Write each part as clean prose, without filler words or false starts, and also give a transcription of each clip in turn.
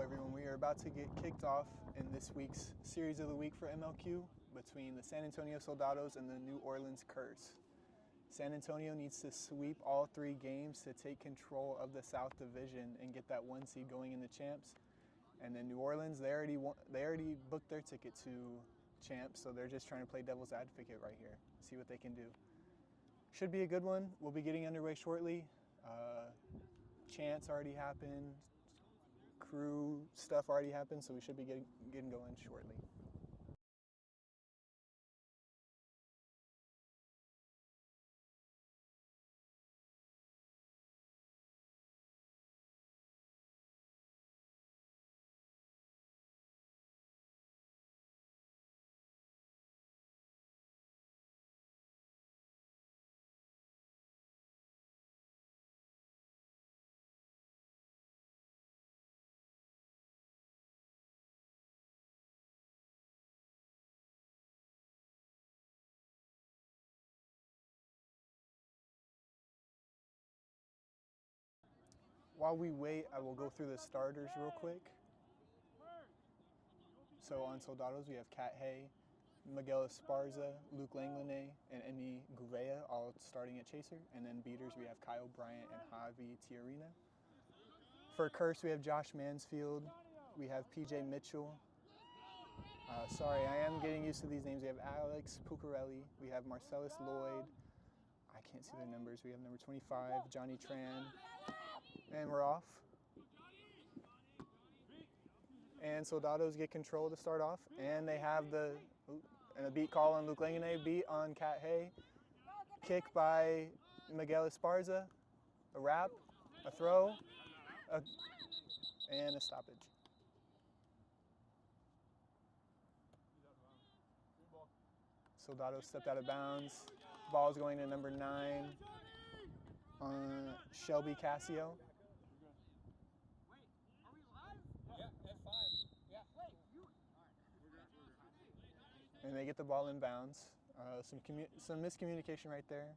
everyone. We are about to get kicked off in this week's Series of the Week for MLQ between the San Antonio Soldados and the New Orleans Curse. San Antonio needs to sweep all 3 games to take control of the South Division and get that 1 seed going in the champs. And then New Orleans, they already booked their ticket to champs, so they're just trying to play devil's advocate right here, see what they can do. Should be a good one. We'll be getting underway shortly. Chants already happened. Crew stuff already happened, so we should be getting going shortly. While we wait, I will go through the starters real quick. So on Soldados, we have Kat Hay, Miguel Esparza, Luke Langlanay, and Emi Gouveia all starting at Chaser. And then beaters, we have Kyle Bryant and Javi Tiarina. For Curse, we have Josh Mansfield. We have PJ Mitchell. Sorry, I am getting used to these names. We have Alex Puccarelli. We have Marcellus Lloyd. I can't see their numbers. We have number 25, Johnny Tran. And we're off. And Soldados get control to start off. And they have a beat call on Luke Langlanay, beat on Kat Hay. Kick by Miguel Esparza. A wrap, a throw, and a stoppage. Soldados stepped out of bounds. Ball's going to number 9 on Shelby Cassio. And they get the ball in bounds. Some miscommunication right there.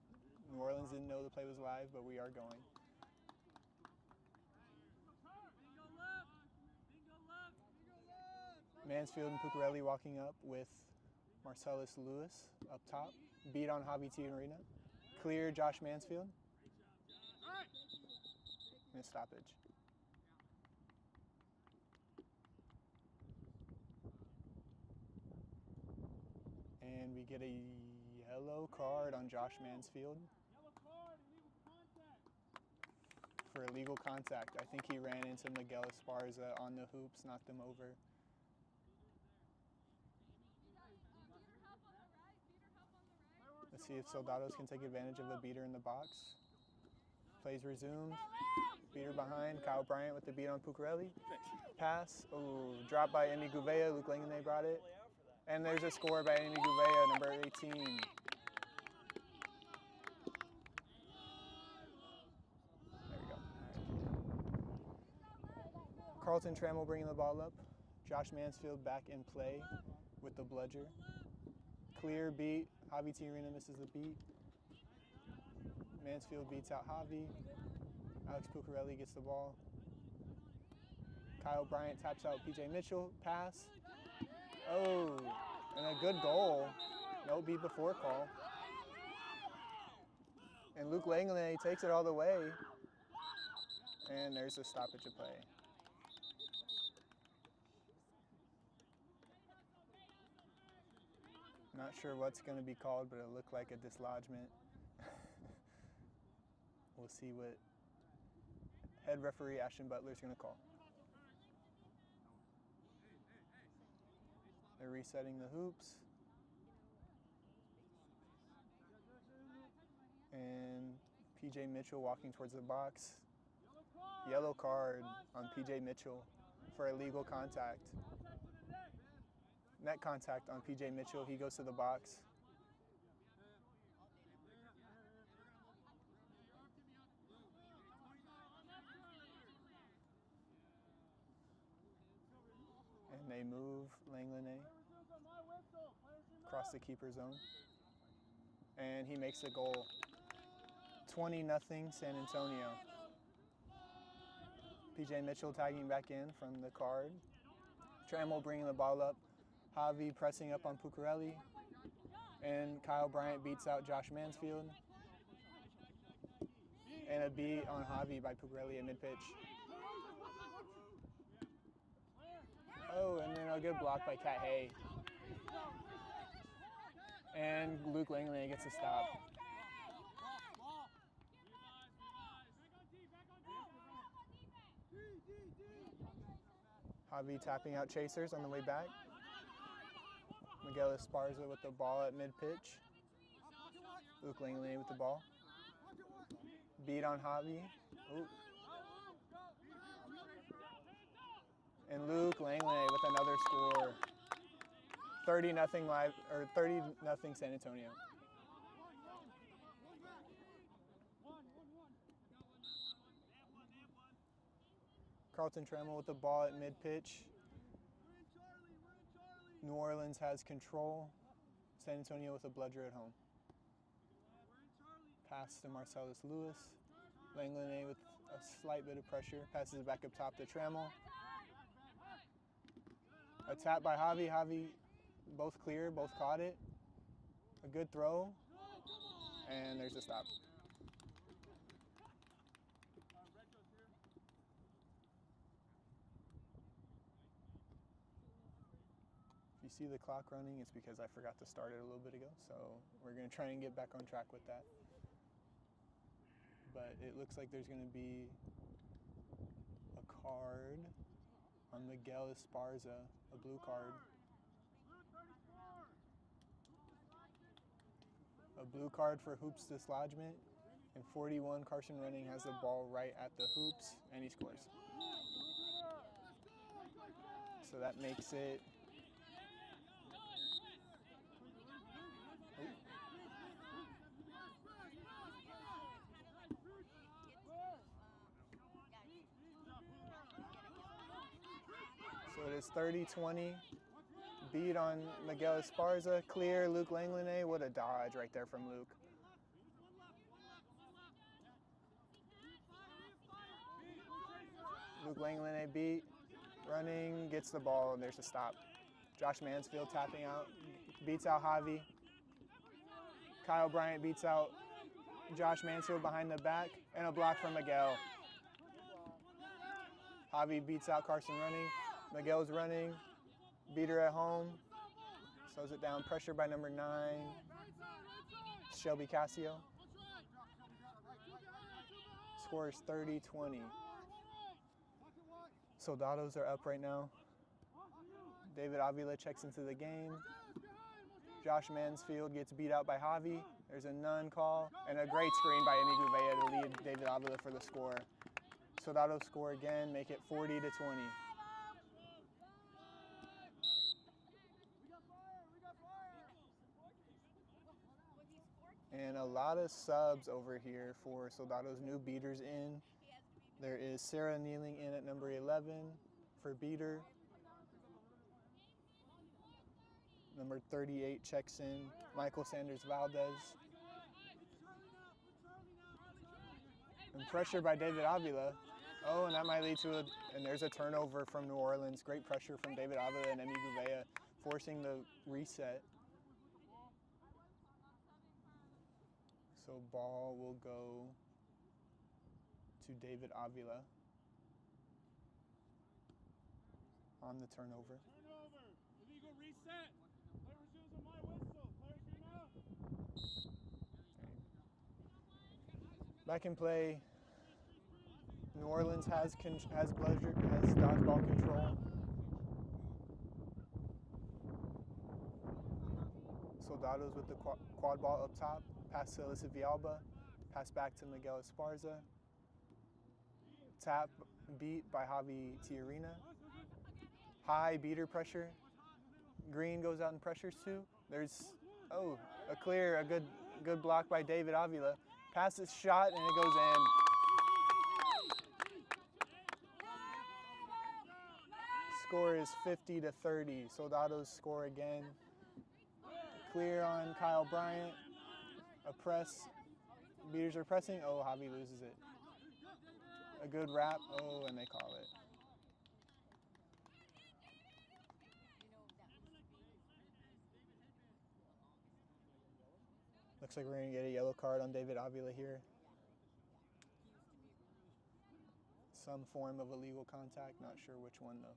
New Orleans didn't know the play was live, but we are going. Mansfield and Puccarelli walking up with Marcellus Lewis up top. Beat on Javi Tiarina. Clear Josh Mansfield. And a stoppage. And we get a yellow card on Josh Mansfield for illegal contact. I think he ran into Miguel Esparza on the hoops, knocked him over. Let's see if Soldados can take advantage of a beater in the box. Plays resumed. Beater behind. Kyle Bryant with the beat on Puccarelli. Pass. Oh, dropped by Emi Gouveia. Luke Langlanay brought it. And there's a score by Emi Gouveia, number 18. There we go. Right. Carlton Trammell bringing the ball up. Josh Mansfield back in play with the bludger. Clear beat. Javi Tiarina misses the beat. Mansfield beats out Javi. Alex Puccarelli gets the ball. Kyle Bryant taps out PJ Mitchell. Pass. Oh, and a good goal. No beat before call. And Luke Langlanay takes it all the way. And there's a stoppage of play. Not sure what's going to be called, but it looked like a dislodgement. We'll see what head referee Ashton Butler is going to call. They're resetting the hoops. And PJ Mitchell walking towards the box. Yellow card on PJ Mitchell for illegal contact. Net contact on PJ Mitchell. He goes to the box. And they move Langlanay across the keeper zone. And he makes a goal. 20-0 San Antonio. PJ Mitchell tagging back in from the card. Trammell bringing the ball up. Javi pressing up on Puccarelli. And Kyle Bryant beats out Josh Mansfield. And a beat on Javi by Puccarelli at mid-pitch. Oh, and then a good block by Cat Hay. And Luke Langley gets a stop. Javi tapping out chasers on the way back. Miguel Esparza with the ball at mid-pitch. Luke Langley with the ball. Beat on Javi. Ooh. And Luke Langley with another score. 30-0 live, or 30-0 San Antonio. Carlton Trammell with the ball at mid-pitch. New Orleans has control. San Antonio with a bludger at home. Pass to Marcellus Lewis. Langley with a slight bit of pressure. Passes it back up top to Trammell. A tap by Javi. Javi, both clear, both caught it. A good throw. And there's a stop. If you see the clock running, it's because I forgot to start it a little bit ago. So we're going to try and get back on track with that. But it looks like there's going to be a card on Miguel Esparza, a blue card. A blue card for hoops dislodgement. And 41, Carson Running has the ball right at the hoops, and he scores. So that makes it... So it is 30-20. Beat on Miguel Esparza. Clear, Luke Langley. What a dodge right there from Luke. Luke Langley beat. Running, gets the ball, and there's a stop. Josh Mansfield tapping out. Beats out Javi. Kyle Bryant beats out Josh Mansfield behind the back. And a block from Miguel. Javi beats out Carson Running. Miguel's running, beater at home, slows it down, pressure by number 9, Shelby Casio. Score is 30-20. Soldados are up right now. David Avila checks into the game. Josh Mansfield gets beat out by Javi. There's a none call, and a great screen by Emi Gouveia to lead David Avila for the score. Soldados score again, make it 40-20. And a lot of subs over here for Soldados, new beaters in. There is Sarah Kneeling in at number 11 for beater. Number 38 checks in, Michael Sanders Valdez. And pressure by David Avila. Oh, and that might lead to and there's a turnover from New Orleans. Great pressure from David Avila and Emi Gouveia, forcing the reset. So ball will go to David Avila on the turnover. Illegal reset. Play resumes on my whistle. Player timeout. Back in play. New Orleans has dodgeball control. Soldados with the quad ball up top. Pass to Alyssa Villalba. Pass back to Miguel Esparza. Tap beat by Javi Tiarina. High beater pressure. Green goes out and pressures too. There's a good block by David Avila. Pass is shot and it goes in. Score is 50-30. Soldados score again. Clear on Kyle Bryant. A press. Beaters are pressing. Oh, Javi loses it. A good wrap. Oh, and they call it. Looks like we're going to get a yellow card on David Avila here. Some form of illegal contact. Not sure which one, though.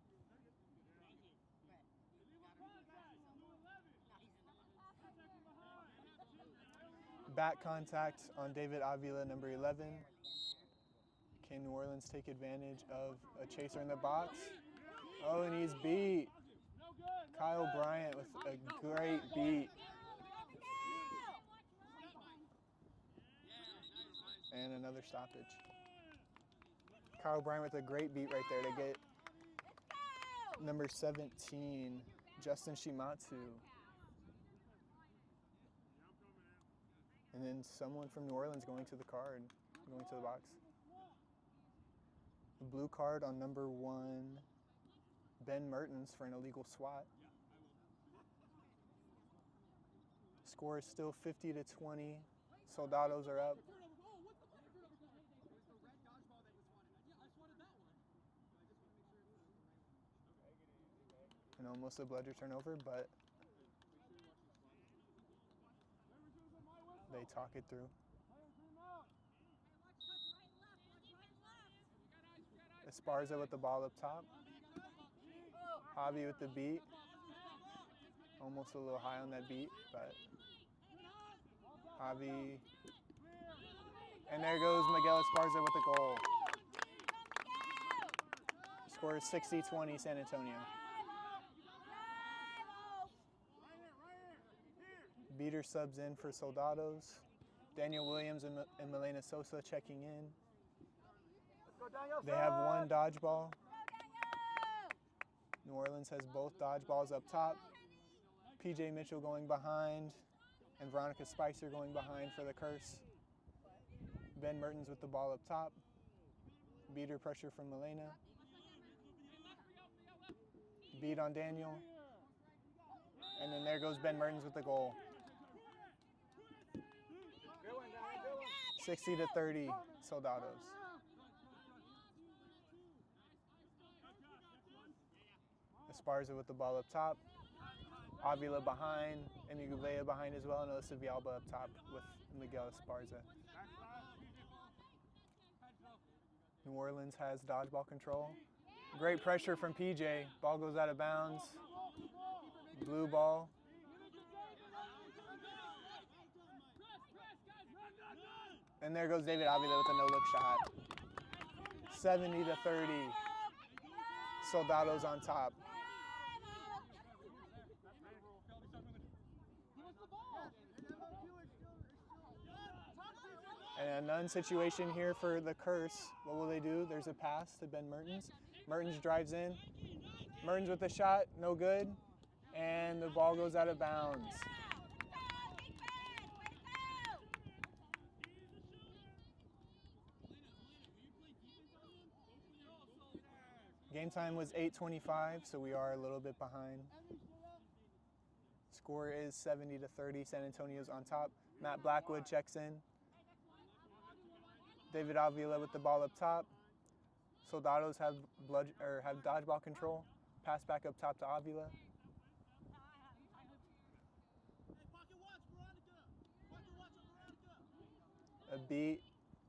Back contact on David Avila, number 11. Can New Orleans take advantage of a chaser in the box? Oh, and he's beat. Kyle Bryant with a great beat. And another stoppage. Kyle Bryant with a great beat right there to get number 17, Justin Shimatsu. And then someone from New Orleans going to the card, going to the box. The blue card on number 1, Ben Mertens for an illegal swat. Score is still 50-20. Soldados are up. And almost a bludger turnover, but they talk it through. Esparza with the ball up top. Javi with the beat. Almost a little high on that beat, but Javi. And there goes Miguel Esparza with the goal. Score is 60-20 San Antonio. Beater subs in for Soldados. Daniel Williams and Milena Sosa checking in. They have one dodgeball. New Orleans has both dodgeballs up top. PJ Mitchell going behind and Veronica Spicer going behind for the curse. Ben Mertens with the ball up top. Beater pressure from Milena. Beat on Daniel. And then there goes Ben Mertens with the goal. 60-30 Soldados. Esparza with the ball up top. Avila behind, and Gouveia behind as well, and Alyssa Villalba up top with Miguel Esparza. New Orleans has dodgeball control. Great pressure from PJ. Ball goes out of bounds. Blue ball. And there goes David Avila with a no-look shot. 70-30. Soldados on top. And a none situation here for the curse. What will they do? There's a pass to Ben Mertens. Mertens drives in. Mertens with the shot, no good. And the ball goes out of bounds. Game time was 8:25, so we are a little bit behind. Score is 70-30. San Antonio's on top. Matt Blackwood checks in. David Avila with the ball up top. Soldados have dodgeball control. Pass back up top to Avila. A beat.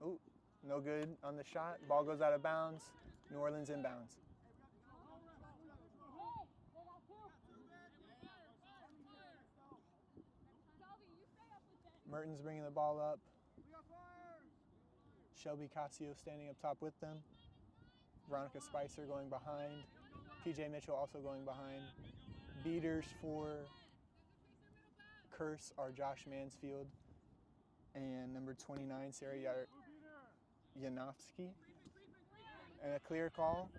Ooh, no good on the shot. Ball goes out of bounds. New Orleans inbounds. Mertens bringing the ball up. Shelby Casio standing up top with them. Veronica Spicer going behind. PJ Mitchell also going behind. Beaters for Curse are Josh Mansfield and number 29, Sarah Yanofsky. And a clear call.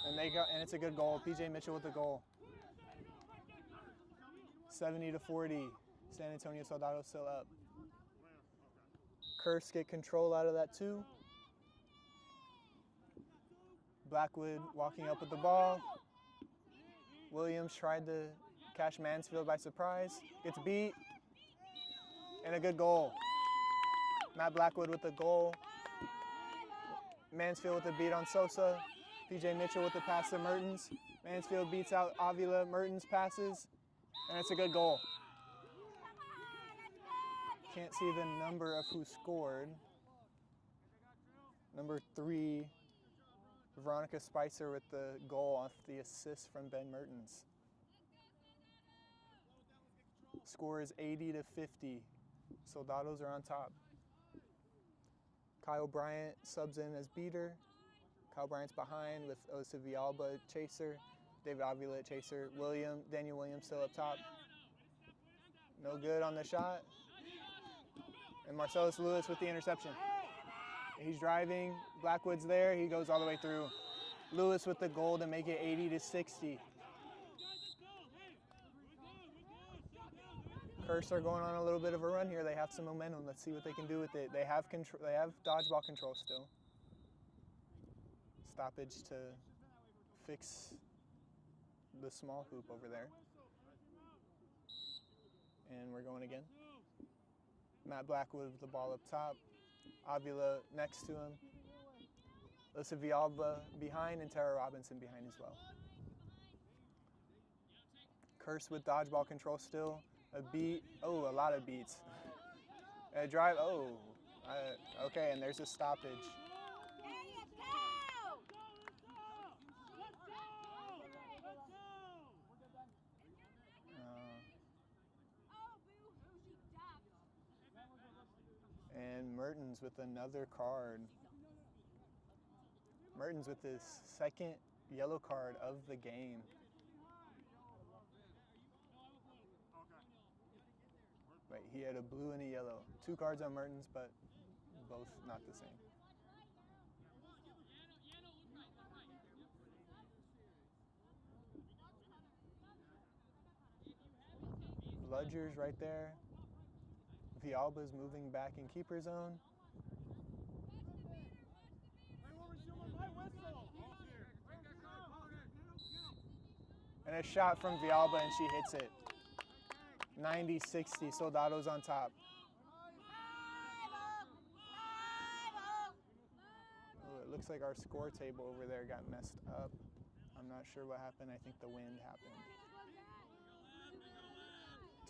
And it's a good goal. PJ Mitchell with the goal. 70-40. San Antonio Soldados still up. Curse get control out of that too. Blackwood walking up with the ball. Williams tried to catch Mansfield by surprise. Gets beat. And a good goal. Matt Blackwood with the goal. Mansfield with the beat on Sosa. PJ Mitchell with the pass to Mertens. Mansfield beats out Avila. Mertens passes, and it's a good goal. Can't see the number of who scored. Number 3, Veronica Spicer with the goal off the assist from Ben Mertens. Score is 80-50. Soldados are on top. Kyle Bryant subs in as beater. Kyle Bryant's behind with Osa Villalba chaser. David Avila chaser. Daniel Williams still up top. No good on the shot. And Marcellus Lewis with the interception. He's driving. Blackwood's there. He goes all the way through. Lewis with the goal to make it 80-60. Curse are going on a little bit of a run here. They have some momentum. Let's see what they can do with it. They have control. They have dodgeball control still. Stoppage to fix the small hoop over there. And we're going again. Matt Blackwood with the ball up top. Avila next to him. Alyssa Villalba behind and Tara Robinson behind as well. Curse with dodgeball control still. A beat. Oh, a lot of beats. A drive. Oh. Okay, and there's a stoppage. And Mertens with another card. Mertens with his second yellow card of the game. Wait, he had a blue and a yellow. 2 cards on Mertens, but both not the same. Bludger's right there. Villalba's moving back in keeper zone. And a shot from Villalba, and she hits it. 90-60, Soldados on top. Oh, it looks like our score table over there got messed up. I'm not sure what happened. I think the wind happened.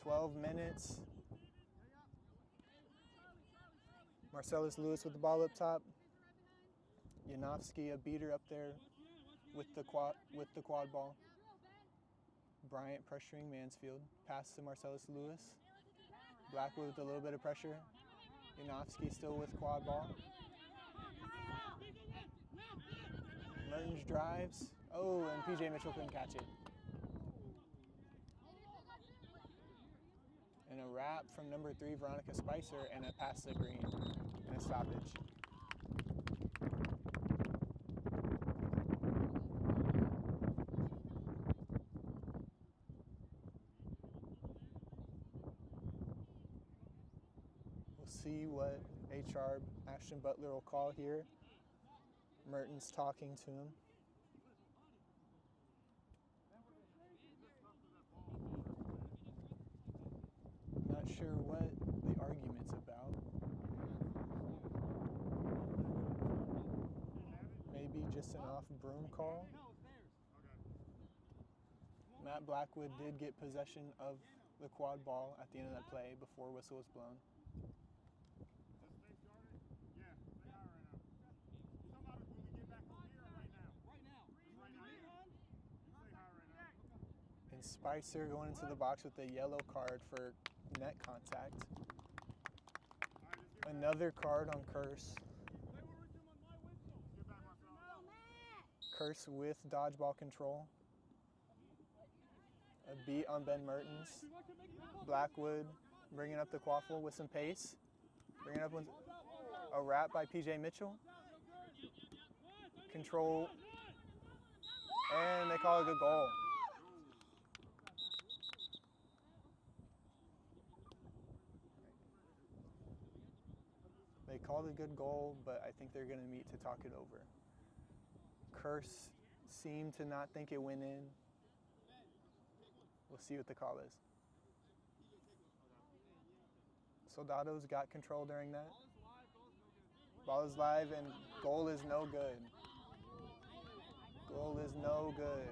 12 minutes. Marcellus Lewis with the ball up top. Yanofsky, a beater up there with the quad ball. Bryant pressuring Mansfield. Pass to Marcellus Lewis. Blackwood with a little bit of pressure. Yanofsky still with quad ball. Mertens drives. Oh, and PJ Mitchell couldn't catch it. And a wrap from number 3, Veronica Spicer, and a pass to Green, and a stoppage. We'll see what HR Ashton Butler will call here. Mertens talking to him. Not sure what the argument's about. Maybe just an off-broom call. Matt Blackwood did get possession of the quad ball at the end of that play before whistle was blown. And Spicer going into the box with a yellow card for net contact. Another card on Curse. Curse with dodgeball control. A beat on Ben Mertens. Blackwood bringing up the quaffle with some pace. Bringing up a wrap by PJ Mitchell. Control. And they call it a good goal. They called a good goal, but I think they're going to meet to talk it over. Curse seemed to not think it went in. We'll see what the call is. Soldados got control during that. Ball is live and goal is no good. Goal is no good.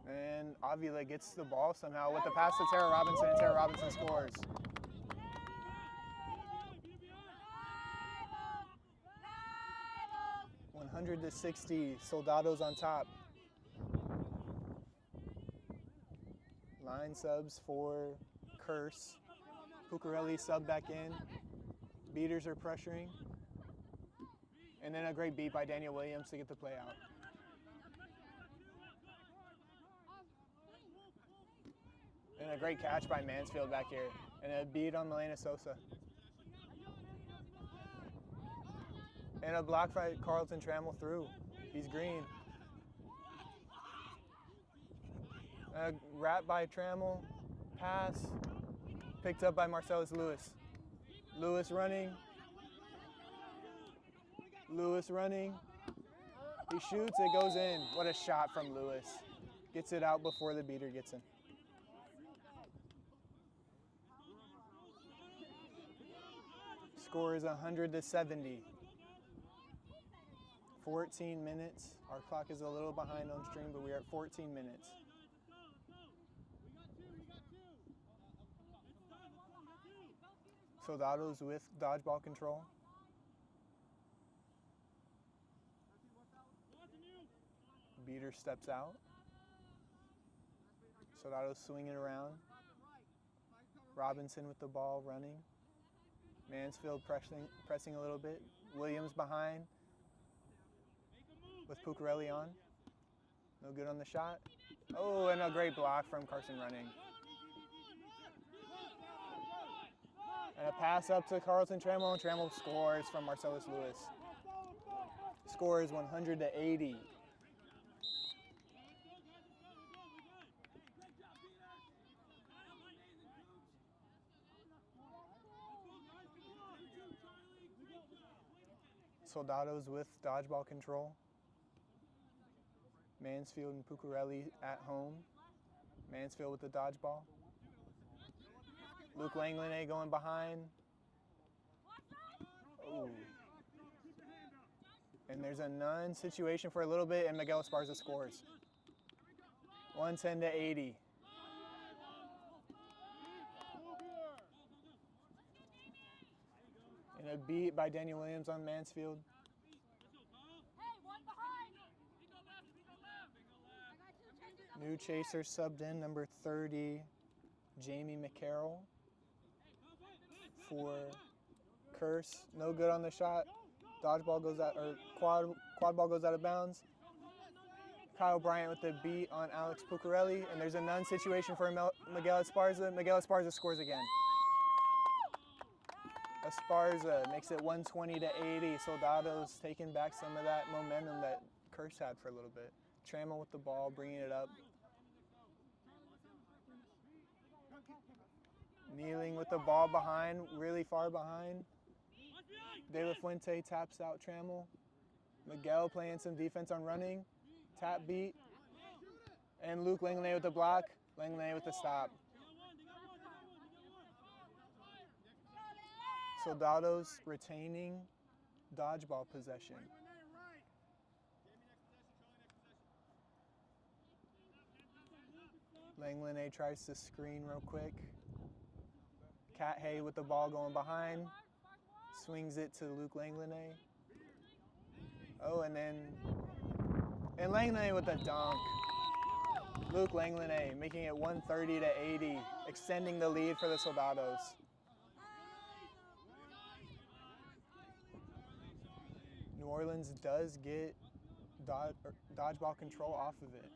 And Avila gets the ball somehow with the pass to Tara Robinson, and Tara Robinson scores. $100-60, Soldados on top. Line subs for Curse. Pucarelli sub back in. Beaters are pressuring. And then a great beat by Daniel Williams to get the play out. And a great catch by Mansfield back here. And a beat on Milena Sosa. And a block by Carlton Trammell through. He's green. A wrap by Trammell. Pass. Picked up by Marcellus Lewis. Lewis running. Lewis running. He shoots, it goes in. What a shot from Lewis. Gets it out before the beater gets in. Score is 100-70. 14 minutes. Our clock is a little behind on stream, but we are at 14 minutes. Soldados with dodgeball control. Beater steps out. Soldados swinging around. Robinson with the ball running. Mansfield pressing a little bit. Williams behind with Pucarelli on. No good on the shot. Oh, and a great block from Carson running. And a pass up to Carlton Trammell, and Trammell scores from Marcellus Lewis. Score is 100-80. Soldados with dodgeball control. Mansfield and Pucarelli at home. Mansfield with the dodgeball. Luke Langlenet going behind. Oh. And there's a none situation for a little bit, and Miguel Esparza scores. 110-80. And a beat by Daniel Williams on Mansfield. New chaser subbed in, number 30, Jamie McCarroll for Curse. No good on the shot. Dodgeball goes out, or quad ball goes out of bounds. Kyle Bryant with the beat on Alex Pucarelli, and there's a none situation for Miguel Esparza. Miguel Esparza scores again. Esparza makes it 120-80. Soldados taking back some of that momentum that Curse had for a little bit. Trammell with the ball, bringing it up. Kneeling with the ball behind, really far behind. De La Fuente taps out Trammell. Miguel playing some defense on running. Tap beat. And Luke Langlenet with the block. Langlenet with the stop. Soldados retaining dodgeball possession. Langlenet tries to screen real quick. Cat Hay with the ball going behind. Swings it to Luke Langlenet. Oh, and Langlenet with the dunk. Luke Langlenet making it 130-80, extending the lead for the Soldados. New Orleans does get dodgeball control off of it.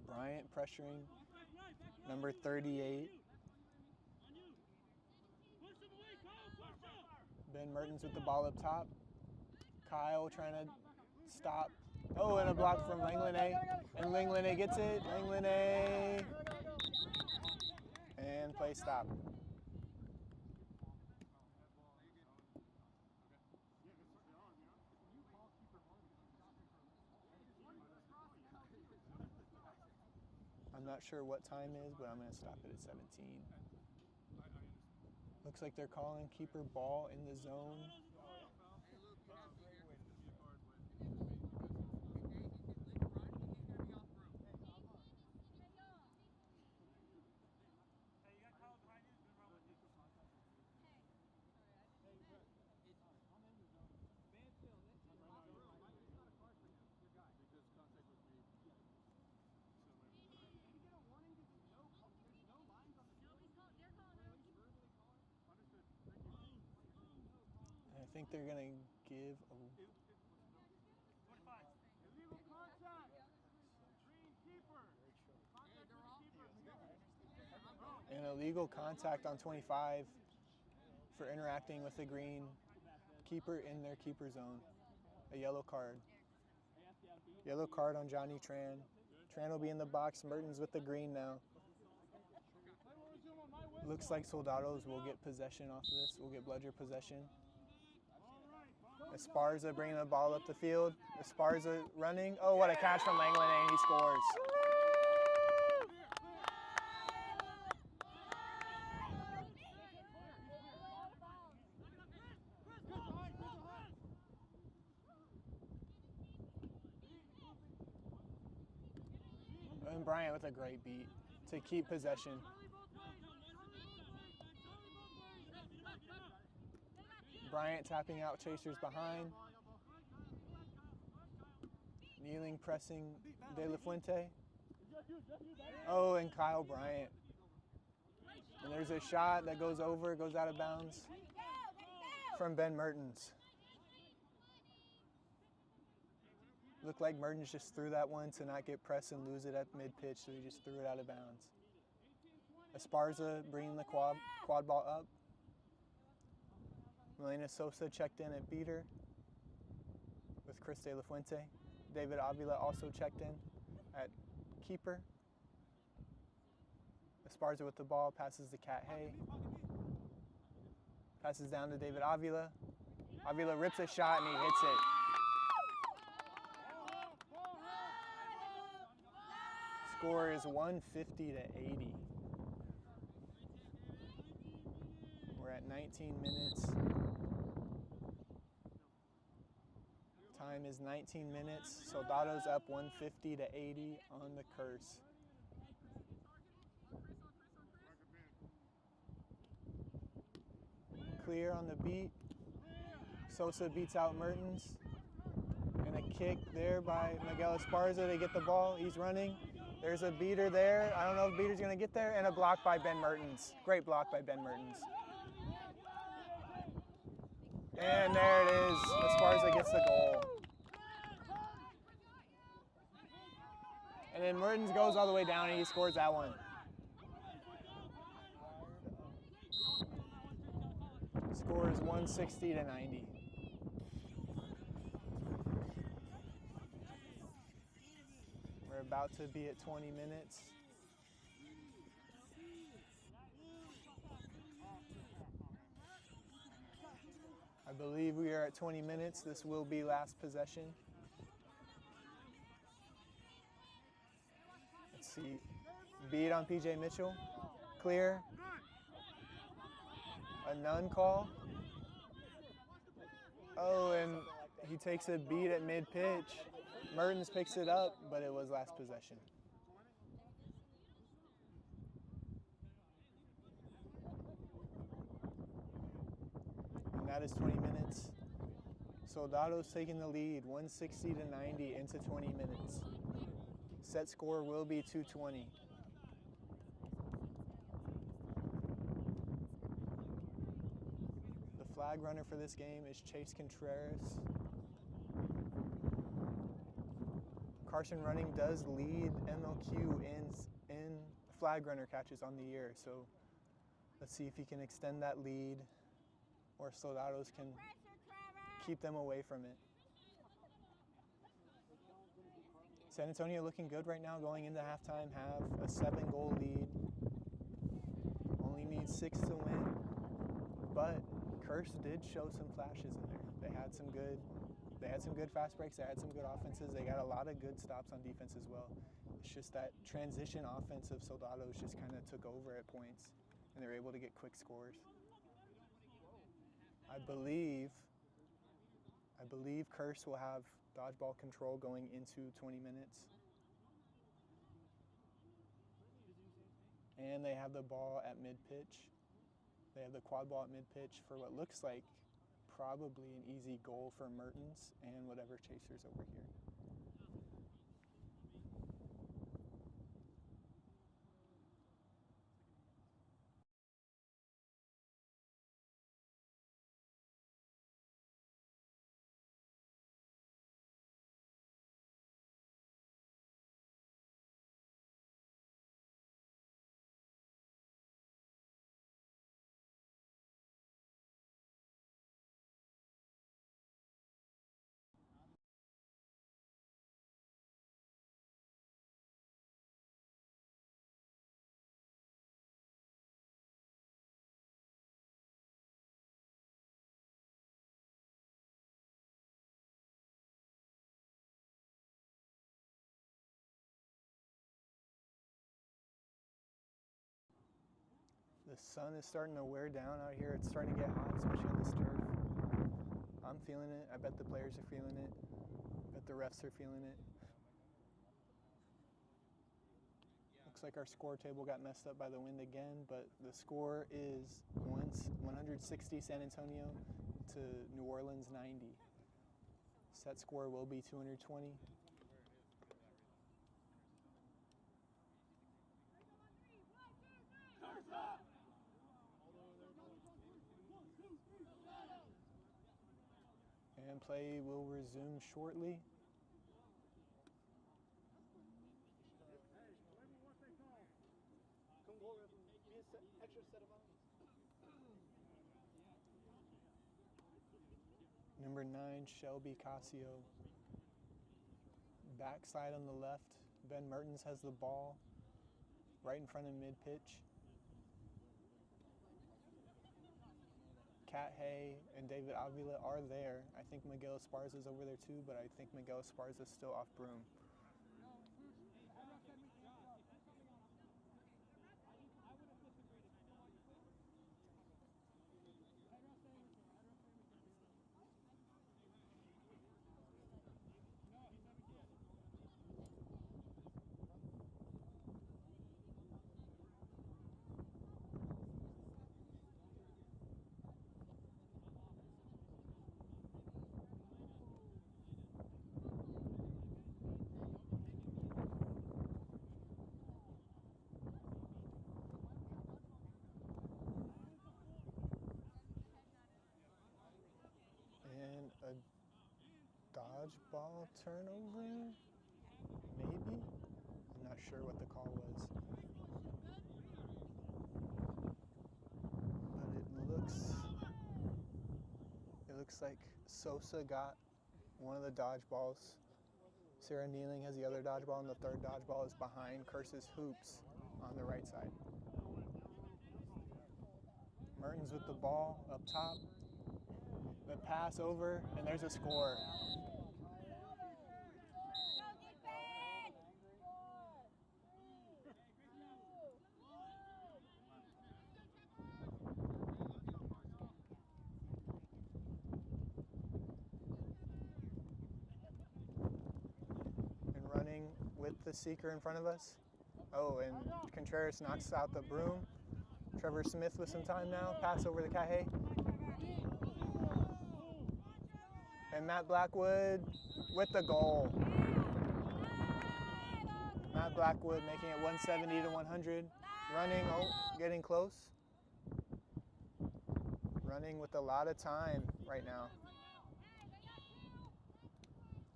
Bryant pressuring number 38. Ben Mertens with the ball up top. Kyle trying to stop. Oh, and a block from Langlenet. And Langlenet gets it. Langlenet. And play stop. I'm not sure what time is, but I'm going to stop it at 17. Looks like they're calling keeper ball in the zone. I think they're going to give a... Illegal contact. Green keeper. Contact with keeper. An illegal contact on 25 for interacting with the green keeper in their keeper zone. A yellow card. Yellow card on Johnny Tran. Tran will be in the box. Mertens with the green now. Looks like Soldados will get possession off of this. We'll get bludger possession. Esparza bringing the ball up the field. Esparza running. Oh, what a catch from Langland, and he scores. And Bryant with a great beat to keep possession. Bryant tapping out chasers behind. Kneeling, pressing De La Fuente. Oh, and Kyle Bryant. And there's a shot that goes over, goes out of bounds from Ben Mertens. Looked like Mertens just threw that one to not get pressed and lose it at mid-pitch, so he just threw it out of bounds. Esparza bringing the quad ball up. Melena Sosa checked in at beater with Chris De La Fuente. David Avila also checked in at keeper. Esparza with the ball, passes to Cat Hay. Passes down to David Avila. Avila rips a shot and he hits it. Score is 150 to 80. We're at 19 minutes. Time is 19 minutes. Soldados up 150 to 80 on the curse. Clear on the beat. Sosa beats out Mertens. And a kick there by Miguel Esparza to get the ball. He's running. There's a beater there. I don't know if beater's going to get there. And a block by Ben Mertens. Great block by Ben Mertens. And there it is. Esparza gets the goal. And then Mertens goes all the way down and he scores that one. Score is 160 to 90. We're about to be at 20 minutes. I believe we are at 20 minutes. This will be last possession. Let's see. Beat on PJ Mitchell. Clear. A none call. Oh, and he takes a beat at mid-pitch. Mertens picks it up, but it was last possession. And that is 20 minutes. Soldados taking the lead, 160 to 90 into 20 minutes. Set score will be 220. The flag runner for this game is Chase Contreras. Carson Running does lead MLQ in flag runner catches on the year, so let's see if he can extend that lead or Soldados can keep them away from it. San Antonio looking good right now going into halftime, have a 7-goal lead. Only needs 6 to win, but Curse did show some flashes in there. They had some good fast breaks, they had some good offenses, they got a lot of good stops on defense as well. it's just that transition offense of Soldados just kind of took over at points, and they were able to get quick scores. I believe Curse will have dodgeball control going into 20 minutes. And they have the ball at mid-pitch. They have the quad ball at mid-pitch for what looks like probably an easy goal for Mertens and whatever chasers over here. The sun is starting to wear down out here. It's starting to get hot, especially on this turf. I'm feeling it. I bet the players are feeling it. I bet the refs are feeling it. Looks like our score table got messed up by the wind again, but the score is 160 San Antonio to New Orleans 90. Set score will be 220. And play will resume shortly. Number 9, Shelby Casio. Backside on the left. Ben Mertens has the ball right in front of mid-pitch. Cat Hay and David Avila are there. I think Miguel Esparza is over there too, but I think Miguel Esparza is still off broom. A dodgeball turnover, maybe? I'm not sure what the call was. But it looks like Sosa got one of the dodgeballs. Sarah Nealing has the other dodgeball, and the third dodgeball is behind Curse's hoops on the right side. Mertens with the ball up top. The pass over, and there's a score. And running with the seeker in front of us. Oh, and Contreras knocks out the broom. Trevor Smith with some time now. Pass over to Kahe. And Matt Blackwood with the goal. Matt Blackwood making it 170 to 100. Running, getting close. Running with a lot of time right now.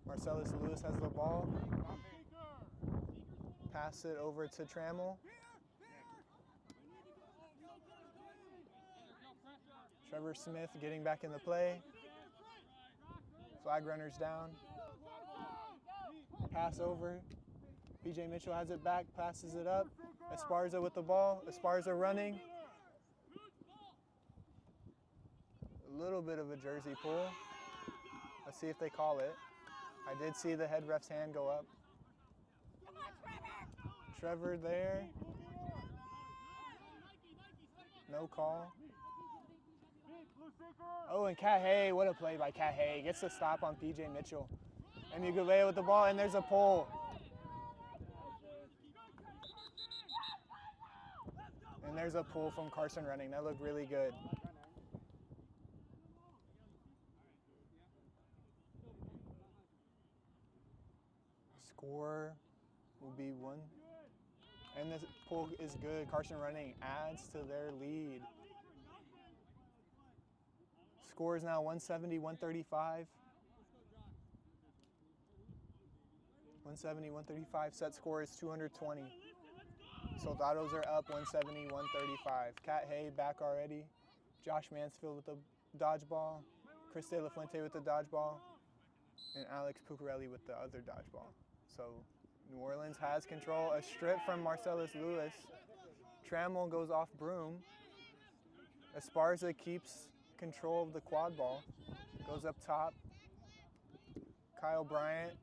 Marcellus Lewis has the ball. Pass it over to Trammell. Trevor Smith getting back in the play. Flag runners down. Pass over. PJ Mitchell has it back, passes it up. Esparza with the ball. Esparza running. A little bit of a jersey pull. Let's see if they call it. I did see the head ref's hand go up. Trevor there. No call. Oh, and Cat Hay, what a play by Cat Hay. Gets the stop on PJ Mitchell. And Mugavea with the ball, and there's a pull. And there's a pull from Carson running. That looked really good. Score will be 1. And this pull is good. Carson running adds to their lead. Score is now 170-135. 170-135. Set score is 220. Soldados are up 170-135. Cat Hay back already. Josh Mansfield with the dodgeball. Chris De La Fuente with the dodgeball. And Alex Pucarelli with the other dodgeball. So New Orleans has control. A strip from Marcellus Lewis. Trammell goes off broom. Esparza keeps control of the quad ball. Goes up top. Kyle Bryant.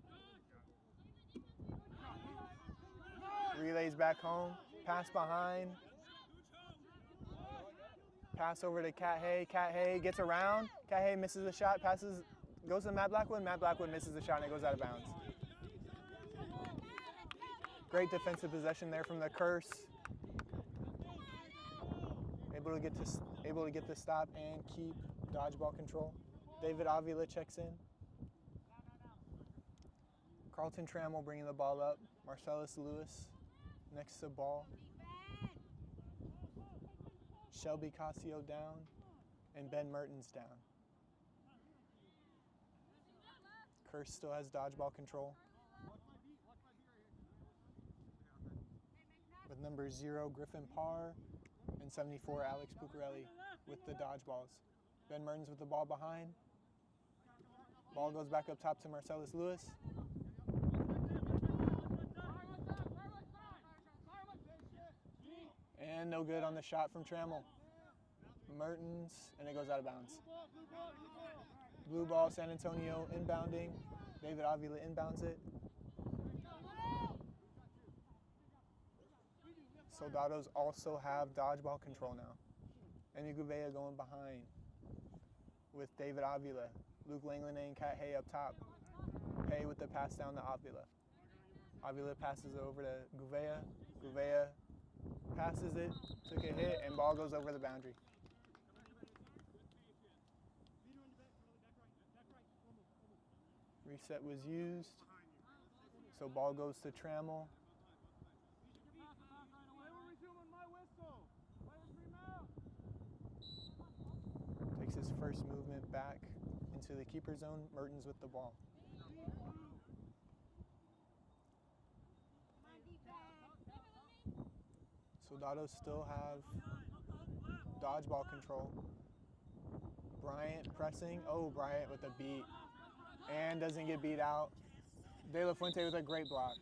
Relays back home. Pass behind. Pass over to Cat Hay. Cat Hay gets around. Cat Hay misses the shot. Passes, goes to Matt Blackwood. Matt Blackwood misses the shot and it goes out of bounds. Great defensive possession there from the Curse. Able to get the stop and keep dodgeball control. David Avila checks in. Carlton Trammell bringing the ball up. Marcellus Lewis next to ball. Shelby Casio down and Ben Mertens down. Curse still has dodgeball control. With number 0, Griffin Parr, and 74, Alex Pucarelli with the dodgeballs. Ben Mertens with the ball behind. Ball goes back up top to Marcellus Lewis. And no good on the shot from Trammell. Mertens, and it goes out of bounds. Blue ball, San Antonio inbounding. David Avila inbounds it. Soldados also have dodgeball control now. Emi Gouveia going behind with David Avila. Luke Langland and Cat Hay up top. Hay with the pass down to Avila. Avila passes it over to Gouveia. Gouveia passes it, took a hit, and ball goes over the boundary. Reset was used, so ball goes to Trammell. Takes his first movement back into the keeper zone. Mertens with the ball. Soldados still have dodgeball control. Bryant pressing. Oh, Bryant with a beat. And doesn't get beat out. De La Fuente with a great block.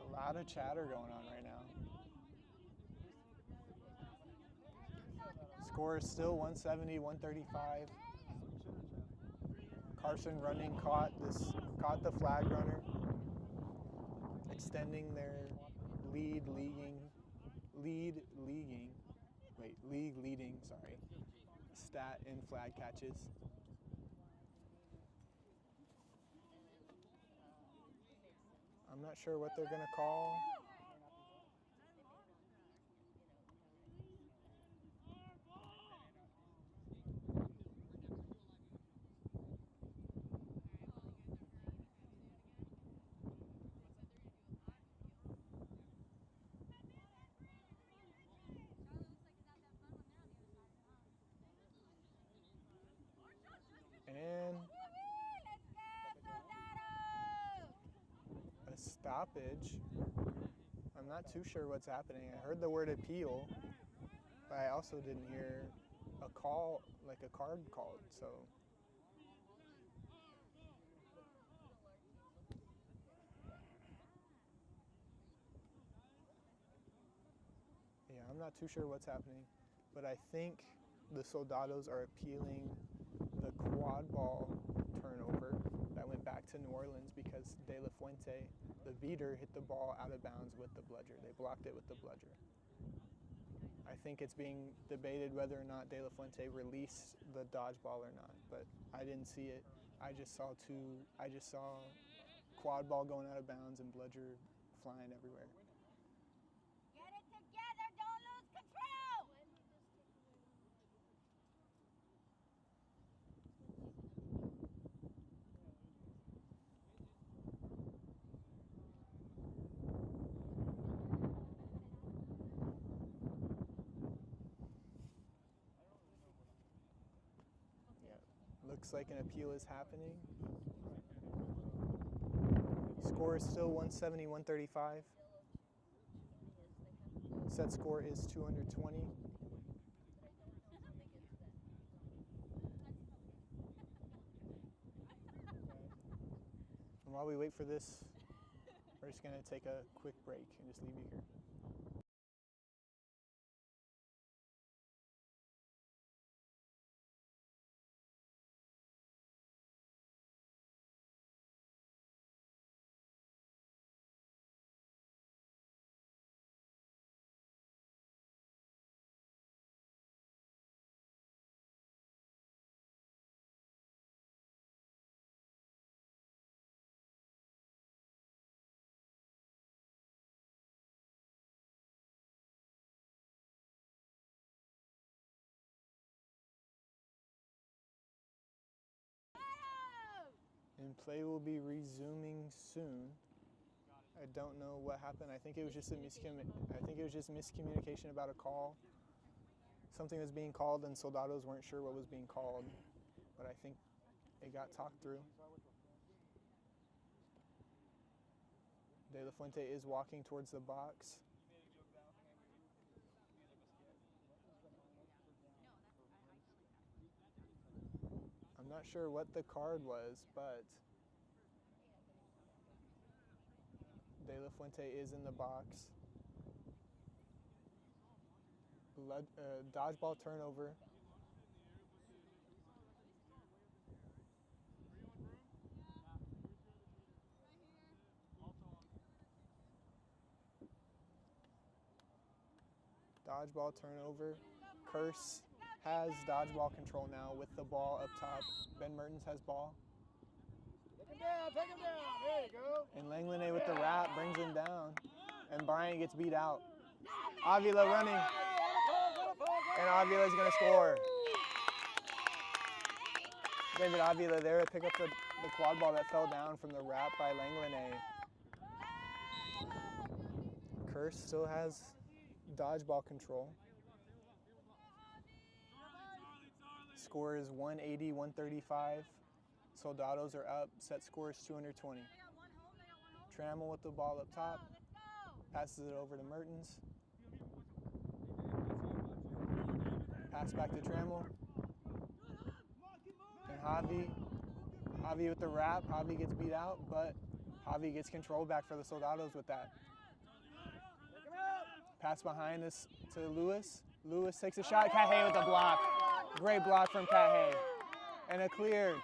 A lot of chatter going on right now. Score is still 170-135. Carson running caught the flag runner, extending their league leading stat in flag catches. I'm not sure what they're going to call. And a stoppage. I'm not too sure what's happening. I heard the word appeal, but I also didn't hear a call, like a card called, so. not too sure what's happening, but I think the Soldados are appealing the quad ball turnover that went back to New Orleans because De La Fuente, the beater, hit the ball out of bounds with the bludger. They blocked it with the bludger. I think it's being debated whether or not De La Fuente released the dodgeball or not, but I didn't see it. I just saw quad ball going out of bounds and bludger flying everywhere. Get it together, don't lose control! Yeah, looks like an appeal is happening. Score is still 170-135. Set score is 220. And while we wait for this, we're just going to take a quick break and just leave you here. And play will be resuming soon. I don't know what happened. I think it was just miscommunication about a call. Something was being called and Soldados weren't sure what was being called, but I think it got talked through. De La Fuente is walking towards the box. I'm not sure what the card was, but De La Fuente is in the box. Dodgeball turnover. Dodgeball turnover. Curse has dodgeball control now with the ball up top. Ben Mertens has ball. Take him down, there you go. And Langlene with the wrap brings him down. And Bryant gets beat out. Avila running. And Avila's going to score. David Avila there to pick up the quad ball that fell down from the wrap by Langlene. Curse still has dodgeball control. Score is 180-135. Soldados are up. Set score is 220. Trammell with the ball up top. Passes it over to Mertens. Pass back to Trammell. And Javi with the wrap. Javi gets beat out, but Javi gets control back for the Soldados with that. Pass behind this to Lewis. Lewis takes a shot. Cahay with the block. Great block from Cahay. And a clear.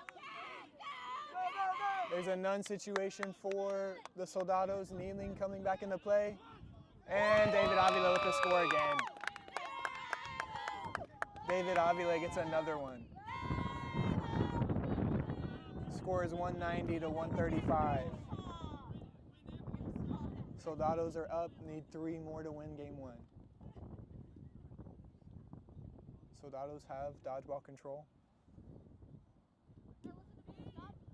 There's a none situation for the Soldados. Kneeling coming back into play. And David Avila with the score again. David Avila gets another one. Score is 190-135. Soldados are up, need 3 more to win game 1. Soldados have dodgeball control.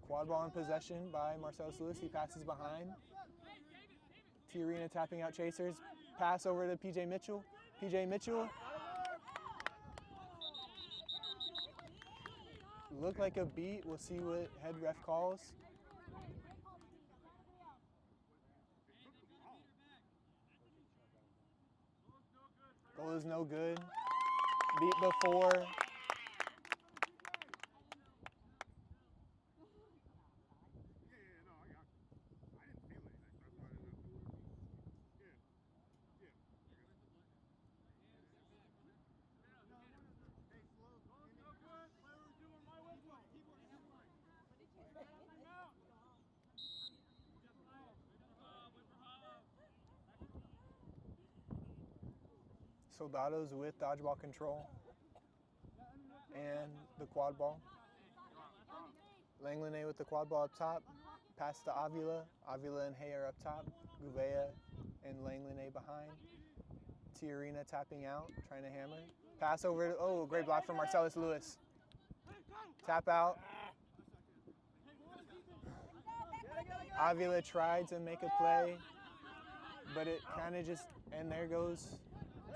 Quad ball in possession by Marcellus Lewis. He passes behind. T Arena tapping out chasers. Pass over to PJ Mitchell. PJ Mitchell. Looked like a beat. We'll see what head ref calls. Goal is no good. Beat before. Soldados with dodgeball control and the quad ball. Langlene with the quad ball up top. Pass to Avila. Avila and Hay are up top. Gouveia and Langlene behind. Tiarina tapping out, trying to hammer. Pass over. Oh, great block from Marcellus Lewis. Tap out. Avila tried to make a play, but it kind of just, and there goes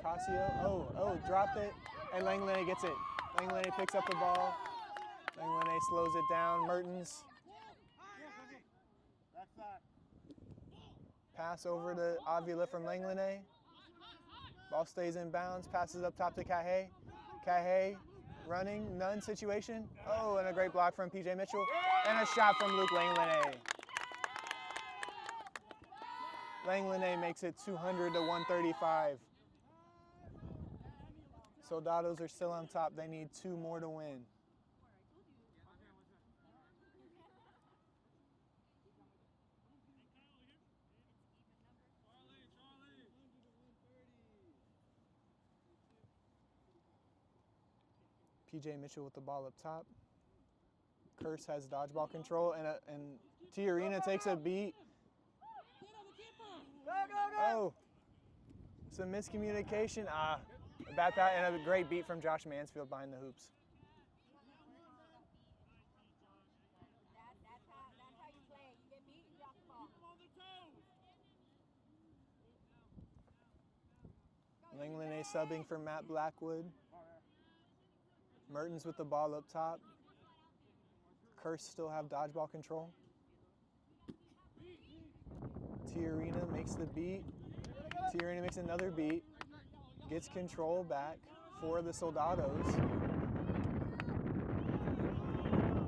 Casio. Oh, dropped it, and Langlene gets it. Langlene picks up the ball. Langlene slows it down. Mertens. Pass over to Avila from Langlene. Ball stays in bounds, passes up top to Kahe. Kahe running, none situation. Oh, and a great block from PJ Mitchell. And a shot from Luke Langlene. Langlene makes it 200 to 135. Soldados are still on top. They need 2 more to win. PJ Mitchell with the ball up top. Curse has dodgeball control, and Tiarina takes a beat. Oh, some miscommunication. A bad pass and a great beat from Josh Mansfield behind the hoops. That's how you play. You get beat, you drop the ball. Langlene subbing for Matt Blackwood. Mertens with the ball up top. Curse still have dodgeball control. Tiarina makes the beat. Tiarina makes another beat. Gets control back for the Soldados.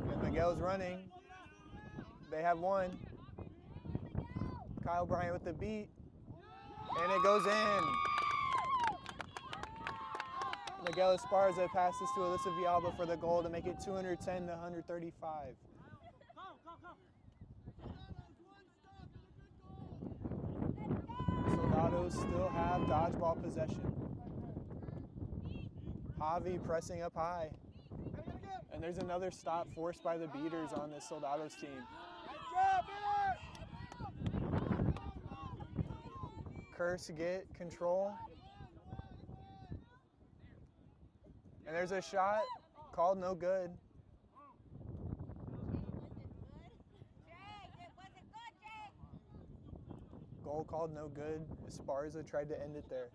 And Miguel's running. They have one. Kyle Bryant with the beat. And it goes in. Miguel Esparza passes to Alyssa Villalba for the goal to make it 210 to 135. Soldados still have dodgeball possession. Javi pressing up high. And there's another stop forced by the beaters on this Soldados team. Curse get control. And there's a shot called no good. Goal called no good. Esparza tried to end it there.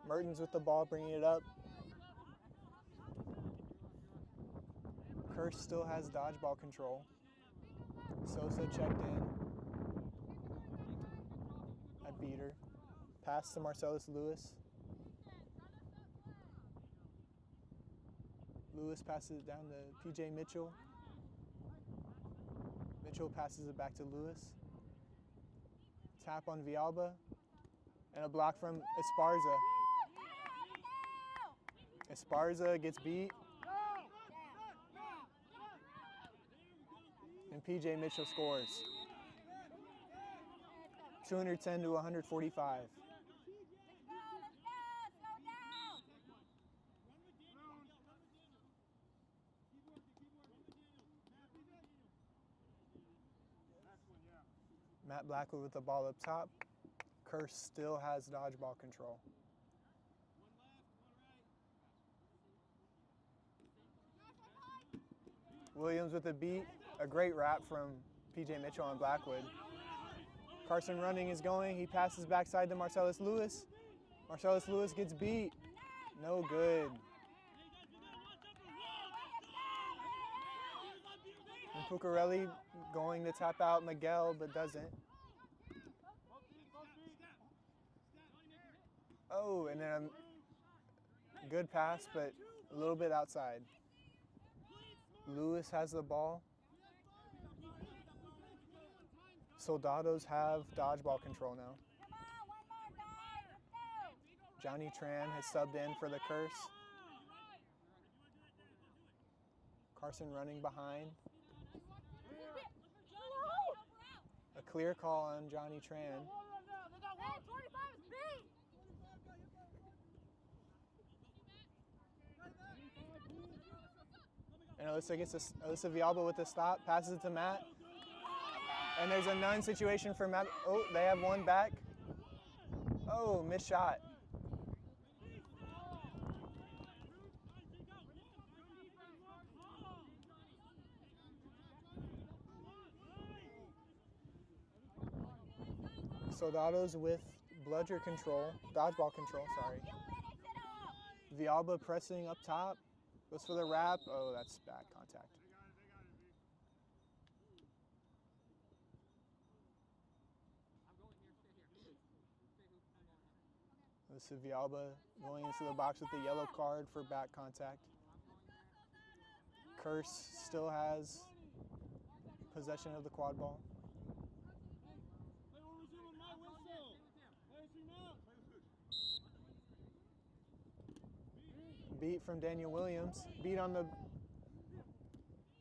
Mertens with the ball, bringing it up. Curse still has dodgeball control. Sosa checked in. A beater. Pass to Marcellus Lewis. Lewis passes it down to PJ Mitchell. Mitchell passes it back to Lewis. Tap on Villalba. And a block from Esparza. Esparza gets beat. And PJ Mitchell scores. 210 to 145. Matt Blackwood with the ball up top. Curse still has dodgeball control. Williams with the beat. A great wrap from PJ Mitchell on Blackwood. Carson running is going. He passes backside to Marcellus Lewis. Marcellus Lewis gets beat. No good. And Puccarelli going to tap out Miguel, but doesn't. Oh, and then a good pass, but a little bit outside. Lewis has the ball. Soldados have dodgeball control now. Johnny Tran has subbed in for the Curse. Carson running behind. A clear call on Johnny Tran. And Alyssa gets Alyssa Villalba with the stop, passes it to Matt. And there's a none situation for Matt. Oh, they have one back. Oh, missed shot. Soldados with bludger control, dodgeball control, sorry. Villalba pressing up top, goes for the wrap. Oh, that's bad contact. This is Villalba going into the box with the yellow card for back contact. Curse still has possession of the quad ball. Beat from Daniel Williams. Beat on the...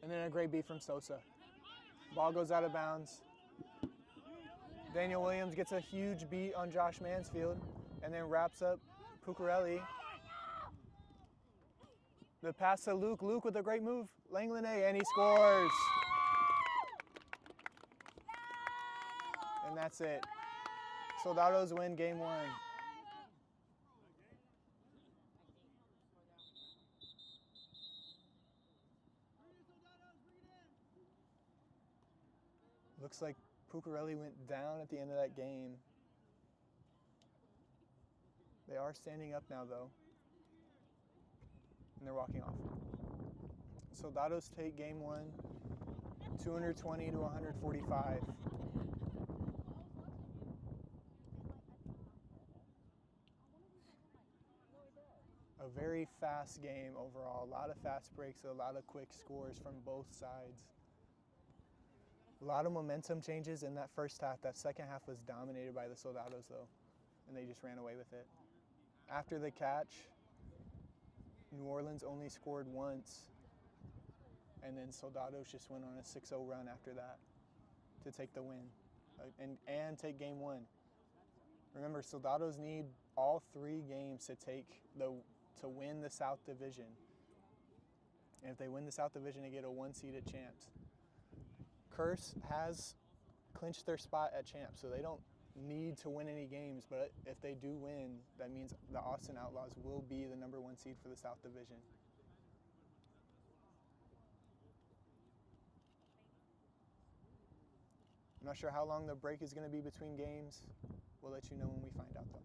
And then a great beat from Sosa. Ball goes out of bounds. Daniel Williams gets a huge beat on Josh Mansfield and then wraps up Puccarelli. The pass to Luke. Luke with a great move. Langlanet, and he scores. And that's it. Soldados win game 1. Looks like Puccarelli went down at the end of that game. They are standing up now, though. And they're walking off. Soldados take game 1, 220 to 145. A very fast game overall. A lot of fast breaks, a lot of quick scores from both sides. A lot of momentum changes in that first half. That second half was dominated by the Soldados, though, and they just ran away with it. After the catch, New Orleans only scored once, and then Soldados just went on a 6-0 run after that to take the win and take game 1. Remember, Soldados need all 3 games to win the South Division. And if they win the South Division, they get a 1 seed at champs. Curse has clinched their spot at champs, so they don't need to win any games, but if they do win, that means the Austin Outlaws will be the number 1 seed for the South Division. I'm not sure how long the break is going to be between games. We'll let you know when we find out, though.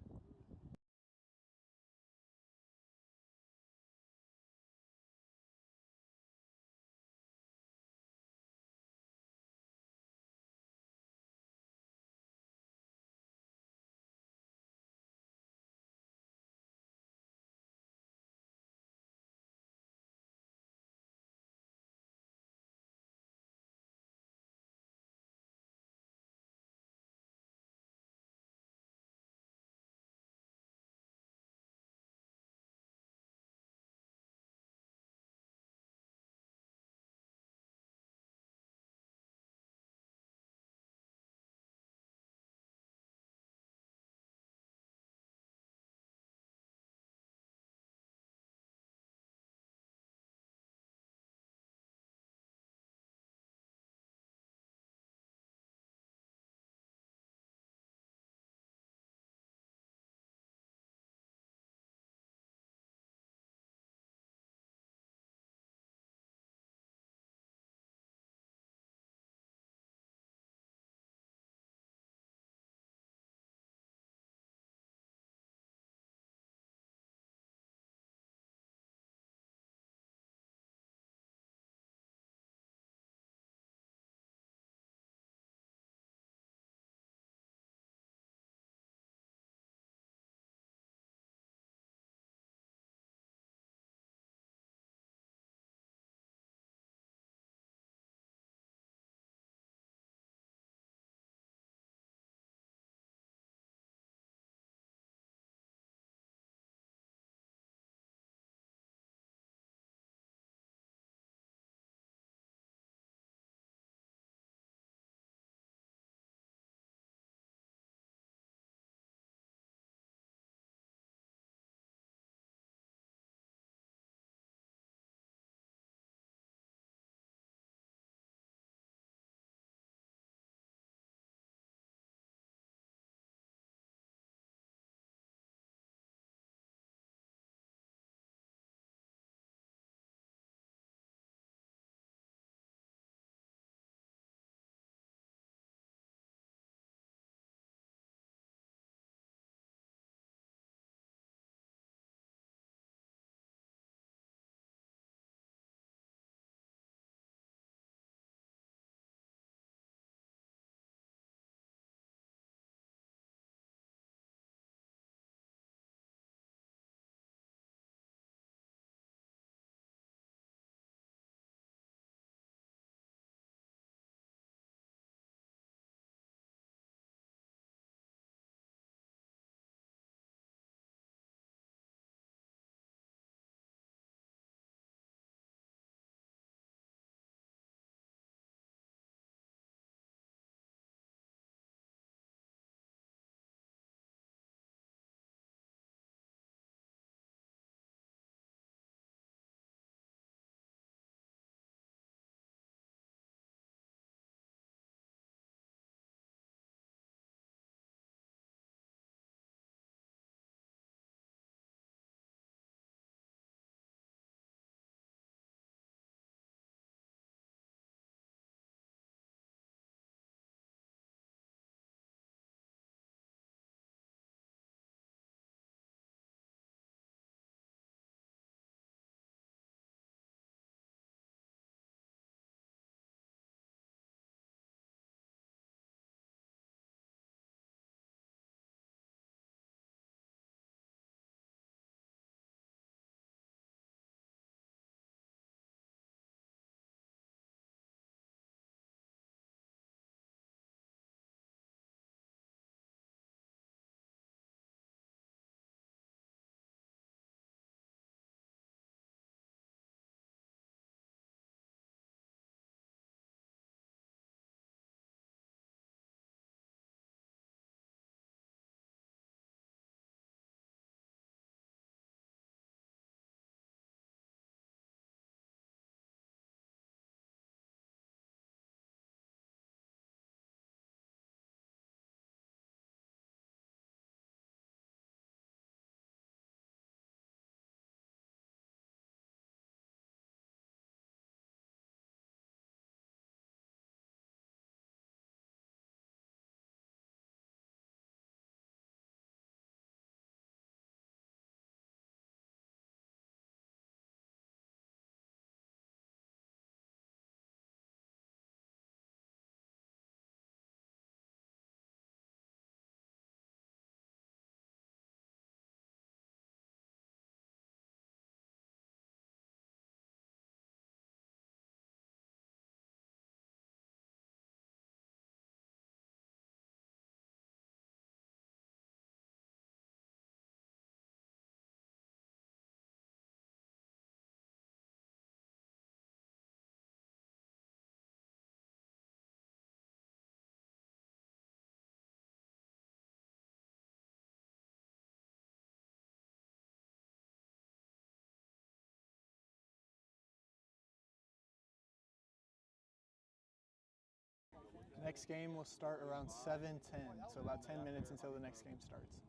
next game will start around 7:10, so about 10 minutes until the next game starts.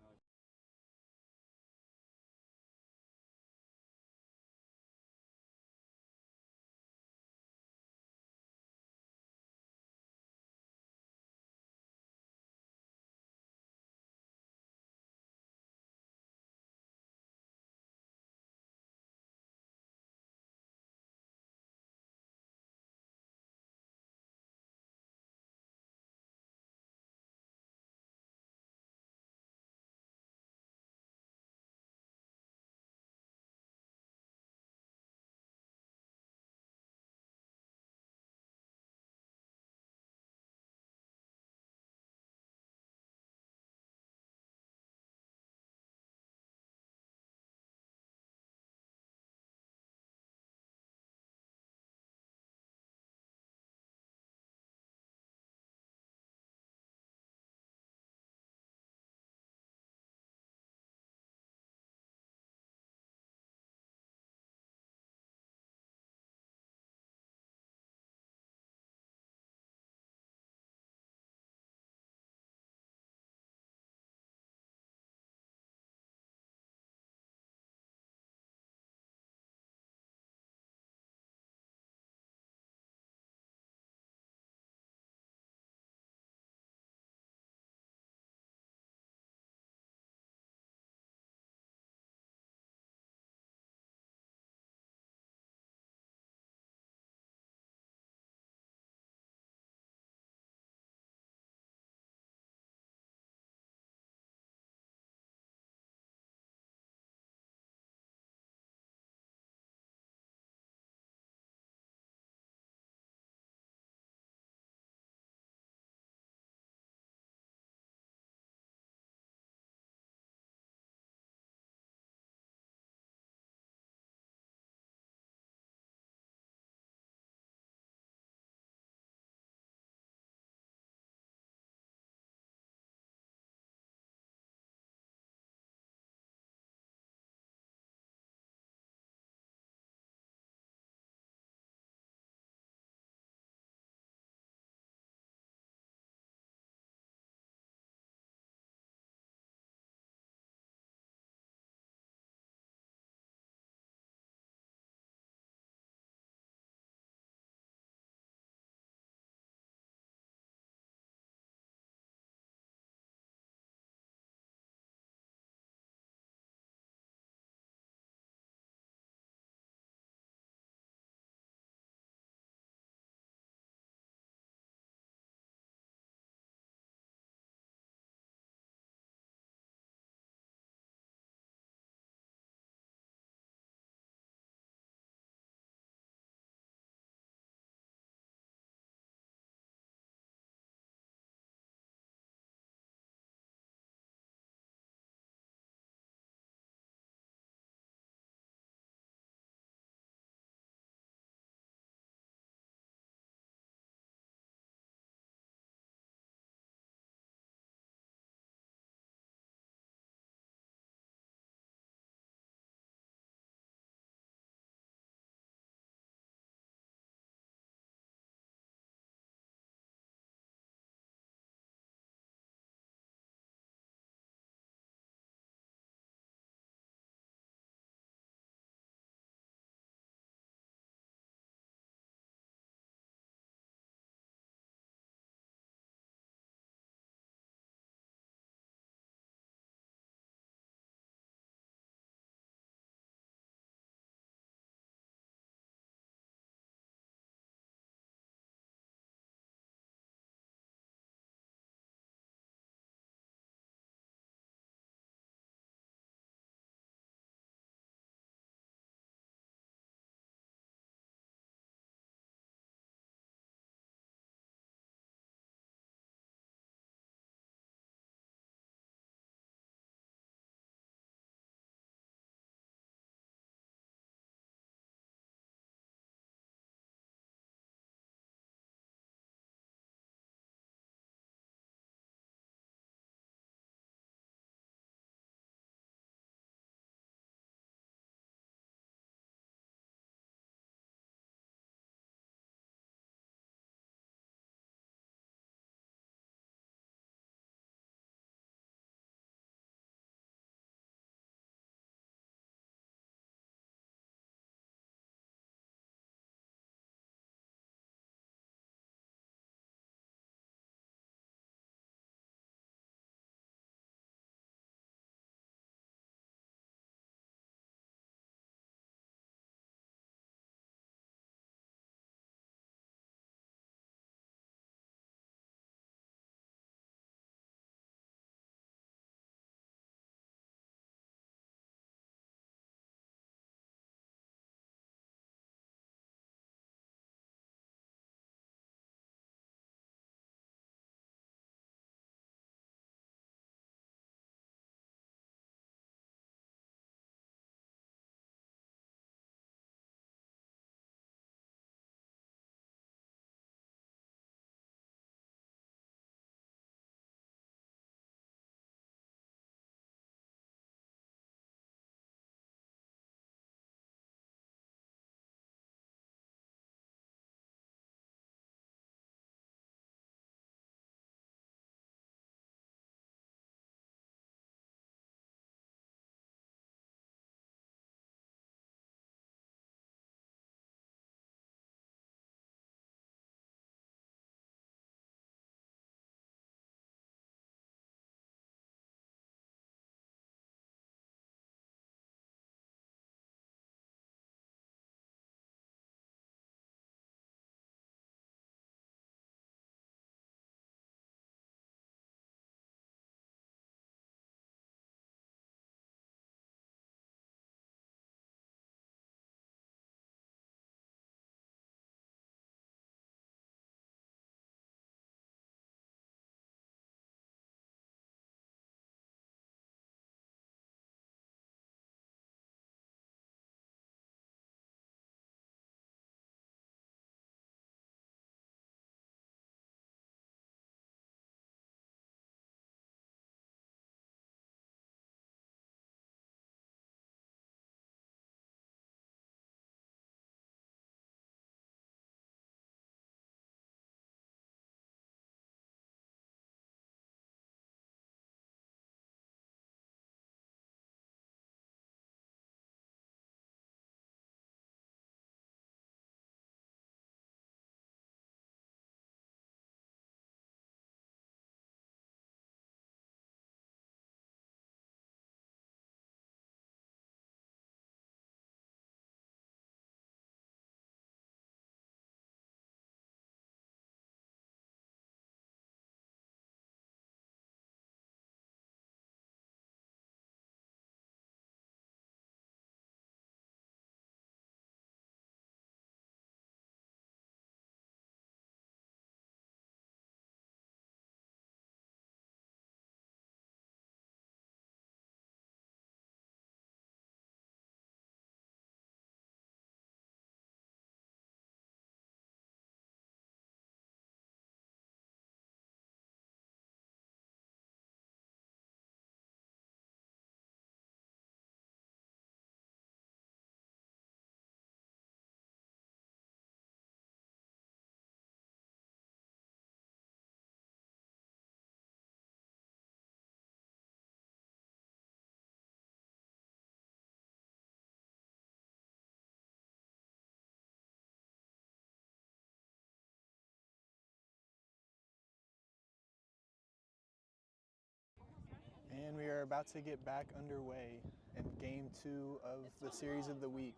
And we are about to get back underway in game 2 of the series of the week.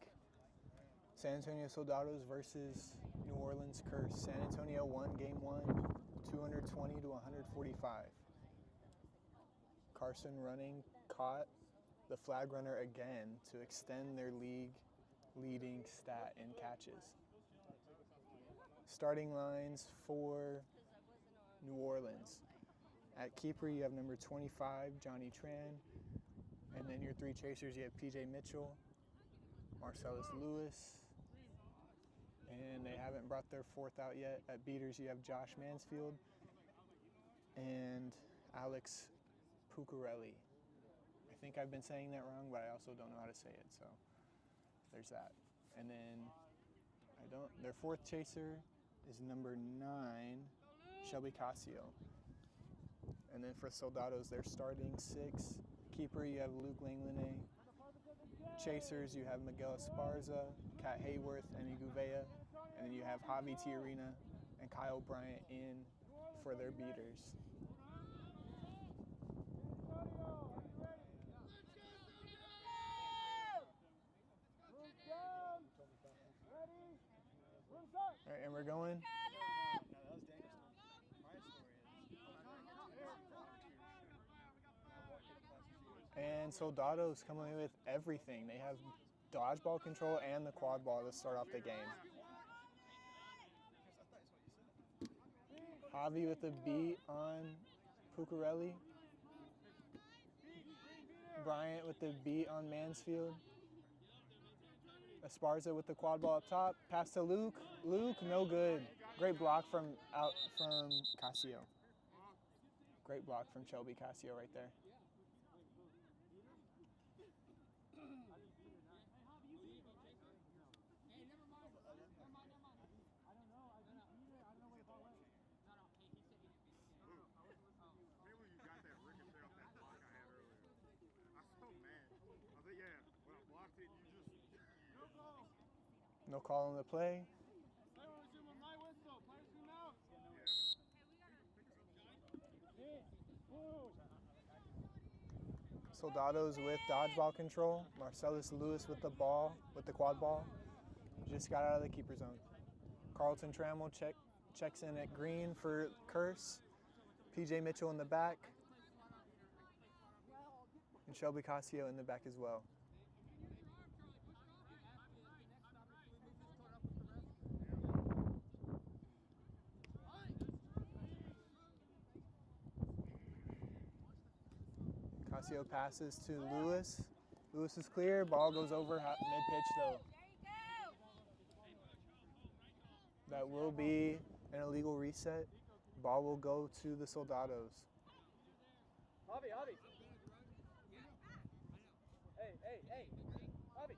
San Antonio Soldados versus New Orleans Curse. San Antonio won game 1, 220 to 145. Carson running caught the flag runner again to extend their league leading stat in catches. Starting lines for New Orleans. At keeper, you have number 25, Johnny Tran. And then your 3 chasers, you have PJ Mitchell, Marcellus Lewis. And they haven't brought their 4th out yet. At beaters, you have Josh Mansfield and Alex Puccarelli. I think I've been saying that wrong, but I also don't know how to say it, so there's that. And then their 4th chaser is number 9, Shelby Casio. And then for Soldados, they're starting 6. Keeper, you have Luke Langlene. Chasers, you have Miguel Esparza, Kat Hayworth, Emmy Gouveia. And then you have Javi Tiarina and Kyle Bryant in for their beaters. All right, and we're going. And Soldados come away with everything. They have dodgeball control and the quad ball to start off the game. Javi with the beat on Puccarelli. Bryant with the beat on Mansfield. Esparza with the quad ball up top. Pass to Luke. Luke, no good. Great block from Casio. Great block from Shelby Casio right there. No call on the play. Soldados with dodgeball control. Marcellus Lewis with the ball, with the quad ball. Just got out of the keeper zone. Carlton Trammell checks in at green for Curse. PJ Mitchell in the back. And Shelby Casio in the back as well. Casio passes to Lewis. Lewis is clear. Ball goes over mid-pitch though. That will be an illegal reset. Ball will go to the Soldados. Javi. Hey. Javi.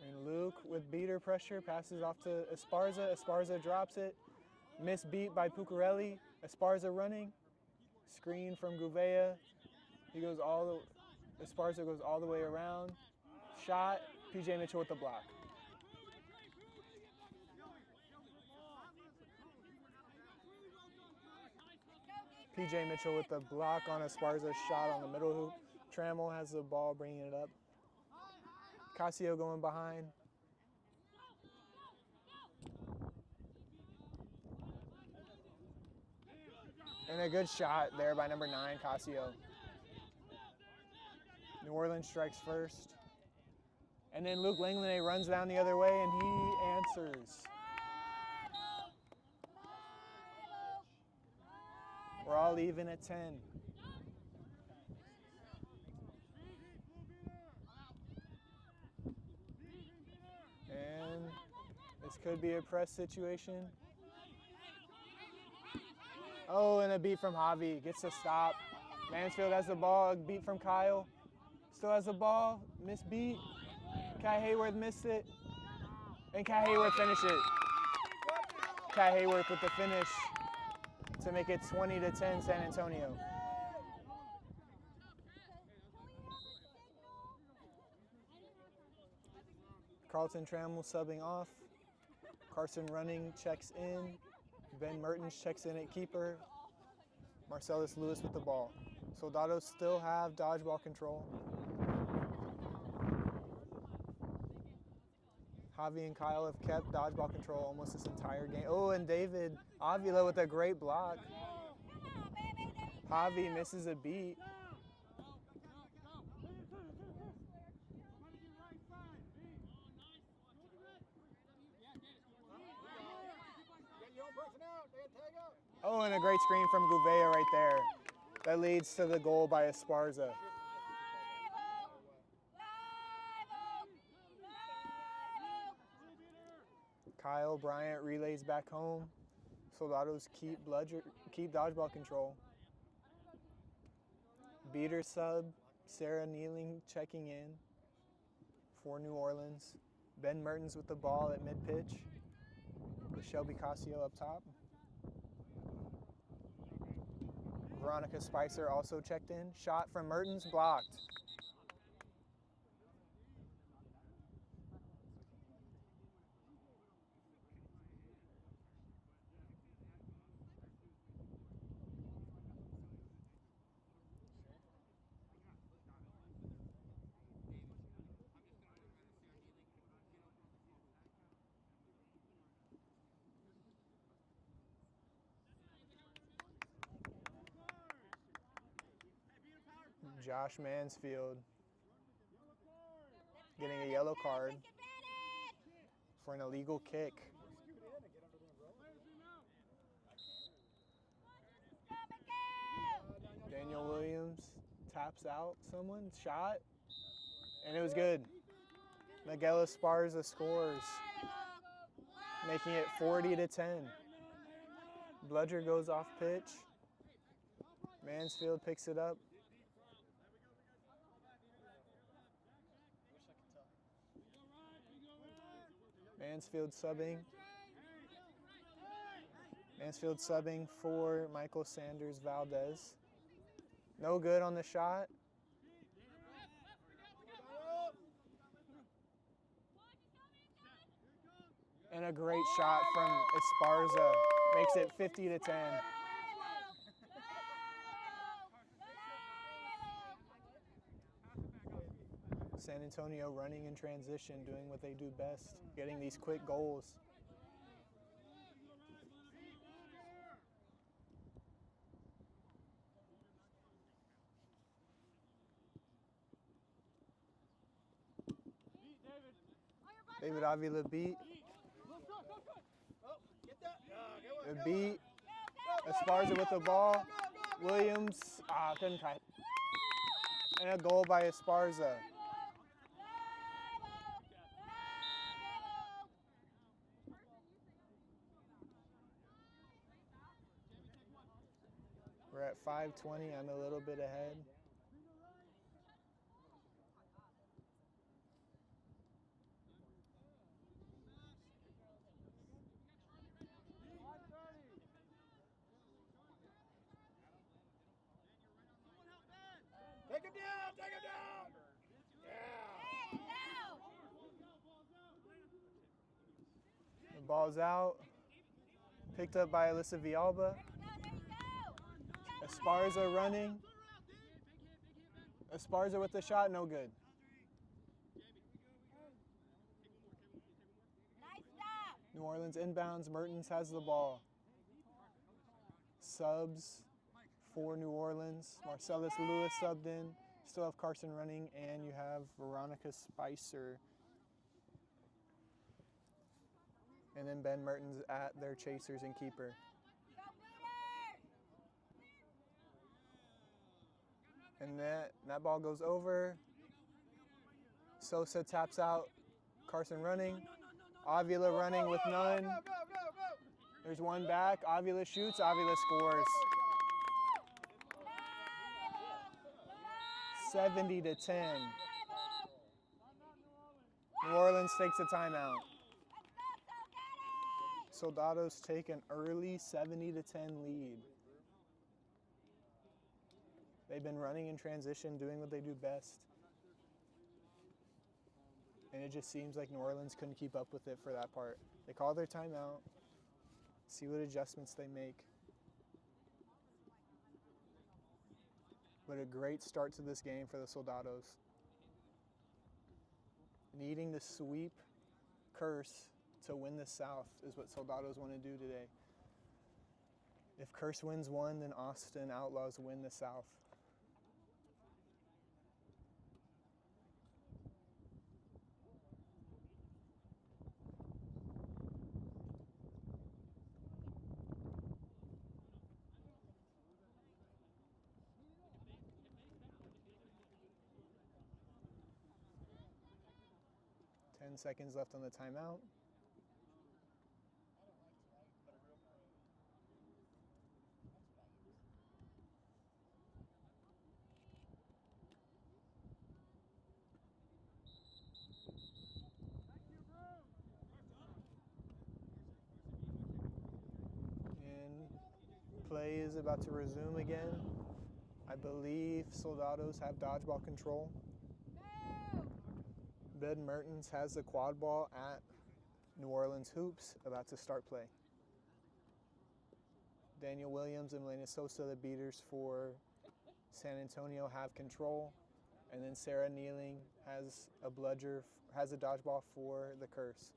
And Luke with beater pressure passes off to Esparza. Esparza drops it. Missed beat by Puccarelli. Esparza running. Screen from Gouveia. Esparza goes all the way around. Shot. PJ Mitchell with the block. PJ Mitchell with the block on Esparza's shot on the middle hoop. Trammell has the ball, bringing it up. Casio going behind. And a good shot there by number 9, Casio. New Orleans strikes first. And then Luke Langlene runs down the other way and he answers. We're all even at 10. And this could be a press situation. Oh, and a beat from Javi. Gets a stop. Mansfield has the ball. A beat from Kyle. Still has the ball. Missed beat. Kai Hayworth missed it. And Kai Hayworth finished it. Kai Hayworth with the finish to make it 20-10 San Antonio. Carlton Trammell subbing off. Carson running, checks in. Ben Mertens checks in at keeper. Marcellus Lewis with the ball. Soldados still have dodgeball control. Javi and Kyle have kept dodgeball control almost this entire game. Oh, and David Avila with a great block. Javi misses a beat. Oh, and a great screen from Gouveia right there. That leads to the goal by Esparza. Kyle Bryant relays back home. Soldados keep dodgeball control. Beater sub, Sarah Kneeling checking in for New Orleans. Ben Mertens with the ball at mid-pitch. Shelby Casio up top. Veronica Spicer also checked in. Shot from Mertens, blocked. Josh Mansfield getting a yellow card for an illegal kick. Daniel Williams taps out someone, shot, and it was good. Miguel Esparza scores, making it 40-10. Bludger goes off pitch. Mansfield picks it up. Mansfield subbing for Michael Sanders Valdez. No good on the shot. And a great shot from Esparza. Makes it 50-10. San Antonio running in transition, doing what they do best, getting these quick goals. David Avila beat. A beat. Esparza with the ball. Williams, couldn't cut. And a goal by Esparza. We're at 5:20. I'm a little bit ahead. Take him down! Take him down! Yeah! The ball's out. Picked up by Alyssa Villalba. Esparza running. Esparza with the shot, no good. New Orleans inbounds. Mertens has the ball. Subs for New Orleans. Marcellus Lewis subbed in. Still have Carson running, and you have Veronica Spicer. And then Ben Mertens at their chasers and keeper. And that ball goes over. Sosa taps out. Carson running. Avila running with none. There's one back. Avila shoots. Avila scores. 70-10. New Orleans takes a timeout. Soldados take an early 70-10 lead. They've been running in transition, doing what they do best. And it just seems like New Orleans couldn't keep up with it for that part. They call their timeout, see what adjustments they make. But a great start to this game for the Soldados. Needing to sweep Curse to win the South is what Soldados want to do today. If Curse wins one, then Austin Outlaws win the South. Seconds left on the timeout. And play is about to resume again. I believe Soldados have dodgeball control. Ben Mertens has the quad ball at New Orleans Hoops, about to start play. Daniel Williams and Melena Sosa, the beaters for San Antonio, have control. And then Sarah Kneeling has a bludger, has a dodgeball for the Curse.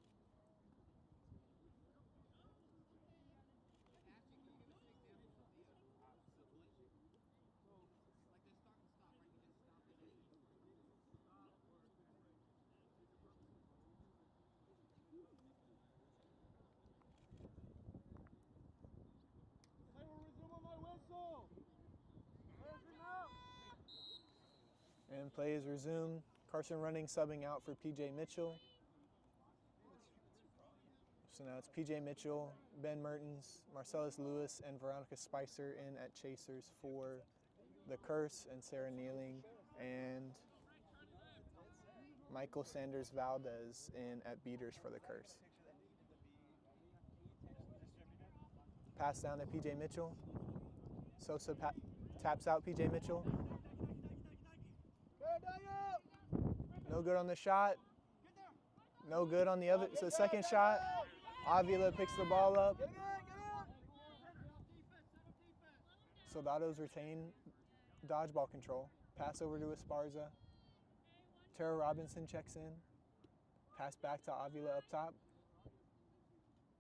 And play is resumed. Carson Running subbing out for PJ Mitchell. So now it's PJ Mitchell, Ben Mertens, Marcellus Lewis, and Veronica Spicer in at chasers for the Curse, and Sarah Kneeling and Michael Sanders Valdez in at beaters for the Curse. Pass down to PJ Mitchell. Sosa taps out PJ Mitchell. No good on the shot. No good on the other. So second shot. Avila picks the ball up. Soldados retain dodgeball control. Pass over to Esparza. Tara Robinson checks in. Pass back to Avila up top.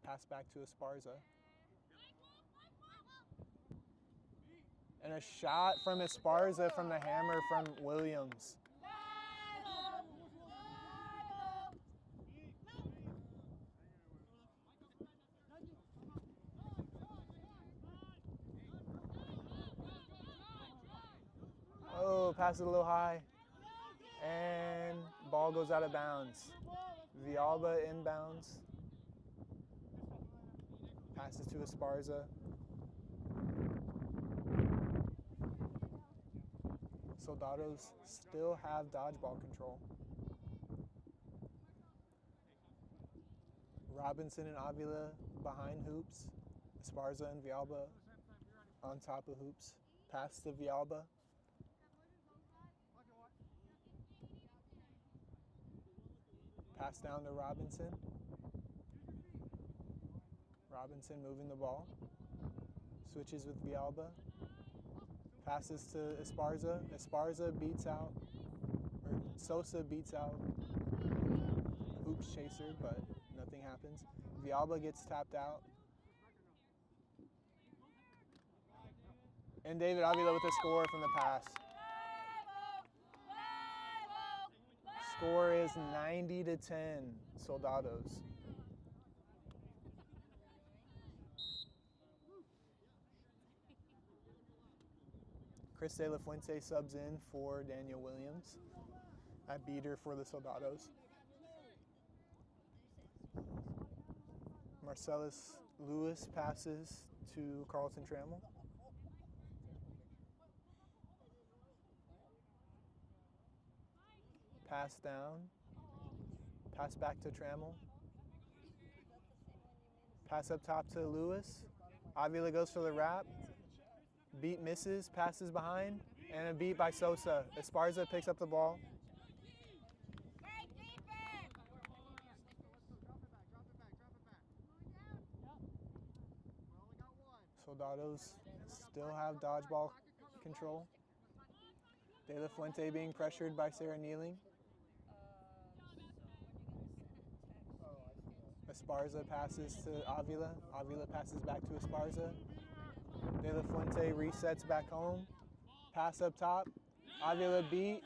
Pass back to Esparza. And a shot from Esparza from the hammer from Williams. Oh, pass it a little high. And ball goes out of bounds. Villalba inbounds. Passes to Esparza. Soldados still have dodgeball control. Robinson and Avila behind hoops. Esparza and Villalba on top of hoops. Pass to Villalba. Pass down to Robinson. Robinson moving the ball. Switches with Villalba. Passes to Esparza. Esparza beats out, or Sosa beats out Hoops Chaser, but nothing happens. Villalba gets tapped out. And David Avila with a score from the pass. Score is 90-10, Soldados. Chris De La Fuente subs in for Daniel Williams at beater for the Soldados. Marcellus Lewis passes to Carlton Trammell. Pass down. Pass back to Trammell. Pass up top to Lewis. Avila goes for the wrap. Beat misses, passes behind, and a beat by Sosa. Esparza picks up the ball. Great defense! Soldados still have dodgeball control. De La Fuente being pressured by Sarah Kneeling. Esparza passes to Avila. Avila passes back to Esparza. De La Fuente resets back home. Pass up top. Avila beat.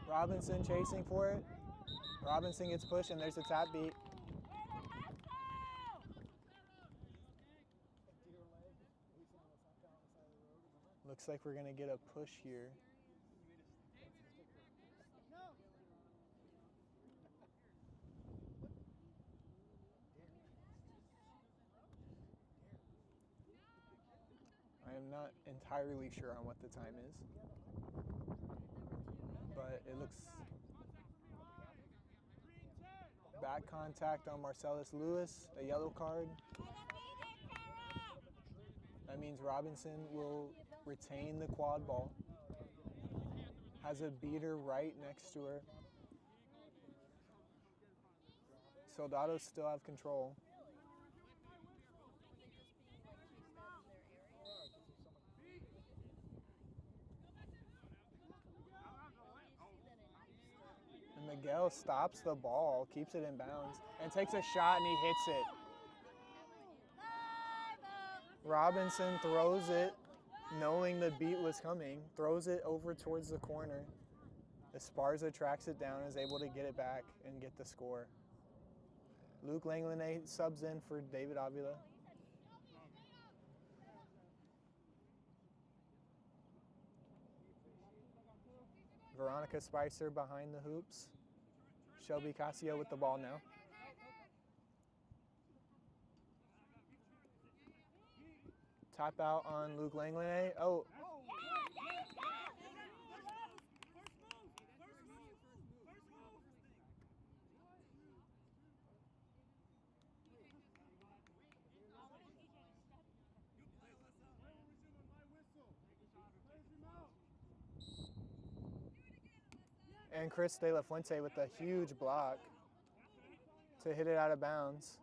Robinson chasing for it. Robinson gets pushed and there's a tap beat. Looks like we're gonna get a push here. I am not entirely sure on what the time is, but it looks back contact on Marcellus Lewis, a yellow card. That means Robinson will retain the quad ball. Has a beater right next to her. Soldados still have control. And Miguel stops the ball, keeps it in bounds, and takes a shot and he hits it. Robinson throws it, knowing the beat was coming, throws it over towards the corner. Esparza tracks it down and is able to get it back and get the score. Luke Langlanay subs in for David Avila. Veronica Spicer behind the hoops. Shelby Casio with the ball now. Tap out on Luke Langlanay. Oh. And Chris De La Fuente with a huge block to hit it out of bounds.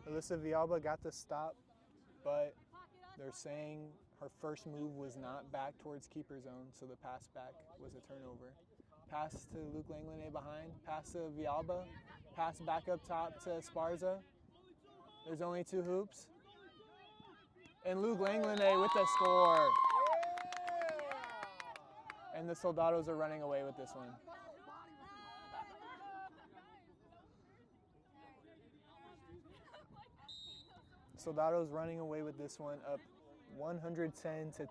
Alyssa Villalba got the stop, but they're saying her first move was not back towards keeper zone, so the pass back was a turnover. Pass to Luke Langlanay behind, pass to Villalba, pass back up top to Esparza. There's only 2 hoops. And Luke Langlanay with the score. And the Soldados are running away with this one. Soldados running away with this one, up 110 to 10.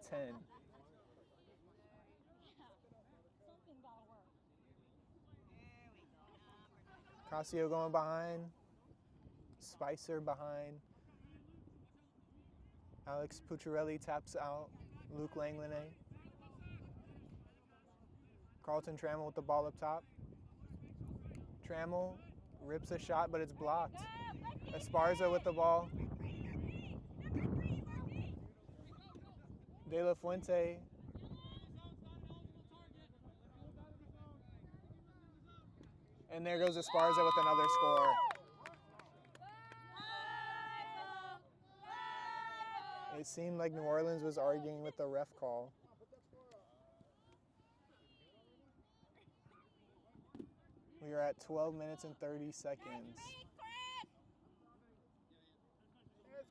Casio going behind. Spicer behind. Alex Pucciarelli taps out. Luke Langlanay. Carlton Trammell with the ball up top. Trammell rips a shot, but it's blocked. Esparza with the ball. De La Fuente. And there goes Esparza with another score. It seemed like New Orleans was arguing with the ref call. We are at 12 minutes and 30 seconds.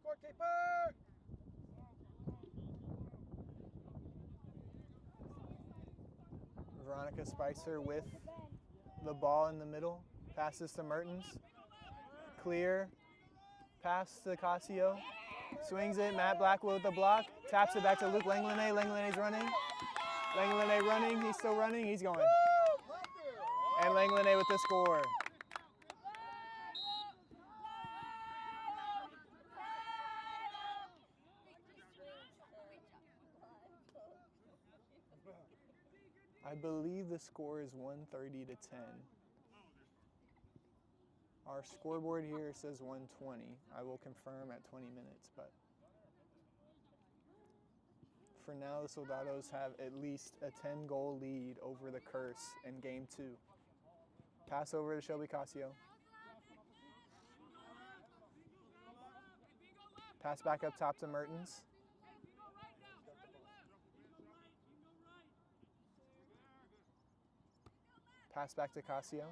Scorekeeper! Veronica Spicer with the ball in the middle. Passes to Mertens. Clear. Pass to Casio. Swings it. Matt Blackwell with the block. Taps it back to Luke Langlanay. Langlanay's running. Langlanay running. He's still running. He's going. And Langlanay with the score. I believe the score is 130 to 10. Our scoreboard here says 120. I will confirm at 20 minutes, but for now the Soldados have at least a 10-goal lead over the Curse in game 2. Pass over to Shelby Casio. Pass back up top to Mertens. Pass back to Casio.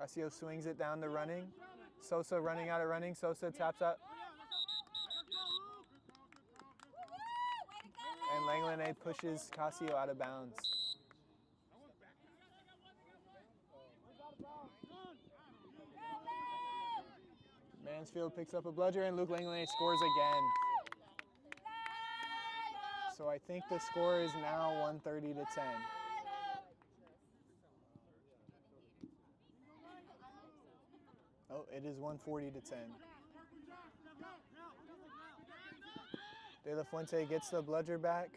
Casio swings it down to running. Sosa running out of running. Sosa taps up. And Langlanay pushes Casio out of bounds. Mansfield picks up a bludger and Luke Langlanay scores again. So I think the score is now 130 to 10. Oh, it is 140 to 10. De La Fuente gets the bludger back.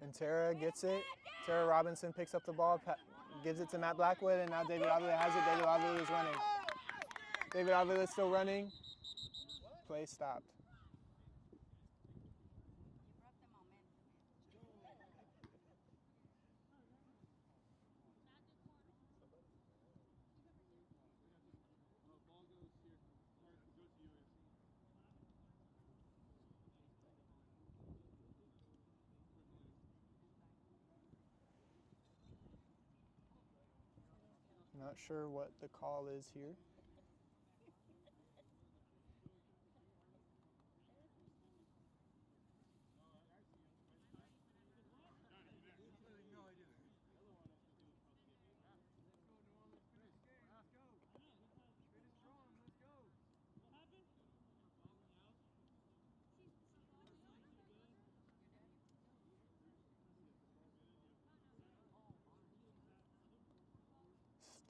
And Tara gets it. Tara Robinson picks up the ball, gives it to Matt Blackwood, and now David Avila has it. David Avila is running. David Avila is still running. Play stopped. Not sure what the call is here.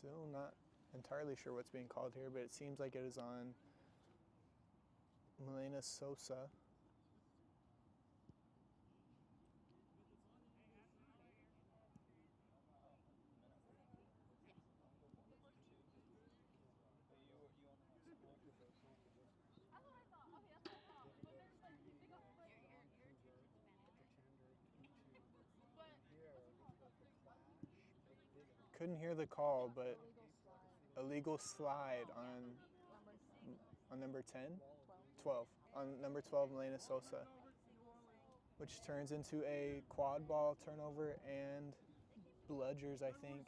Still not entirely sure what's being called here, but it seems like it is on Milena Sosa. Couldn't hear the call, but illegal slide on number 10? 12. On number 12, Milena Sosa, which turns into a quad ball turnover and bludgers, I think.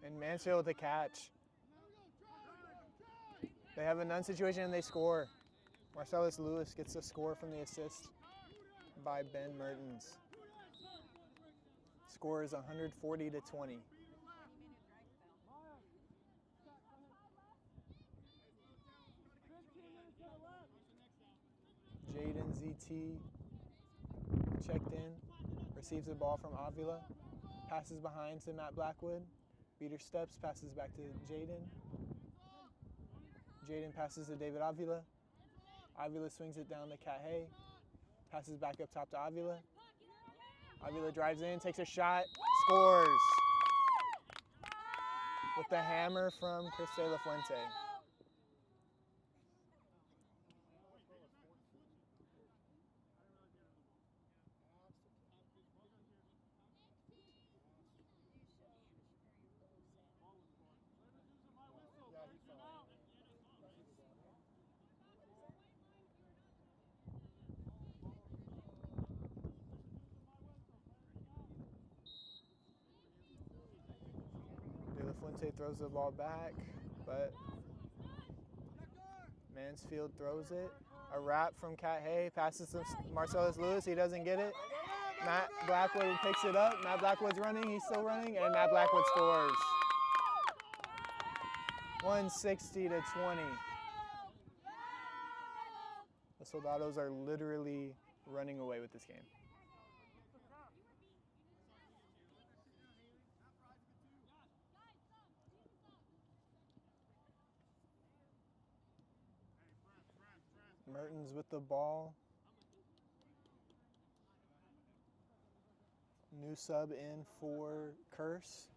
And Mansfield with the catch. They have a none situation and they score. Marcellus Lewis gets the score from the assist by Ben Mertens. Score is 140 to 20. Jaden ZT checked in, receives the ball from Avila, passes behind to Matt Blackwood. Beater steps, passes back to Jaden. Jaden passes to David Avila. Avila swings it down to Cat Hay. Passes back up top to Avila. Avila drives in, takes a shot, scores. With the hammer from Chris De La Fuente. De La Fuente throws the ball back, but Mansfield throws it. A wrap from Cat Hay, passes to Marcellus Lewis, he doesn't get it. Matt Blackwood picks it up. Matt Blackwood's running, he's still running, and Matt Blackwood scores. 160 to 20. The Soldados are literally running away with this game. Mertens with the ball. New sub in for Curse.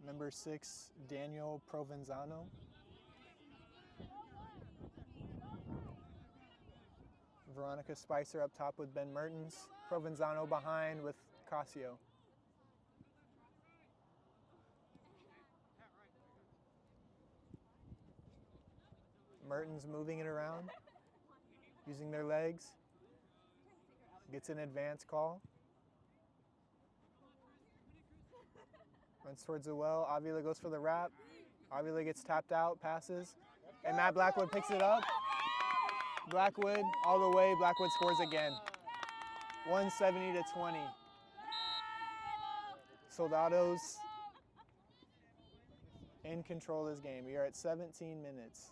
Number 6, Daniel Provenzano. Veronica Spicer up top with Ben Mertens. Provenzano behind with Casio. Mertens moving it around, using their legs. Gets an advance call. Runs towards the well. Avila goes for the wrap. Avila gets tapped out, passes. And Matt Blackwood picks it up. Blackwood all the way. Blackwood scores again. 170-20. Soldados in control of this game. We are at 17 minutes.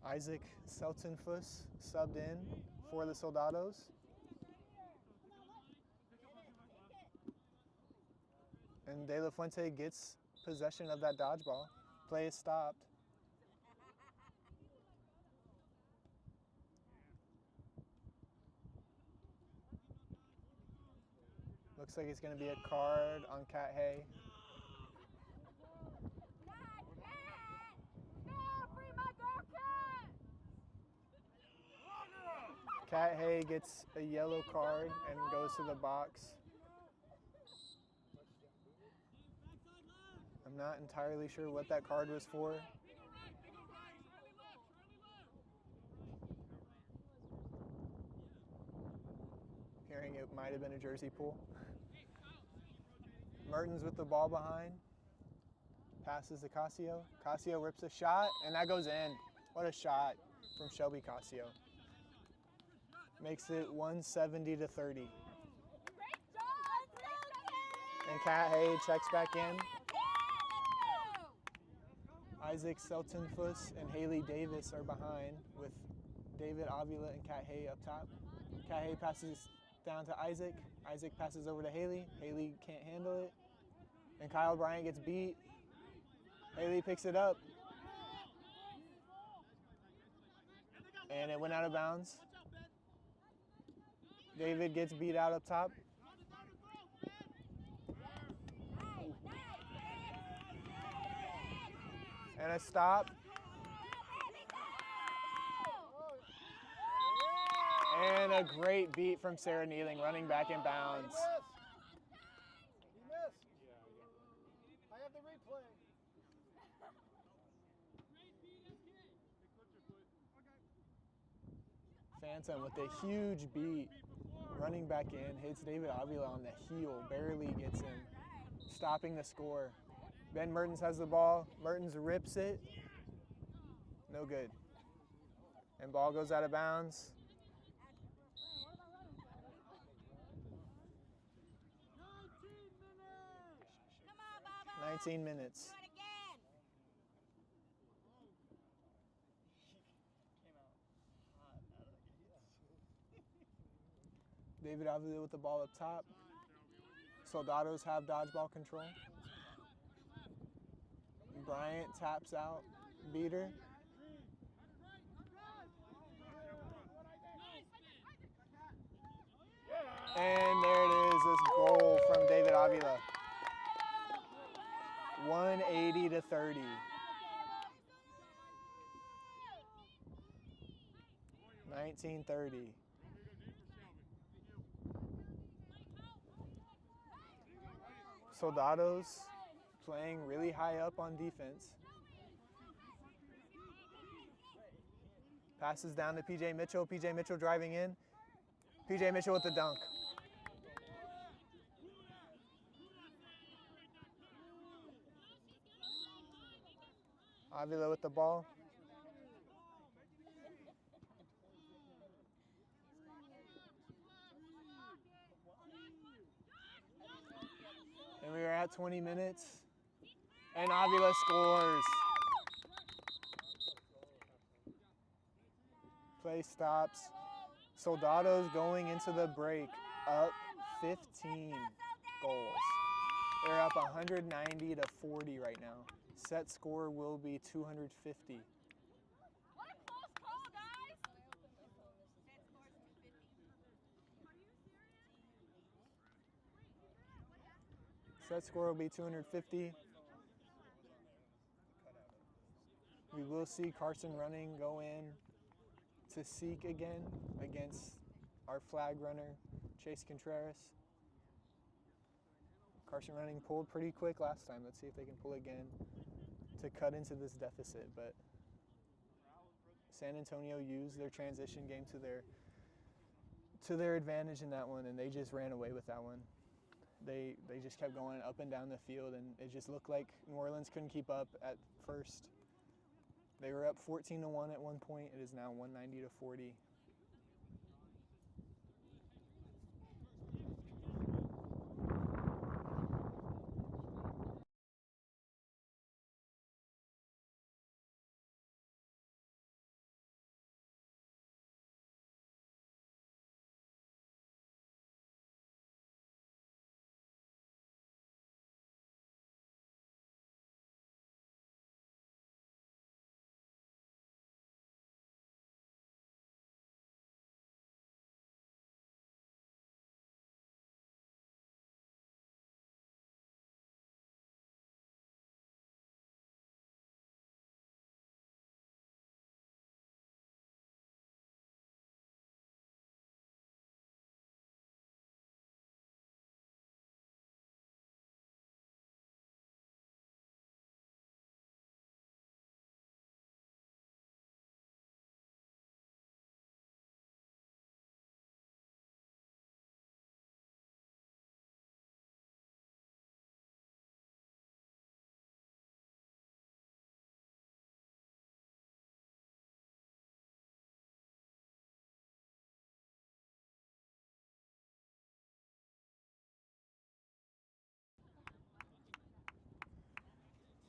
Isaac Seltenfuss subbed in for the Soldados. And De La Fuente gets possession of that dodgeball. Play is stopped. Looks like it's going to be a card on Cat Hay. Cat Hay gets a yellow card and goes to the box. I'm not entirely sure what that card was for. Hearing it might have been a jersey pull. Mertens with the ball behind. Passes to Casio. Casio rips a shot, and that goes in. What a shot from Shelby Casio. Makes it 170-30. And Cat Hay checks back in. Isaac Seltenfuss and Haley Davis are behind with David Avila and Cat Hay up top. Cat Hay passes down to Isaac. Isaac passes over to Haley. Haley can't handle it. And Kyle Bryant gets beat. Haley picks it up. And it went out of bounds. David gets beat out up top. And a stop. And a great beat from Sarah Nealing, running back in bounds. He missed. I have the replay. Phantom with a huge beat, running back in, hits David Avila on the heel, barely gets him, stopping the score. Ben Mertens has the ball. Mertens rips it. No good. And ball goes out of bounds. Come on, Bubba. 19 minutes. Do it again. David Avila with the ball up top. Soldados have dodgeball control. Bryant taps out, beater. And there it is, this goal from David Avila. 180-30. $19.30. Soldados playing really high up on defense. Passes down to PJ Mitchell. PJ Mitchell driving in. PJ Mitchell with the dunk. Avila with the ball. And we are at 20 minutes. And Avila scores. Play stops. Soldados going into the break up 15 goals. They're up 190-40 right now. Set score will be 250. What a close call, guys. Set scores 250. Set score will be 250. We will see Carson Running go in to seek again against our flag runner, Chase Contreras. Carson Running pulled pretty quick last time. Let's see if they can pull again to cut into this deficit. But San Antonio used their transition game to their advantage in that one, and they just ran away with that one. They just kept going up and down the field, and it just looked like New Orleans couldn't keep up at first. They were up 14-1 at one point. It is now 190-40.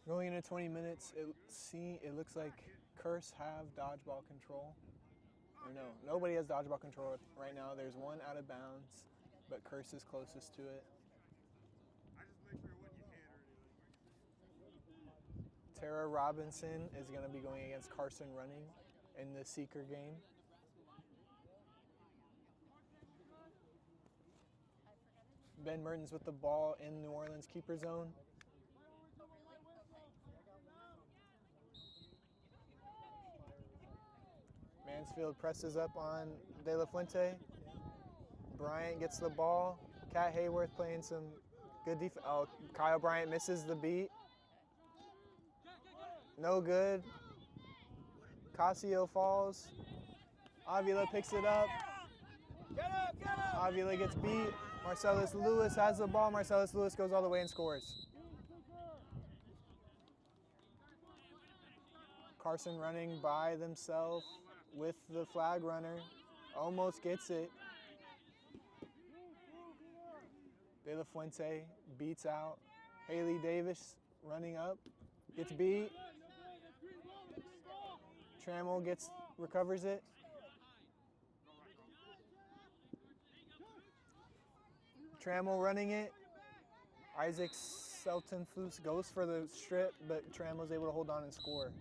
Going into 20 minutes, it looks like Curse have dodgeball control. Or no, nobody has dodgeball control right now. There's one out of bounds, but Curse is closest to it. Tara Robinson is going to be going against Carson Running in the Seeker game. Ben Mertens with the ball in New Orleans keeper zone. Mansfield presses up on De La Fuente. Bryant gets the ball. Kat Hayworth playing some good defense. Oh, Kyle Bryant misses the beat. No good. Casio falls. Avila picks it up. Avila gets beat. Marcellus Lewis has the ball. Marcellus Lewis goes all the way and scores. Carson Running by themselves with the flag runner. Almost gets it. De La Fuente beats out. Haley Davis running up. Gets beat. Trammell recovers it. Trammell running it. Isaac Seltenfuss goes for the strip, but Trammell's able to hold on and score.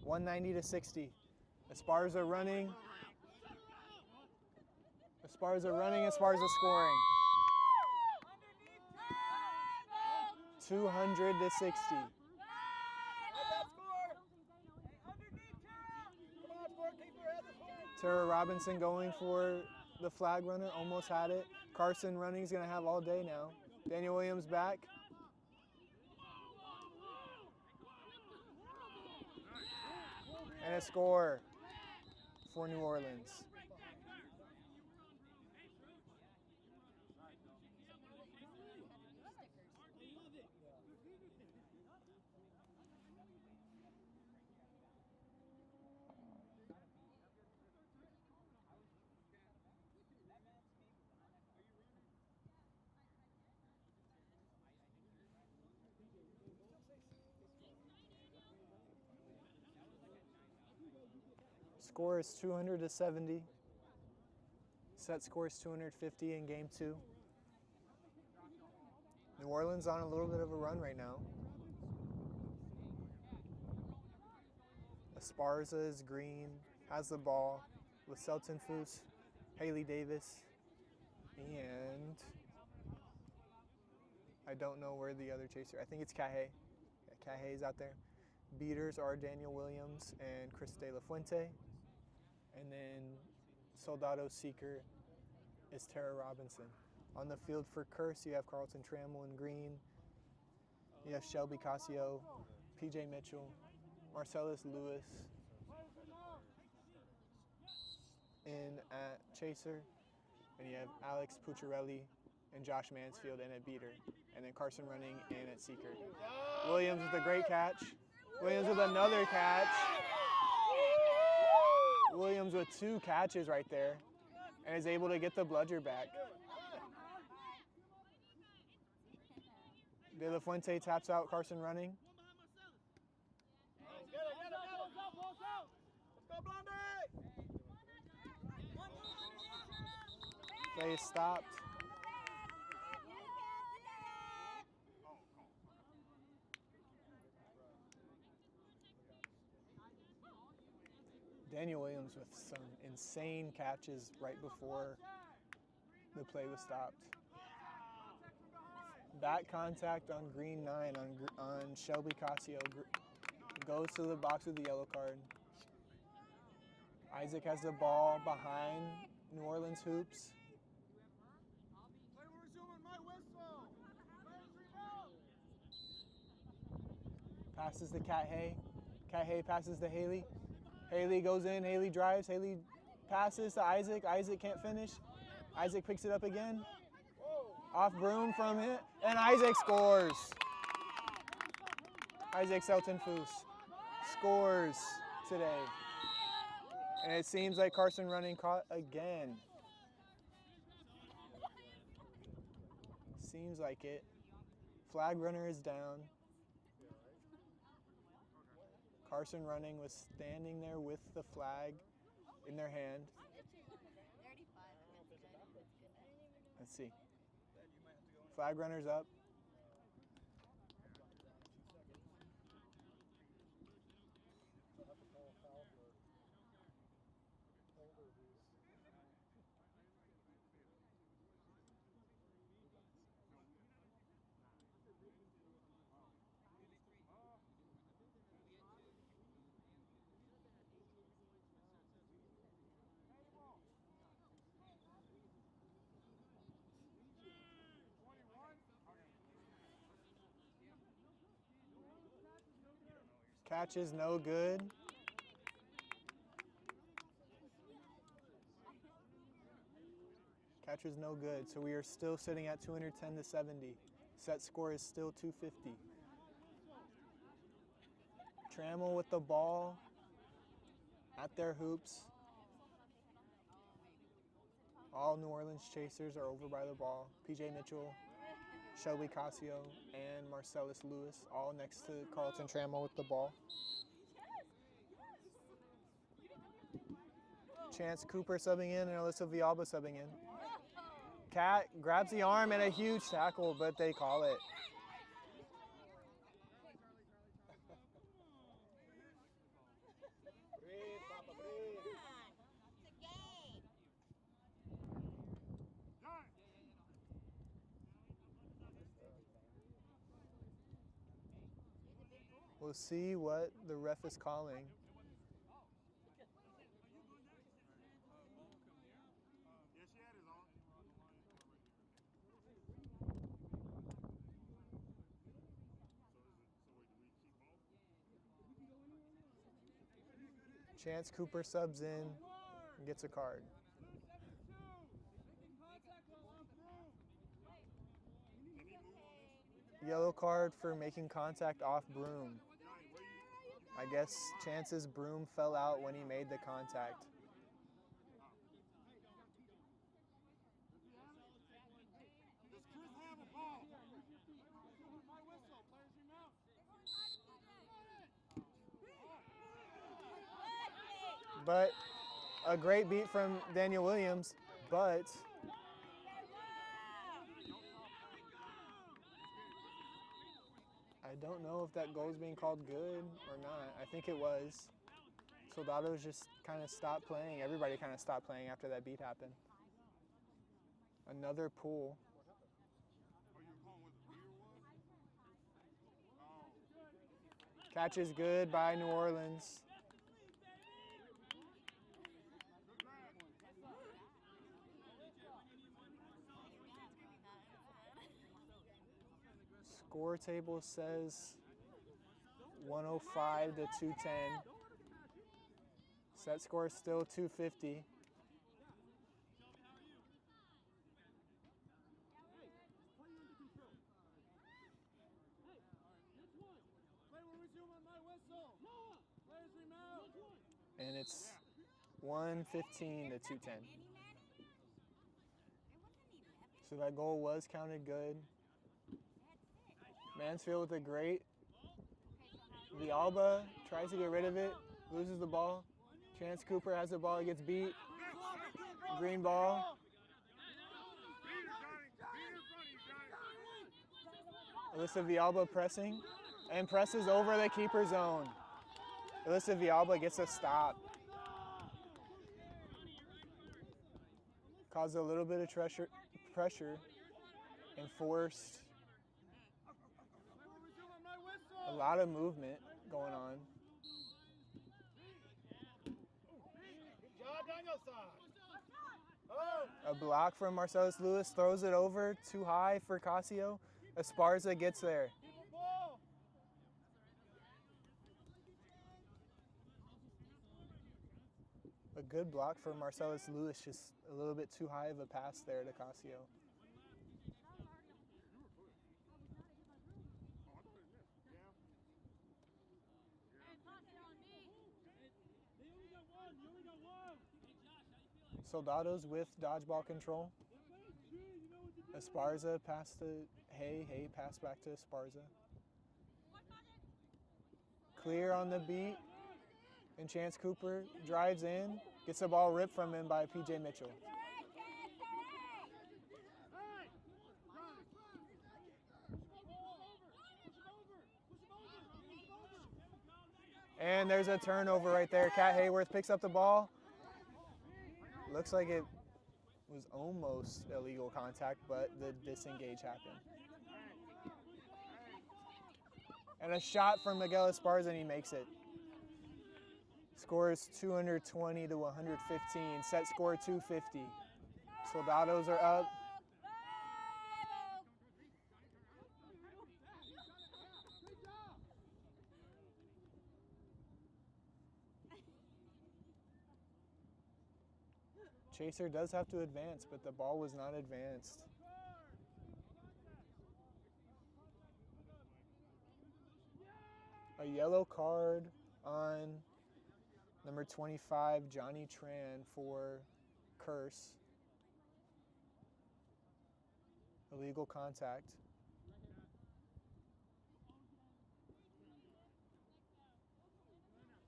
190-60. Esparza running. Esparza running. Esparza scoring. 200-60. Tara Robinson going for the flag runner. Almost had it. Carson Running is going to have all day now. Daniel Williams back. And a score for New Orleans. Score is 200-70. Set score is 250 in game 2. New Orleans on a little bit of a run right now. Esparza is green, has the ball with Seltenfuss, Haley Davis, and I don't know where the other chaser, I think it's Cahay. Yeah, Cahay's out there. Beaters are Daniel Williams and Chris De La Fuente. And then Soldado Seeker is Tara Robinson. On the field for Curse, you have Carlton Trammell in green. You have Shelby Casio, PJ Mitchell, Marcellus Lewis in at chaser. And you have Alex Pucciarelli and Josh Mansfield in at beater. And then Carson running in at seeker. Williams with a great catch. Williams with another catch. Williams with 2 catches right there and is able to get the bludger back. De La Fuente taps out Carson running. Play is stopped. Daniel Williams with some insane catches right before the play was stopped. Back contact on green 9 on Shelby Casio. Goes to the box with the yellow card. Isaac has the ball behind New Orleans hoops. Passes to Cat Hay. Cat Hay passes to Haley. Haley goes in, Haley drives, Haley passes to Isaac. Isaac can't finish. Isaac picks it up again. Off broom from it, and Isaac scores. Isaac Selton-Foos scores today. And it seems like Carson running caught again. Seems like it. Flag runner is down. Carson running was standing there with the flag in their hand. Let's see. Flag runner's up. Catch is no good. Catch is no good, so we are still sitting at 210 to 70. Set score is still 250. Trammell with the ball at their hoops. All New Orleans chasers are over by the ball. PJ Mitchell, Shelby Casio, and Marcellus Lewis, all next to Carlton Trammell with the ball. Chance Cooper subbing in and Alyssa Villalba subbing in. Cat grabs the arm and a huge tackle, but they call it. We'll see what the ref is calling. Chance Cooper subs in and gets a card. Yellow card for making contact off broom. I guess Chance's broom fell out when he made the contact. But a great beat from Daniel Williams, but I don't know if that goal is being called good or not. I think it was. Soldados just kind of stopped playing. Everybody kind of stopped playing after that beat happened. Another pull. Catch is good by New Orleans. Score table says 105 to 210. Set score is still 250. And it's 115 to 210. So that goal was counted good. Mansfield with a great. Villalba tries to get rid of it, loses the ball. Chance Cooper has the ball, he gets beat. Green ball. Alyssa Villalba pressing and presses over the keeper zone. Alyssa Villalba gets a stop. Caused a little bit of pressure and forced a lot of movement going on. A block from Marcellus Lewis, throws it over, too high for Casio. Esparza gets there. A good block for Marcellus Lewis, just a little bit too high of a pass there to Casio. Soldados with dodgeball control. Esparza pass to Hay. Hay pass back to Esparza. Clear on the beat. And Chance Cooper drives in. Gets the ball ripped from him by PJ Mitchell. And there's a turnover right there. Kat Hayworth picks up the ball. Looks like it was almost illegal contact, but the disengage happened. And a shot from Miguel Esparza, and he makes it. Scores 220 to 115. Set score 250. Soldados are up. Chaser does have to advance, but the ball was not advanced. A yellow card on number 25, Johnny Tran, for Curse. Illegal contact.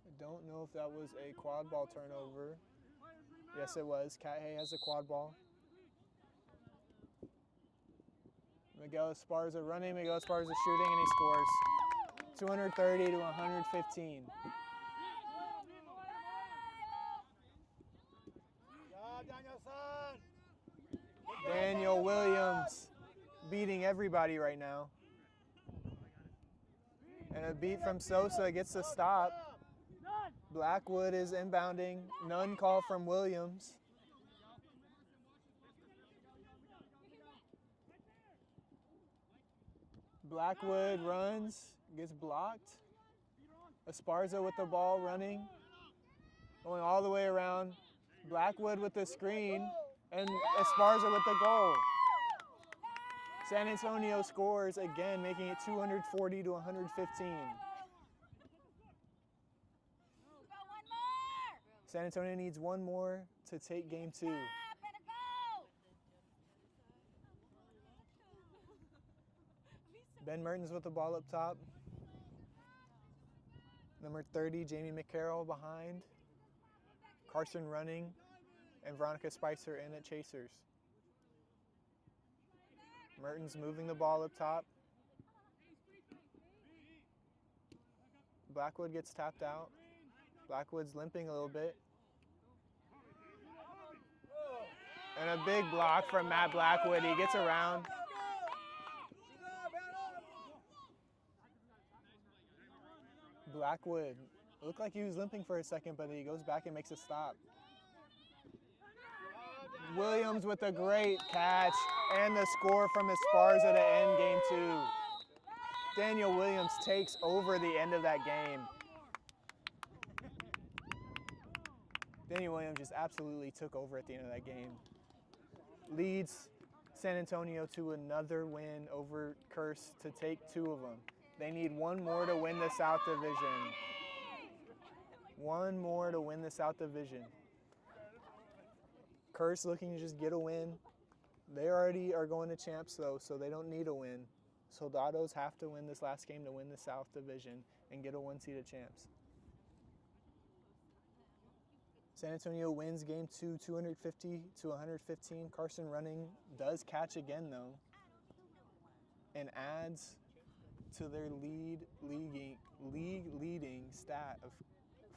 I don't know if that was a quad ball turnover. Yes, it was. Cat Hay has a quad ball. Miguel Esparza running. Miguel Esparza shooting, and he scores. 230 to 115. Daniel Williams beating everybody right now. And a beat from Sosa gets the stop. Blackwood is inbounding. None call from Williams. Blackwood runs, gets blocked. Esparza with the ball running. Going all the way around. Blackwood with the screen. And Esparza with the goal. San Antonio scores again, making it 240 to 115. San Antonio needs one more to take game 2. Ben Mertens with the ball up top. Number 30, Jamie McCarroll behind. Carson running, and Veronica Spicer in at Chasers. Mertens moving the ball up top. Blackwood gets tapped out. Blackwood's limping a little bit. And a big block from Matt Blackwood. He gets around. Blackwood. It looked like he was limping for a second, but he goes back and makes a stop. Williams with a great catch and the score from Esparza to end game 2. Daniel Williams takes over the end of that game. Daniel Williams just absolutely took over at the end of that game. Leads San Antonio to another win over Curse to take 2 of them. They need 1 more to win the South Division. 1 more to win the South Division. Curse looking to just get a win. They already are going to champs though, so they don't need a win. Soldados have to win this last game to win the South Division and get a 1-seeded champs. San Antonio wins game 2, 250 to 115. Carson Running does catch again though, and adds to their league leading stat of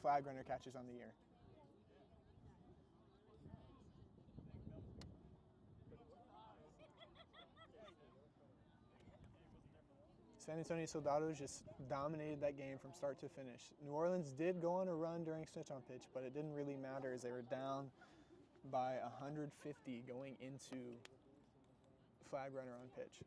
flag runner catches on the year. San Antonio Soldados just dominated that game from start to finish. New Orleans did go on a run during switch on pitch, but it didn't really matter as they were down by 150 going into flag runner on pitch.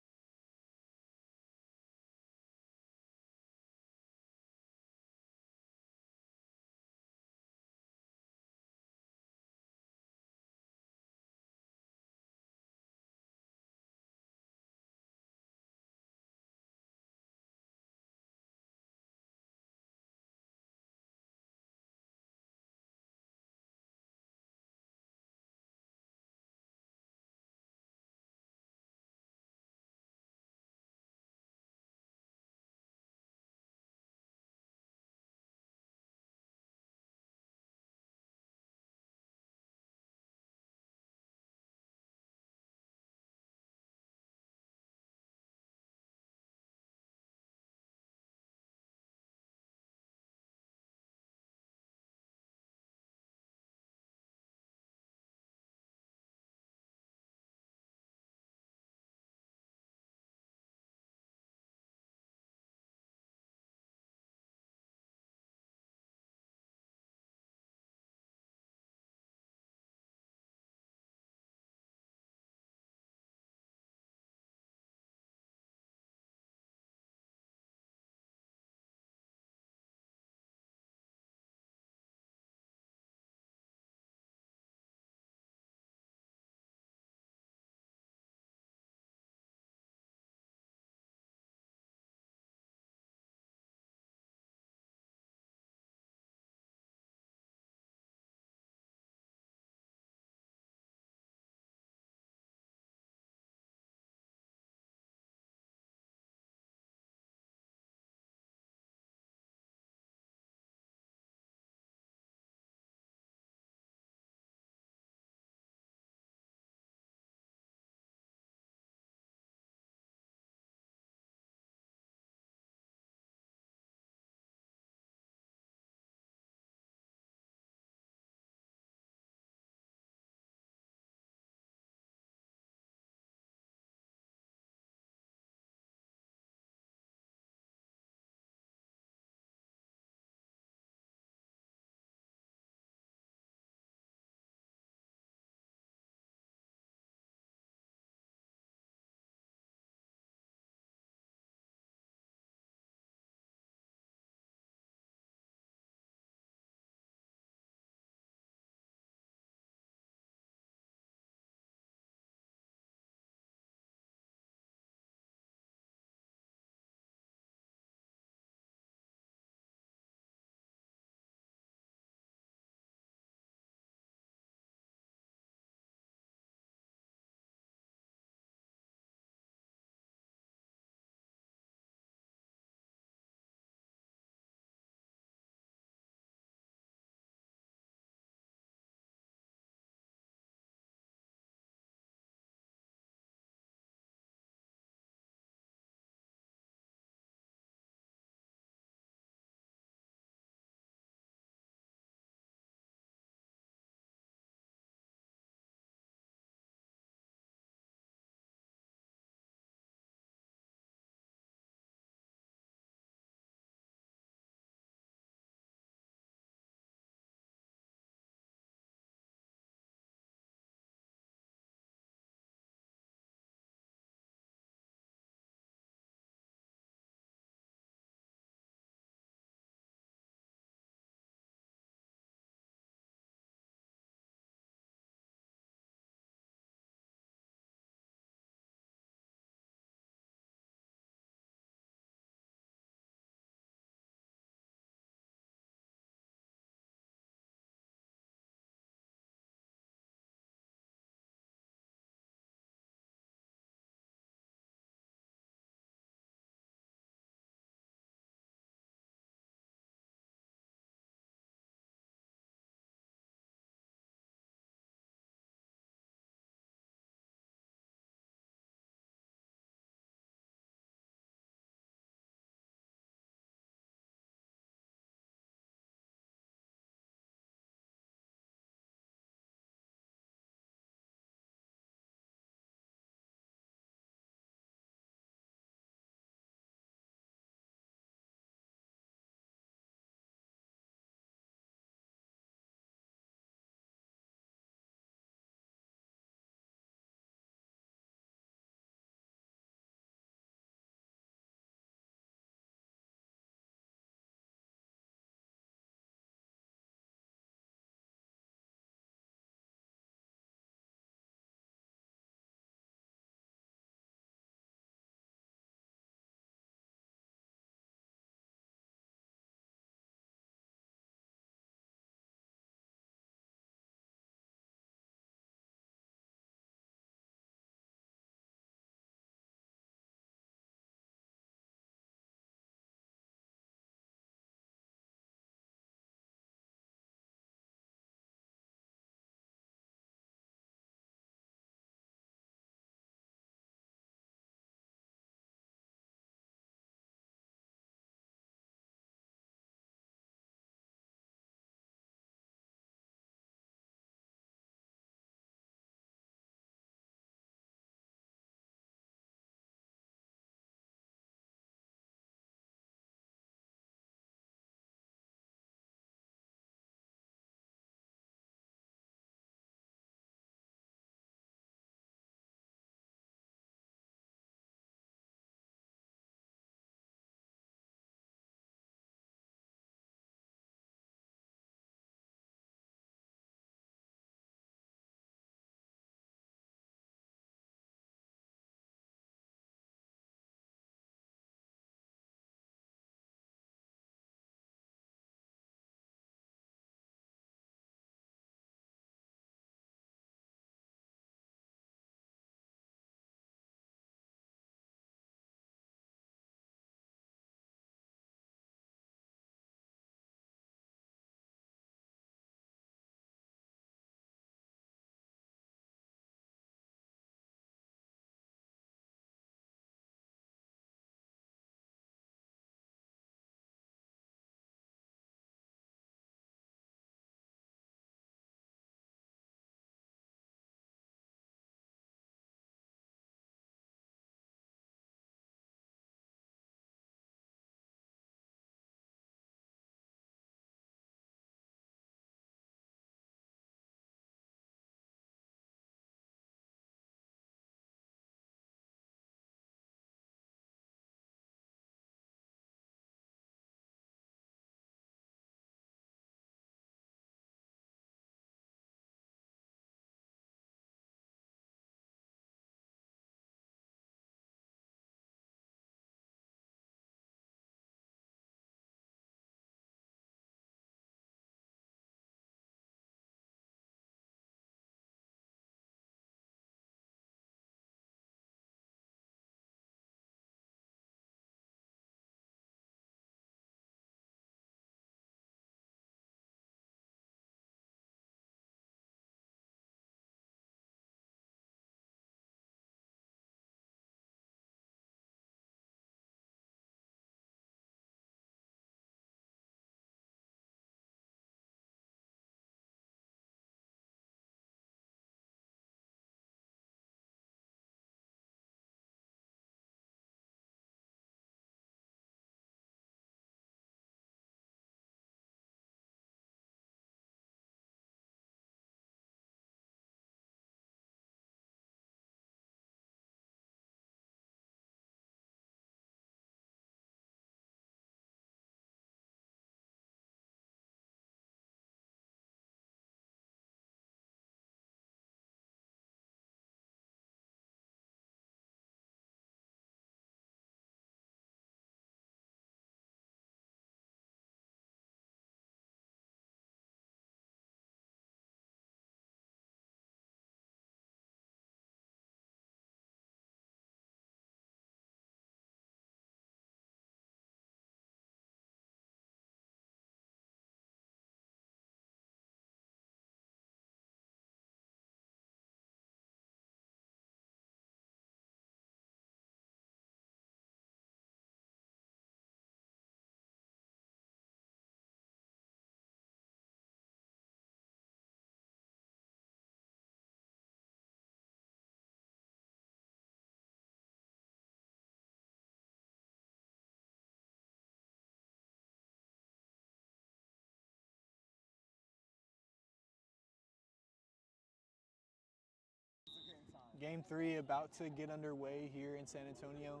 Game 3 about to get underway here in San Antonio.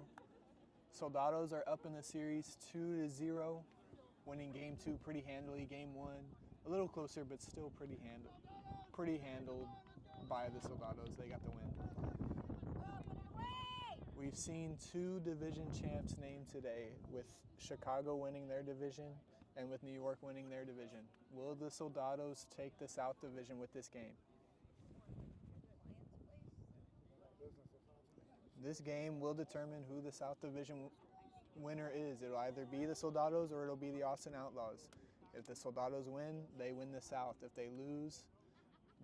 Soldados are up in the series 2-0, winning Game 2 pretty handily. Game 1 a little closer, but still pretty handled by the Soldados. They got the win. We've seen 2 division champs named today, with Chicago winning their division and with New York winning their division. Will the Soldados take the South Division with this game? This game will determine who the South Division winner is. It'll either be the Soldados or it'll be the Austin Outlaws. If the Soldados win, they win the South. If they lose,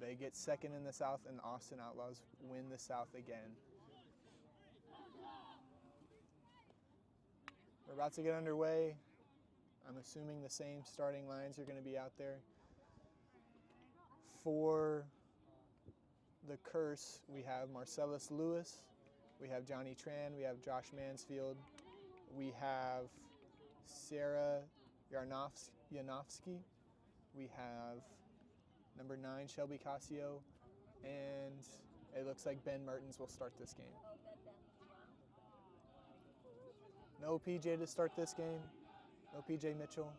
they get second in the South, and the Austin Outlaws win the South again. We're about to get underway. I'm assuming the same starting lines are going to be out there. For the Curse, we have Marcellus Lewis, we have Johnny Tran, we have Josh Mansfield, we have Sarah Yanofsky, we have number 9, Shelby Casio, and it looks like Ben Mertens will start this game. No PJ to start this game, no PJ Mitchell.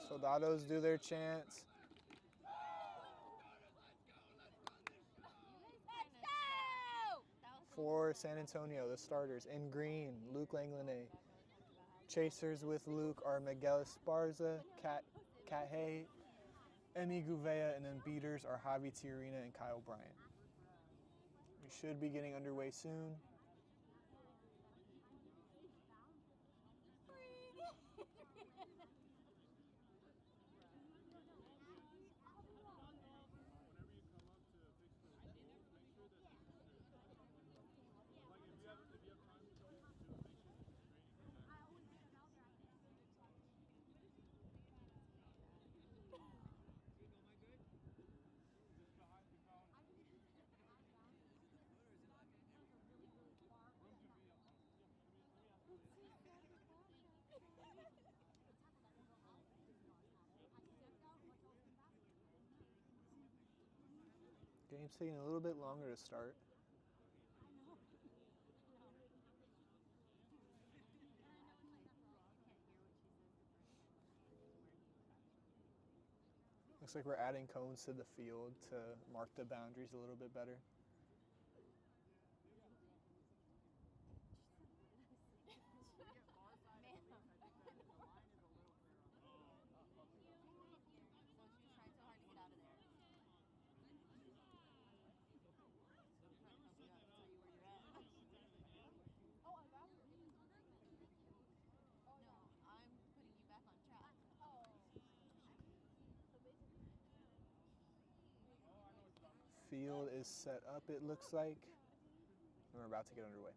Soldados do their chants. For San Antonio, the starters in green, Luke Langlanay. Chasers with Luke are Miguel Esparza, Kat Hay, Emi Gouveia, and then beaters are Javi Tiarina and Kyle Bryant. We should be getting underway soon. Game's taking a little bit longer to start. Looks like we're adding cones to the field to mark the boundaries a little bit better. Field is set up, it looks like, and we're about to get underway.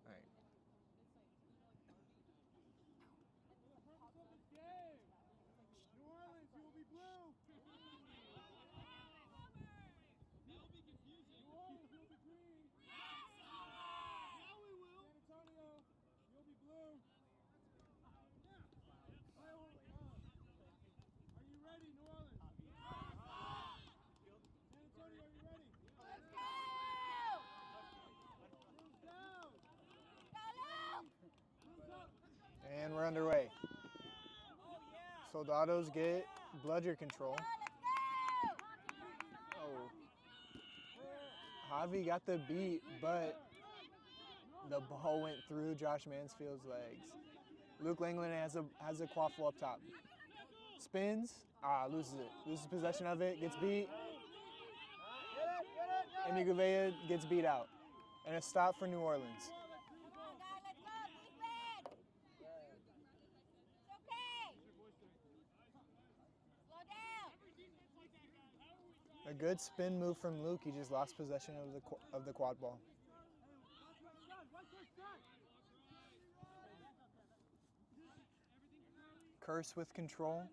All right. New Orleans, you will be blue. And we're underway. Soldados get bludger control. Oh. Javi got the beat, but the ball went through Josh Mansfield's legs. Luke Langlanay has a quaffle up top. Spins, loses it. Loses possession of it, gets beat. Emi Gouveia gets beat out. And a stop for New Orleans. A good spin move from Luke. He just lost possession of the quad ball. Curse with control.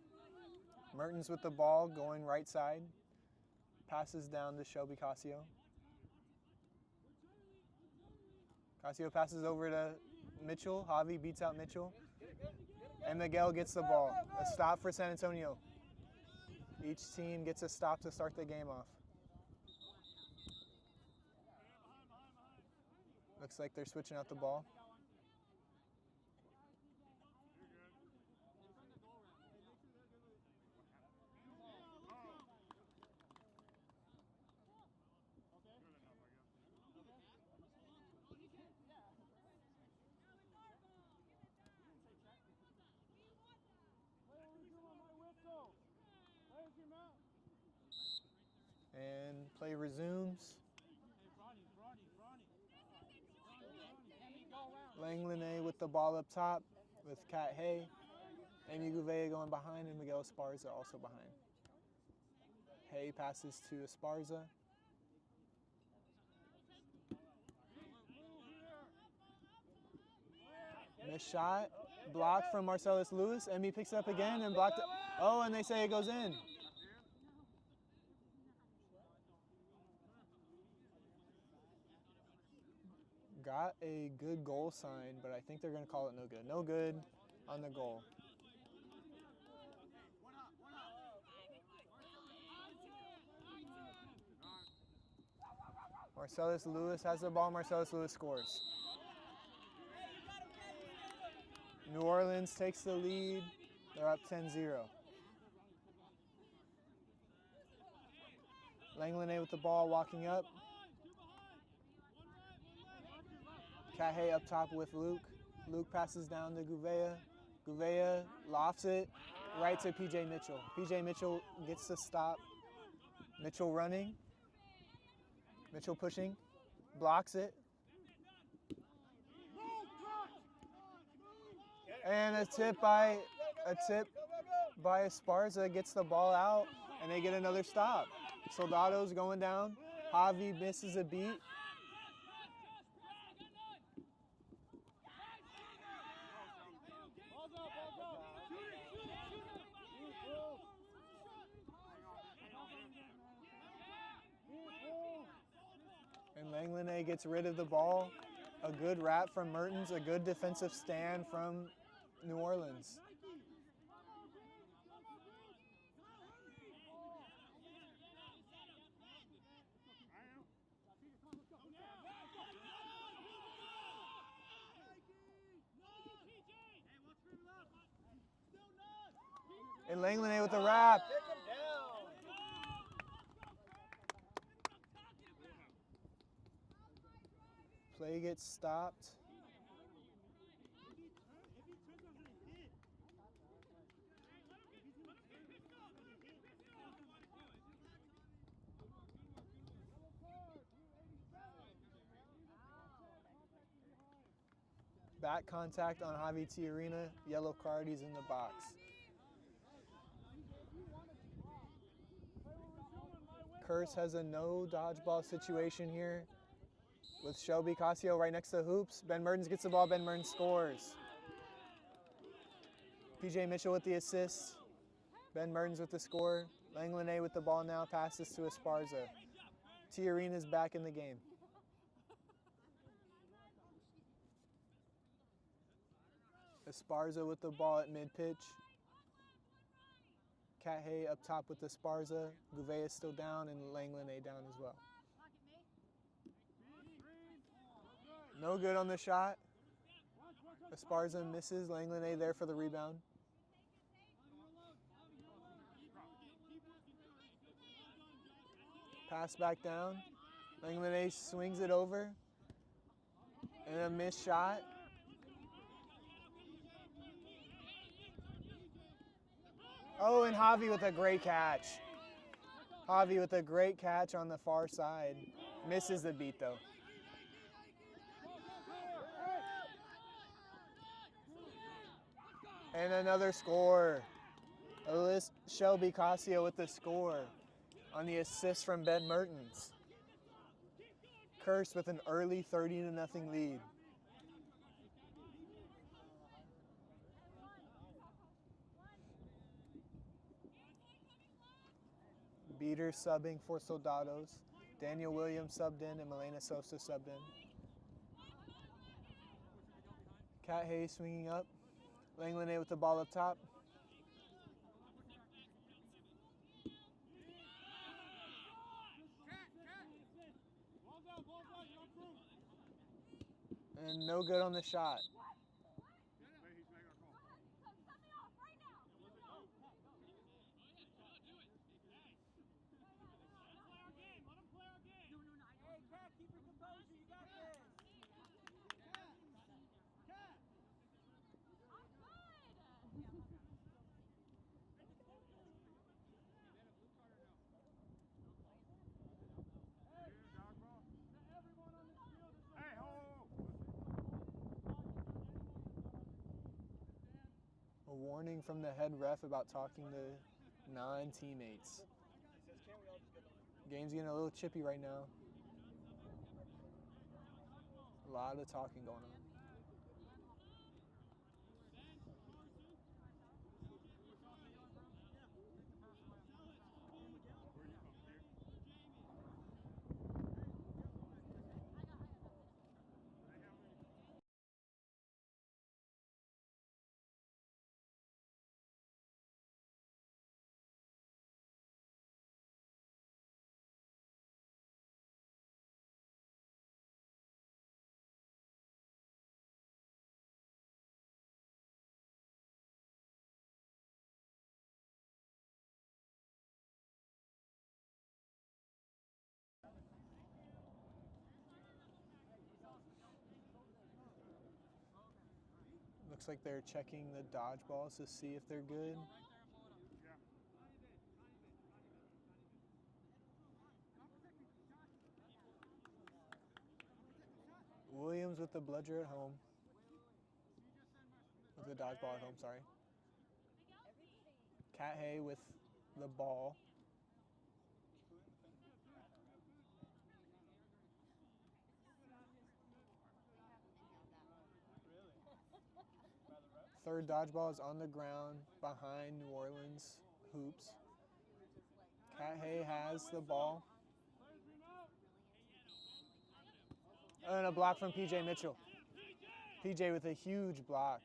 Mertens with the ball, going right side. Passes down to Shelby Casio. Casio passes over to Mitchell. Javi beats out Mitchell. And Miguel gets the ball. A stop for San Antonio. Each team gets a stop to start the game off. Looks like they're switching out the ball. And play resumes. Langlenet with the ball up top with Kat Hay. Amy Gouveia going behind and Miguel Esparza also behind. Hay passes to Esparza. Missed shot. Blocked from Marcellus Lewis. Emmy picks it up again and blocked it. Oh, and they say it goes in. Got a good goal sign, but I think they're going to call it no good. No good on the goal. Marcellus Lewis has the ball. Marcellus Lewis scores. New Orleans takes the lead. They're up 10-0. Langlenet with the ball, walking up. Kahe up top with Luke. Luke passes down to Gouveia. Gouveia lofts it right to PJ Mitchell. PJ Mitchell gets the stop. Mitchell running. Mitchell pushing. Blocks it. And a tip by Esparza gets the ball out, and they get another stop. Soldados going down. Javi misses a beat. And Langlenet gets rid of the ball. A good wrap from Mertens, a good defensive stand from New Orleans. And Langlenet with a wrap. Play gets stopped. Back contact on Javi Tiarina. Yellow card, he's in the box. Curse has a no dodgeball situation here with Shelby Casio right next to hoops. Ben Mertens gets the ball, Ben Mertens scores. PJ Mitchell with the assist. Ben Mertens with the score. Langlenet with the ball now, passes to Esparza. Tiarina's back in the game. Esparza with the ball at mid-pitch. Kahe up top with Esparza. Gouveia is still down and Langlenet down as well. No good on the shot. Esparza misses. Langlenet there for the rebound. Pass back down. Langlenet swings it over. And a missed shot. Oh, and Javi with a great catch. Javi with a great catch on the far side. Misses the beat though. And another score. Shelby Casio with the score on the assist from Ben Mertens. Curse with an early 30-0 lead. Beater subbing for Soldados. Daniel Williams subbed in and Milena Sosa subbed in. Cat Hayes swinging up. Langlanet with the ball up top. And no good on the shot. A warning from the head ref about talking to non-teammates. Game's getting a little chippy right now. A lot of talking going on. Looks like they're checking the dodgeballs to see if they're good. Williams with the bludger at home. With the dodgeball at home, sorry. Cat Hay with the ball. Third dodgeball is on the ground behind New Orleans hoops. Cat Hay has the ball. And a block from PJ Mitchell. PJ with a huge block.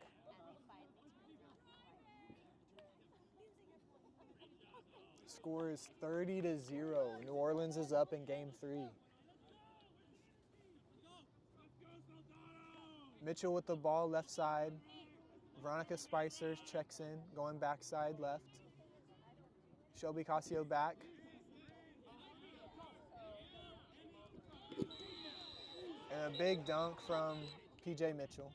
Score is 30-0. New Orleans is up in game 3. Mitchell with the ball left side. Veronica Spicer checks in, going backside left. Shelby Casio back. And a big dunk from PJ Mitchell.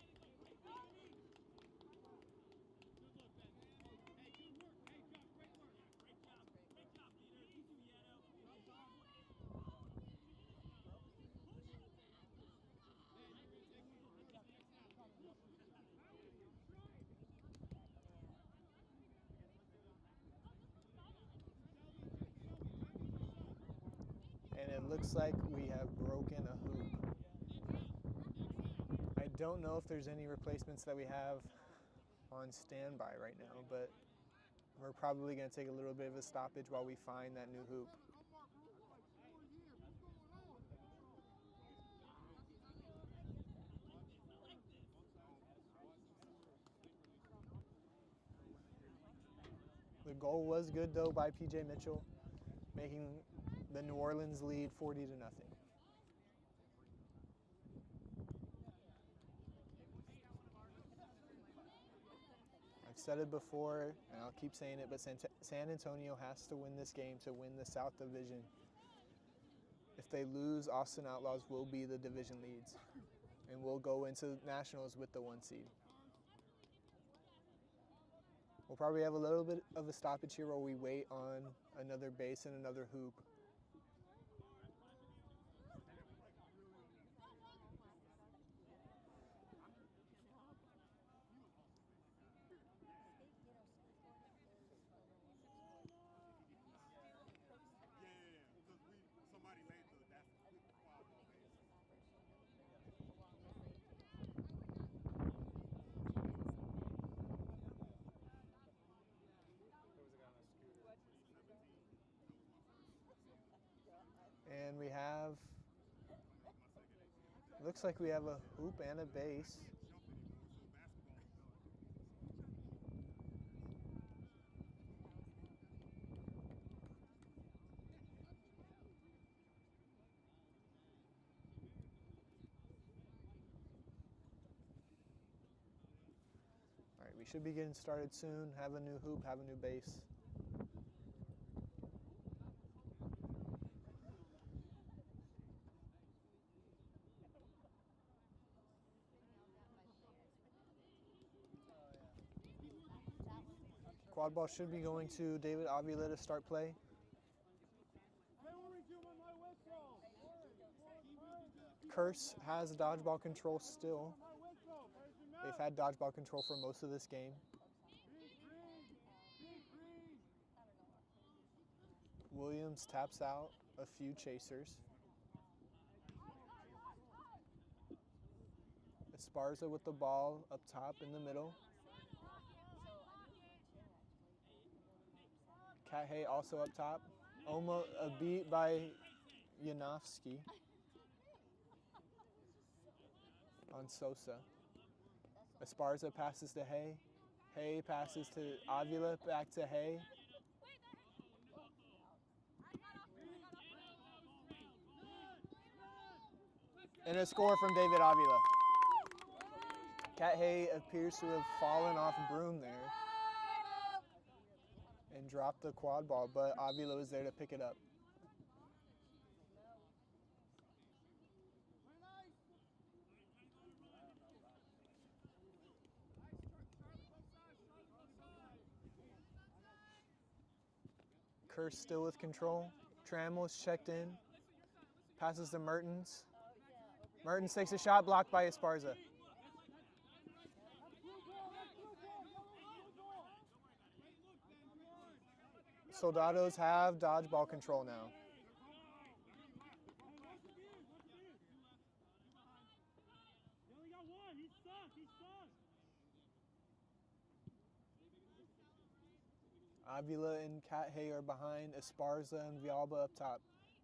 And it looks like we have broken a hoop. I don't know if there's any replacements that we have on standby right now, but we're probably going to take a little bit of a stoppage while we find that new hoop. The goal was good though by PJ Mitchell, making the New Orleans lead 40-0. I've said it before, and I'll keep saying it, but San Antonio has to win this game to win the South Division. If they lose, Austin Outlaws will be the division leads, and we'll go into Nationals with the 1 seed. We'll probably have a little bit of a stoppage here while we wait on another base and another hoop. And we have, looks like we have a hoop and a base. All right, we should be getting started soon. Have a new hoop, have a new base. Quad ball should be going to David Avila to start play. Curse has dodgeball control still. They've had dodgeball control for most of this game. Williams taps out a few chasers. Esparza with the ball up top in the middle. Cat Hay also up top. Almost a beat by Yanofsky on Sosa. Esparza passes to Hay. Hay passes to Avila, back to Hay. And a score from David Avila. Cat Hay appears to have fallen off broom there and dropped the quad ball, but Avila was there to pick it up. Curse still with control. Trammell's checked in. Passes to Mertens. Mertens takes a shot, blocked by Esparza. Soldados have dodgeball control now. Avila and Cat Hay are behind. Esparza and Villalba up top.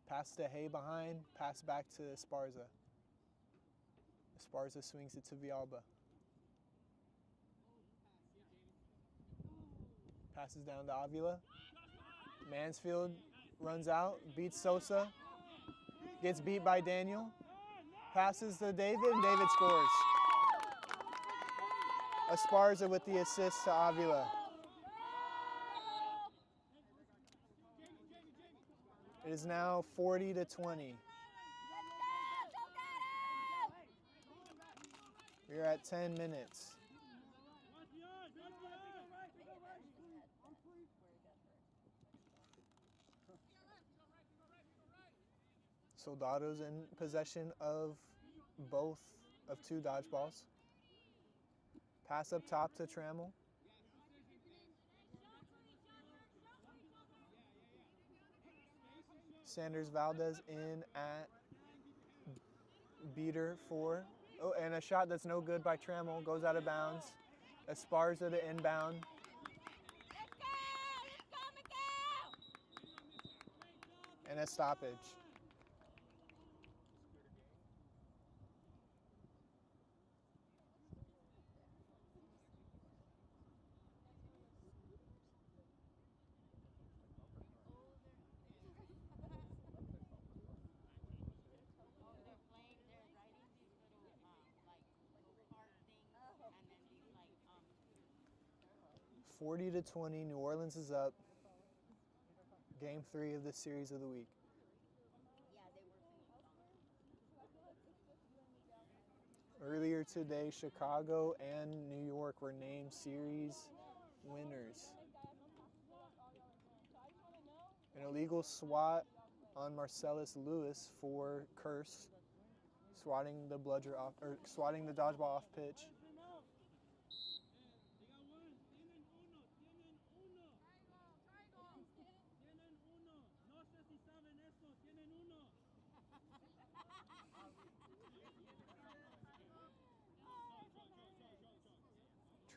Pass to Hay behind. Pass back to Esparza. Esparza swings it to Villalba. Passes down to Avila. Mansfield runs out, beats Sosa. Gets beat by Daniel. Passes to David, and David scores. Esparza with the assist to Avila. It is now 40-20. We're at 10 minutes. Soldados in possession of both of two dodgeballs. Pass up top to Trammell. Sanders Valdez in at beater 4. Oh, and a shot that's no good by Trammell, goes out of bounds. Esparza to inbound. And a stoppage. – 40-20, New Orleans is up. Game 3 of this series of the week. Earlier today, Chicago and New York were named series winners. An illegal swat on Marcellus Lewis for Curse, swatting the bludger off, or swatting the dodgeball off pitch.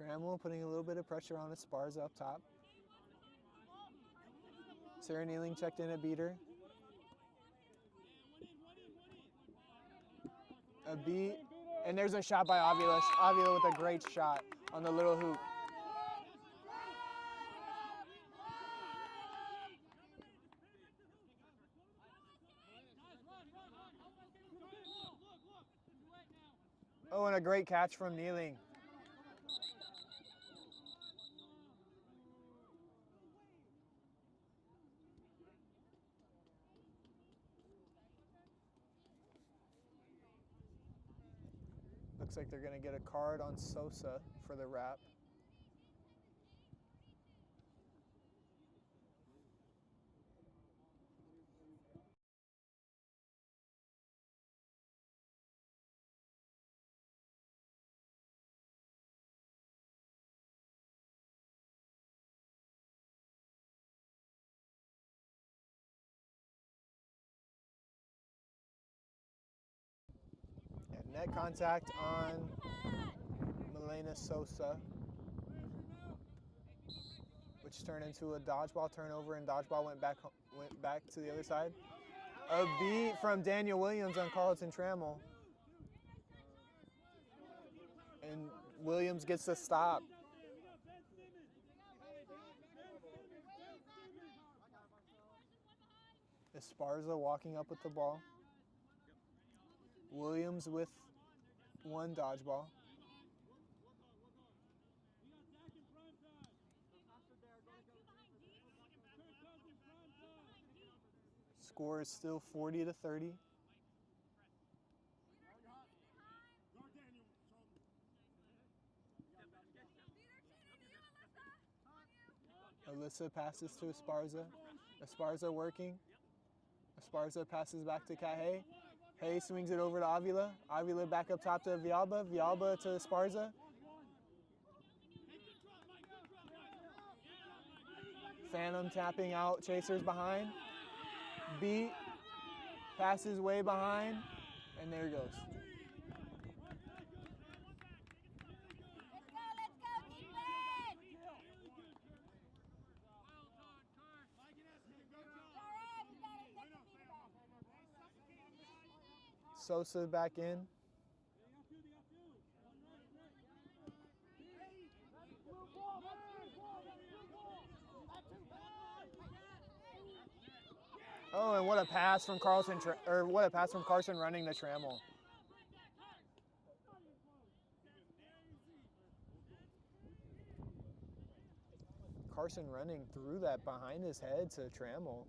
Trammell putting a little bit of pressure on Esparza up top. Sarah Nealing checked in at beater. A beat, and there's a shot by Avila. Avila with a great shot on the little hoop. Oh, and a great catch from Kneeling. Looks like they're going to get a card on Sosa for the wrap. Yeah, net contact on Milena Sosa, which turned into a dodgeball turnover, and dodgeball went back to the other side. A beat from Daniel Williams on Carlton Trammell. And Williams gets the stop. Esparza walking up with the ball. Williams with one dodgeball. Score is still 40-30. Alyssa passes to Esparza. Esparza working. Esparza passes back to Kahe. Hay swings it over to Avila. Avila back up top to Villalba. Villalba to Esparza. Phantom tapping out, chasers behind. Beat, passes way behind, and there it goes. Sosa back in. Oh, and what a pass from Carson, what a pass from Carson running the Trammell. Carson running through that behind his head to Trammell.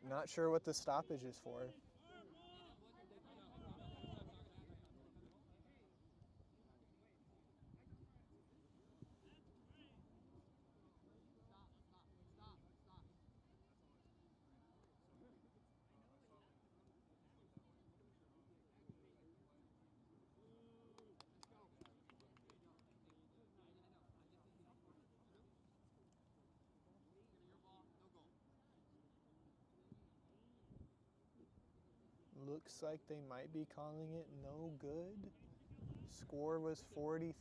Not sure what the stoppage is for. Looks like they might be calling it no good. Score was 40-30.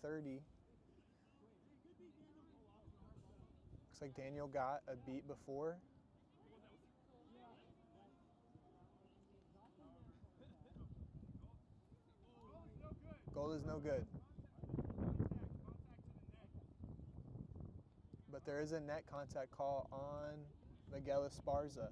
Looks like Daniel got a beat before. Goal is no good. But there is a net contact call on Miguel Esparza.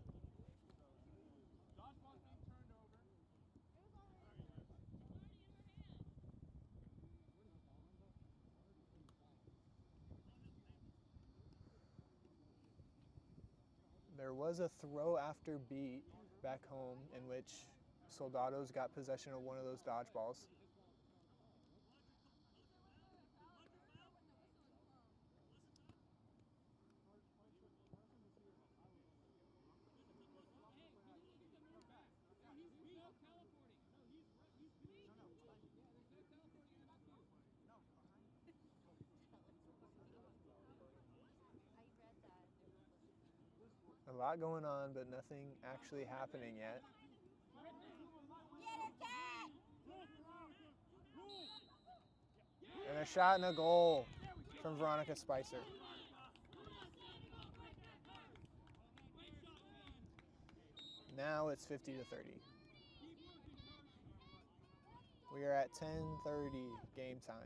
There was a throw after beat back home in which Soldados got possession of one of those dodgeballs. A lot going on, but nothing actually happening yet. And a shot and a goal from Veronica Spicer. Now it's 50-30. We are at 10:30 game time.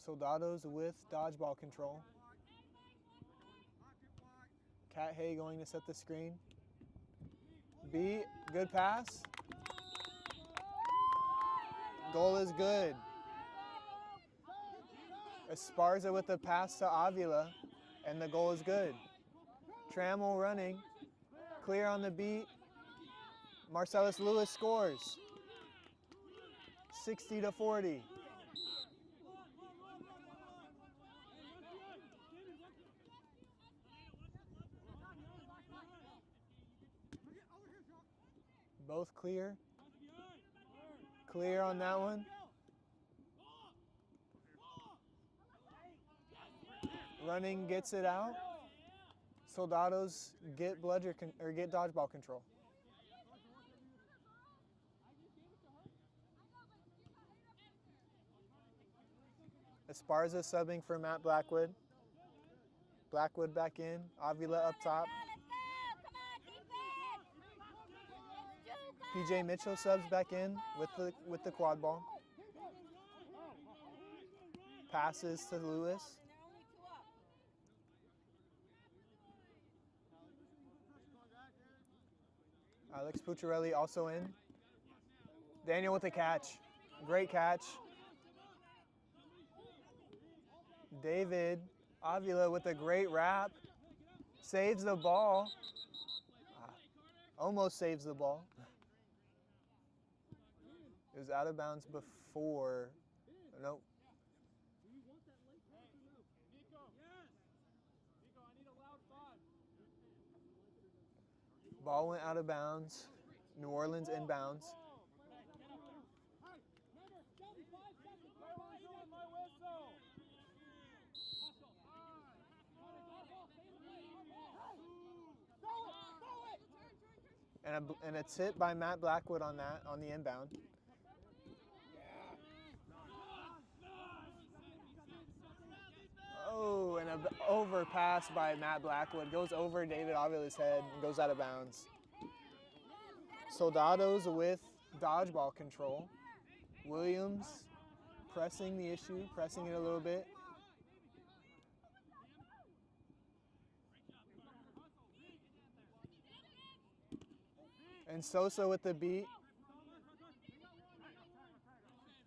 Soldados with dodgeball control. Cat Hay going to set the screen. B, good pass. Goal is good. Esparza with the pass to Avila, and the goal is good. Trammell running, clear on the beat. Marcellus Lewis scores. 60-40. Both clear. Clear on that one. Running gets it out. Soldados get get dodgeball control. Esparza subbing for Matt Blackwood. Blackwood back in. Avila up top. PJ Mitchell subs back in with the quad ball. Passes to Lewis. Alex Pucciarelli also in. Daniel with the catch. Great catch. David Avila with a great wrap. Saves the ball. Almost saves the ball. It was out of bounds before. Nope. Ball went out of bounds. New Orleans inbounds. And a tip by Matt Blackwood on that, on the inbound. Oh, and an overpass by Matt Blackwood. Goes over David Avila's head and goes out of bounds. Soldados with dodgeball control. Williams pressing the issue, pressing it a little bit. And Sosa with the beat.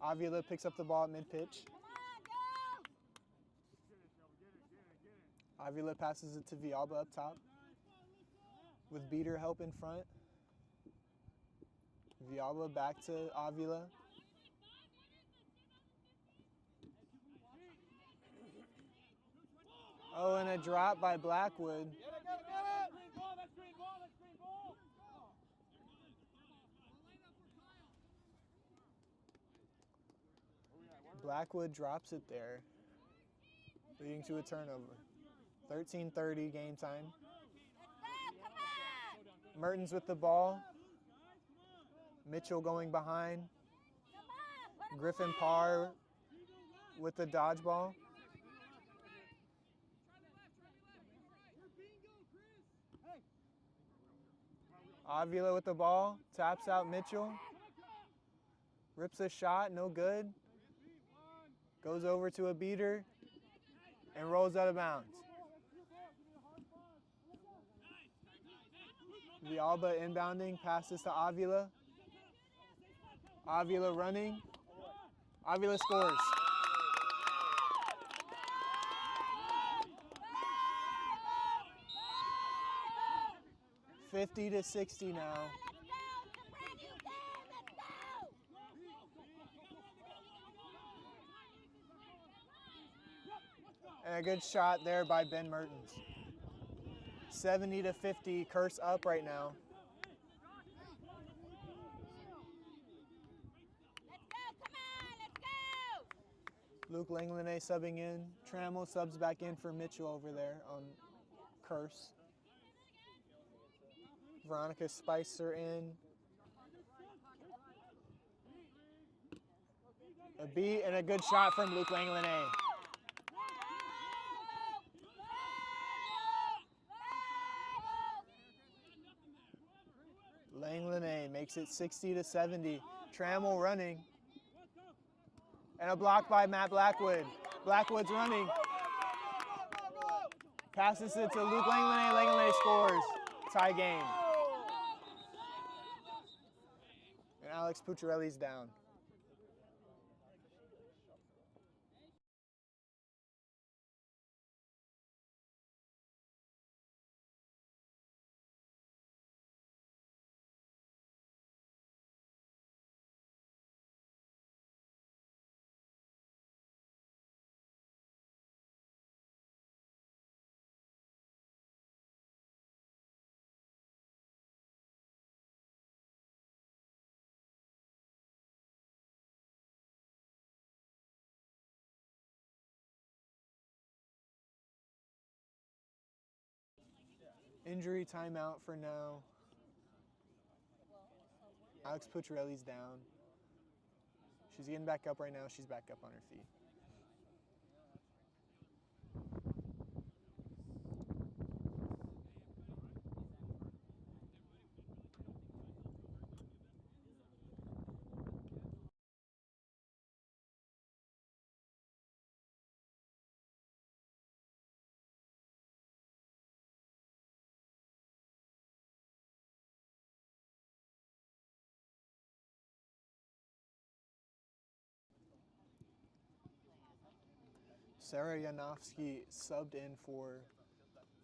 Avila picks up the ball at mid-pitch. Avila passes it to Villalba up top. With beater help in front. Villalba back to Avila. Oh, and a drop by Blackwood. Blackwood drops it there, leading to a turnover. 13:30 game time. Mertens with the ball. Mitchell going behind. Griffin Parr with the dodgeball. Avila with the ball. Taps out Mitchell. Rips a shot, no good. Goes over to a beater and rolls out of bounds. Villalba inbounding, passes to Avila. Avila running. Avila scores. $50-60 now. And a good shot there by Ben Mertens. 70-50, Curse up right now. Luke Langlene subbing in. Trammell subs back in for Mitchell over there on Curse. Veronica Spicer in. A beat and a good shot from Luke Langlene. makes it 60-70. Trammell running. And a block by Matt Blackwood. Blackwood's running. Passes it to Luke Langlanay. Langlanay scores. Tie game. And Alex Pucciarelli's down. Injury timeout for now. Alex Pucciarelli's down. She's getting back up right now. She's back up on her feet. Sarah Janowski subbed in for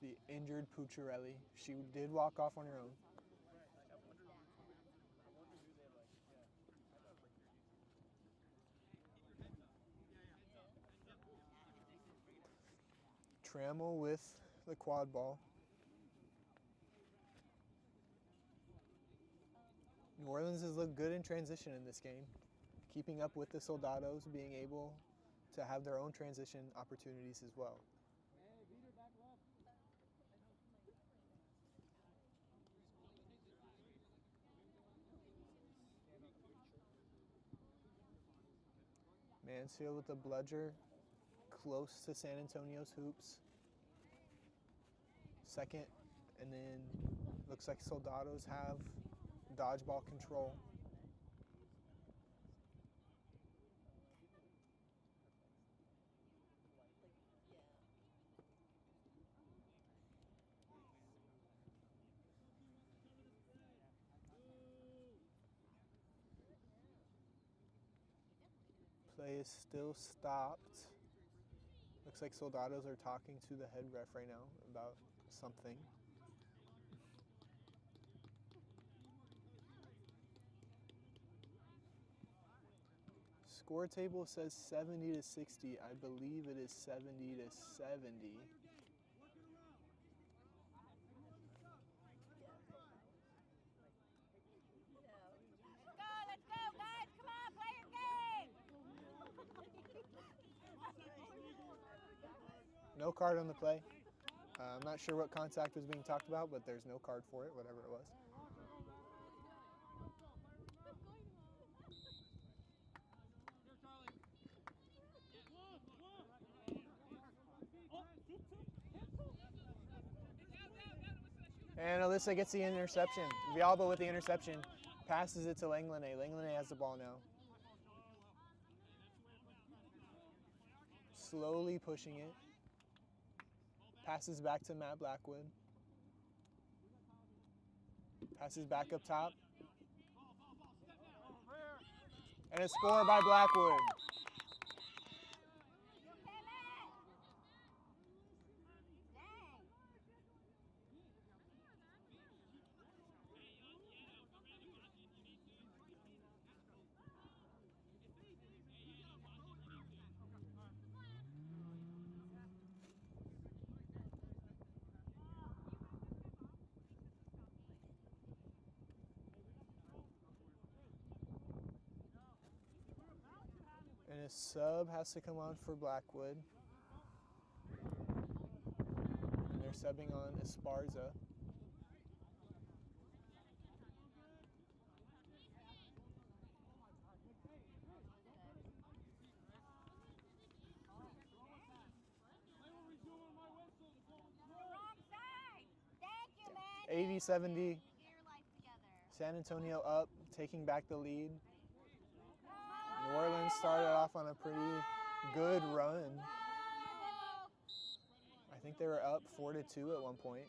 the injured Pucciarelli. She did walk off on her own. Trammell with the quad ball. New Orleans has looked good in transition in this game, keeping up with the Soldados, being able to have their own transition opportunities as well. Mansfield with the bludger, close to San Antonio's hoops. Second, and then looks like Soldados have dodgeball control. Play is still stopped. Looks like Soldados are talking to the head ref right now about something. Score table says 70-60. I believe it is 70-70. No card on the play. I'm not sure what contact was being talked about, but there's no card for it, whatever it was. And Alyssa gets the interception. Villalba with the interception. Passes it to Langlanay. Langlanay has the ball now. Slowly pushing it. Passes back to Matt Blackwood. Passes back up top. And a score by Blackwood. And a sub has to come on for Blackwood. And they're subbing on Esparza. Wrong side. Thank you, man. 80-70. San Antonio up. taking back the lead. New Orleans started off on a pretty good run. I think they were up 4-2 at one point.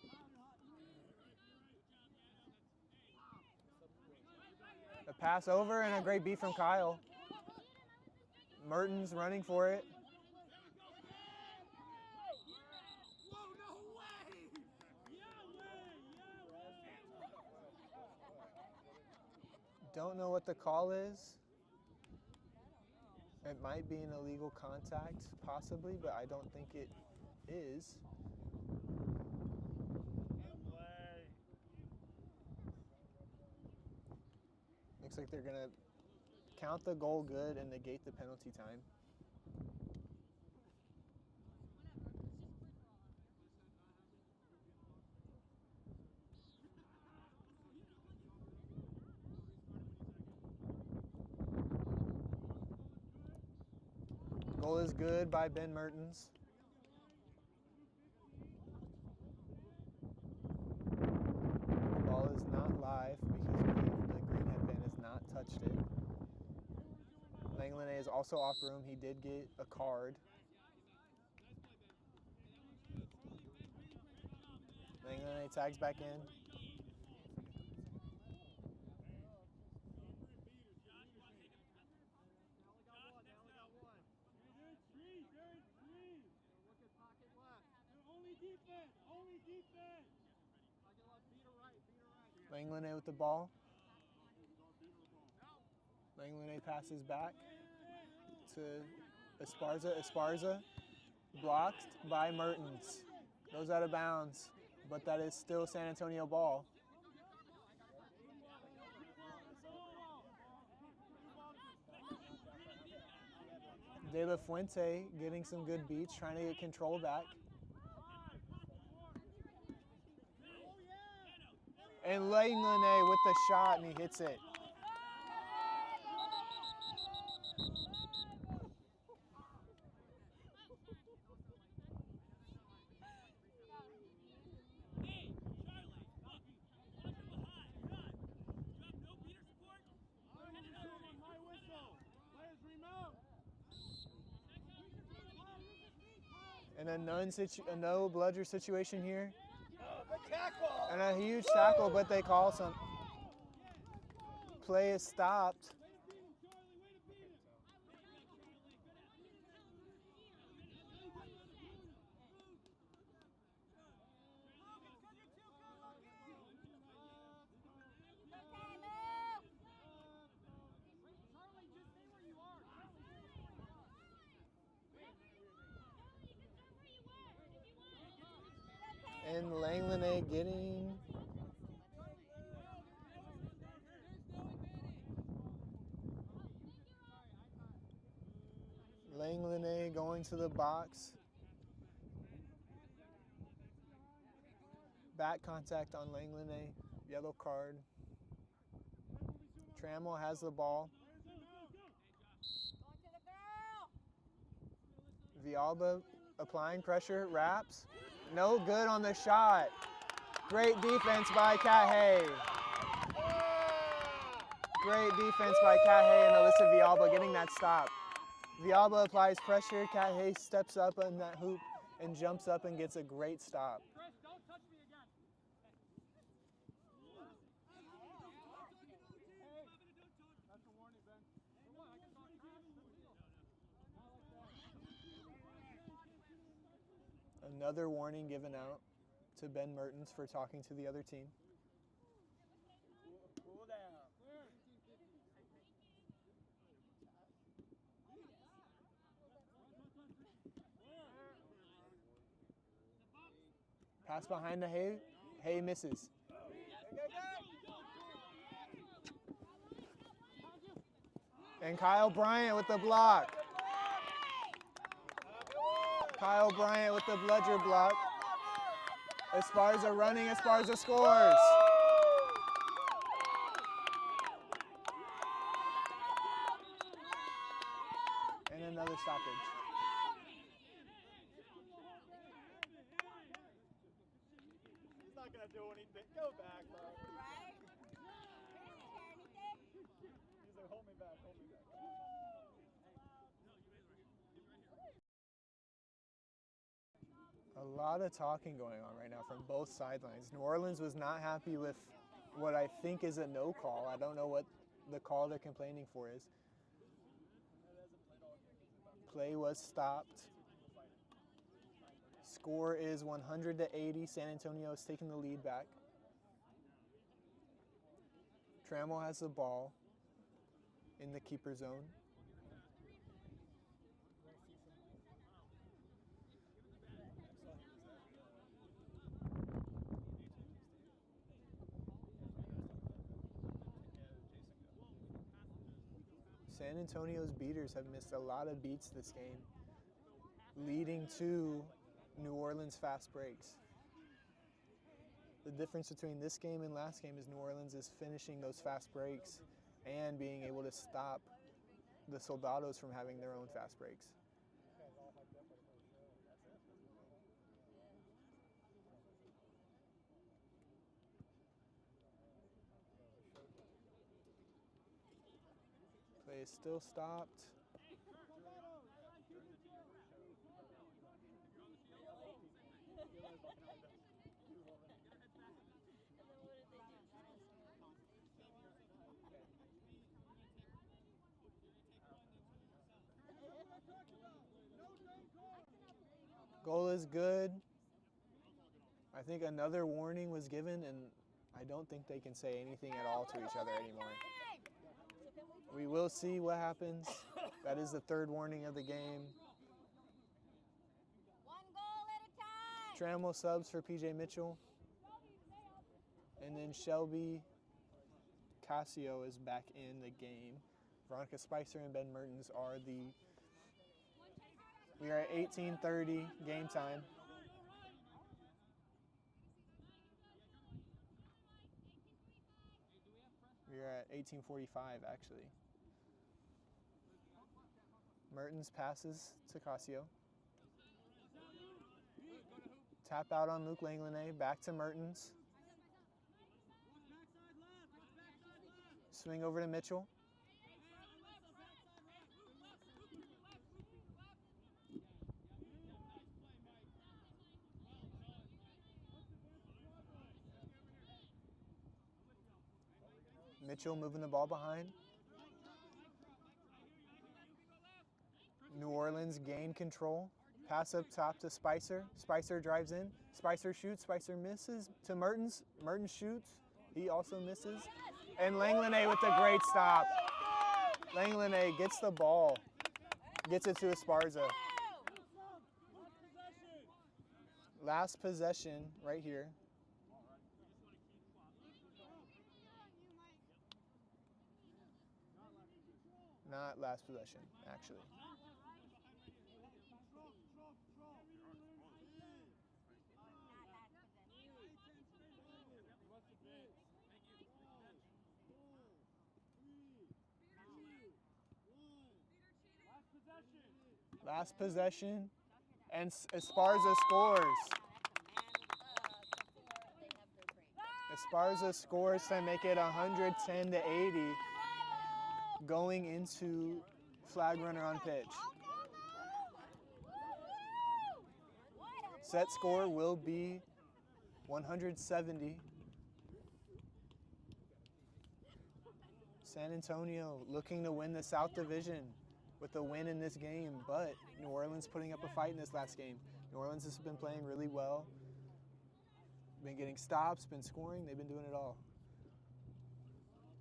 A pass over and a great beat from Kyle. Mertens running for it. Don't know what the call is. It might be an illegal contact, possibly, but I don't think it is. Looks like they're going to count the goal good and negate the penalty time. Goal is good by Ben Mertens. The ball is not live because the green headband has not touched it. Langlenet is also off room. He did get a card. Langlenet tags back in. Langlenet with the ball. Langlenet passes back to Esparza. Esparza blocked by Mertens. Goes out of bounds, but that is still San Antonio ball. De La Fuente getting some good beats, trying to get control back. And Langlenet with the shot, and he hits it. And a no bludger situation here. And a huge tackle, but they call some. Play is stopped. And Langlenet getting Langlenet going to the box. Back contact on Langlenet, yellow card. Trammell has the ball. Villalba applying pressure, wraps. No good on the shot. Great defense by Cahay. Great defense by Cahay and Alyssa Villalba getting that stop. Villalba applies pressure. Cahay steps up on that hoop and jumps up and gets a great stop. Another warning given out to Ben Mertens for talking to the other team. Cool down. Pass behind to Hay. Hay misses. And Kyle Bryant with the block. Kyle Bryant with the bludger block. Esparza running, Esparza scores. And another stoppage. He's not going to do anything. Go back, bro. hold me back, hold me back. A lot of talking going on right now from both sidelines. New Orleans was not happy with what I think is a no call. I don't know what the call they're complaining for is. Play was stopped. Score is 100-80. San Antonio is taking the lead back. Trammell has the ball in the keeper zone. San Antonio's beaters have missed a lot of beats this game, leading to New Orleans fast breaks. The difference between this game and last game is New Orleans is finishing those fast breaks and being able to stop the Soldados from having their own fast breaks. Play is still stopped. Goal is good. I think another warning was given, and I don't think they can say anything at all to each other anymore. We will see what happens. That is the third warning of the game. One goal at a time. Trammell subs for PJ Mitchell. And then Shelby Casio is back in the game. Veronica Spicer and Ben Mertens are the... We are at 18:30 game time. We are at 18:45 actually. Mertens passes to Casio. Tap out on Luke Langlanay, back to Mertens. Swing over to Mitchell. Mitchell moving the ball behind. New Orleans gain control. Pass up top to Spicer. Spicer drives in. Spicer shoots. Spicer misses to Mertens. Mertens shoots. He also misses. And Langlanay with a great stop. Langlanay gets the ball. Gets it to Esparza. Last possession right here. Not last possession, actually. Last possession, and Esparza scores. Esparza scores to make it 110-80. Going into flag runner on pitch. Set score will be 170. San Antonio looking to win the South Division with a win in this game, but New Orleans putting up a fight in this last game. New Orleans has been playing really well. Been getting stops, been scoring, they've been doing it all.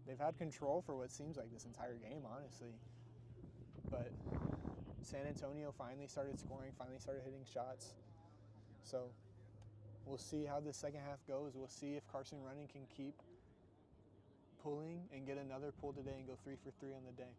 They've had control for what seems like this entire game, honestly. But San Antonio finally started scoring, finally started hitting shots. So we'll see how the second half goes. We'll see if Carson Running can keep pulling and get another pull today and go 3 for 3 on the day.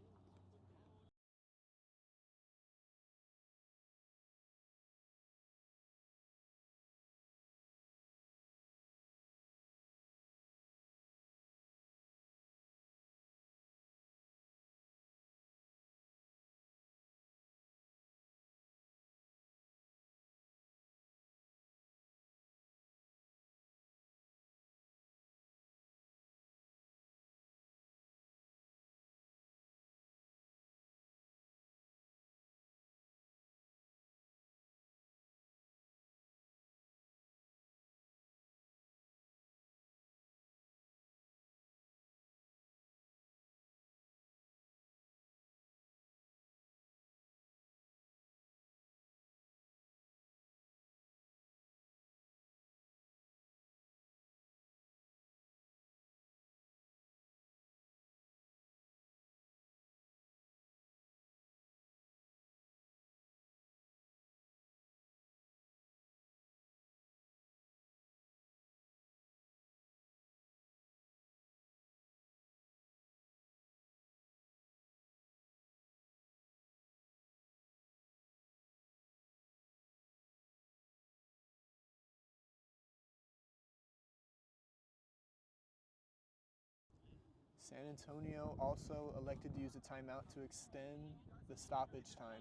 San Antonio also elected to use a timeout to extend the stoppage time.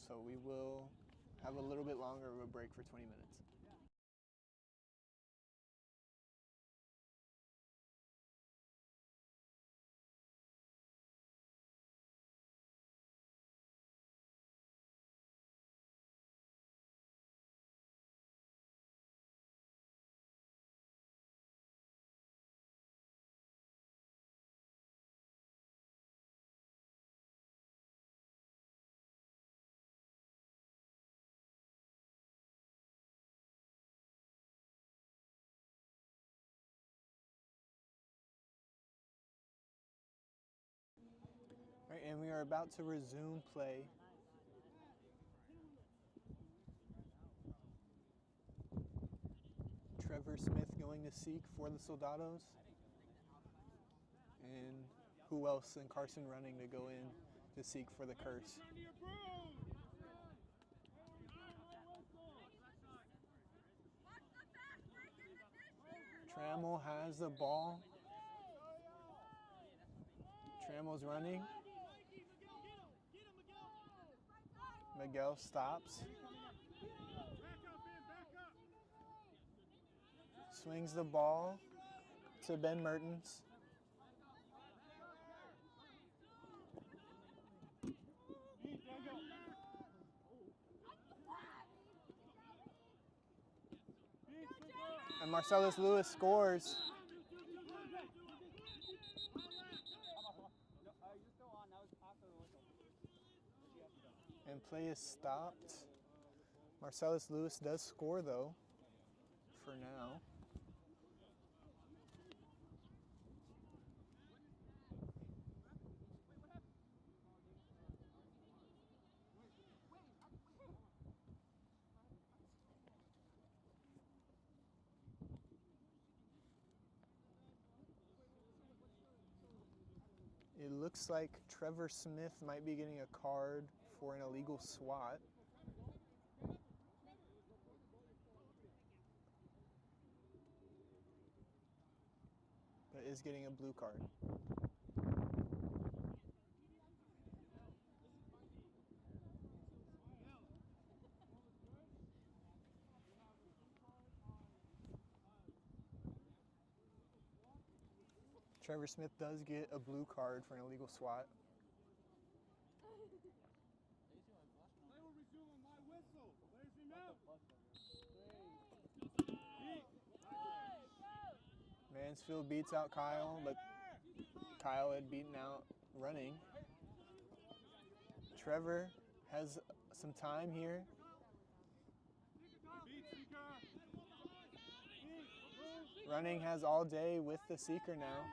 So we will have a little bit longer of a break for 20 minutes. All right, and we are about to resume play. Trevor Smith going to seek for the Soldados. And who else than Carson Running to go in to seek for the curse. Trammell has the ball. Trammell's running. Miguel stops. Swings the ball to Ben Mertens. And Marcellus Lewis scores. And play is stopped. Marcellus Lewis does score though, for now. It looks like Trevor Smith might be getting a card for an illegal swat. But is getting a blue card. Trevor Smith does get a blue card for an illegal swat. Mansfield beats out Kyle, but Kyle had beaten out Running. Trevor has some time here. Running has all day with the seeker now.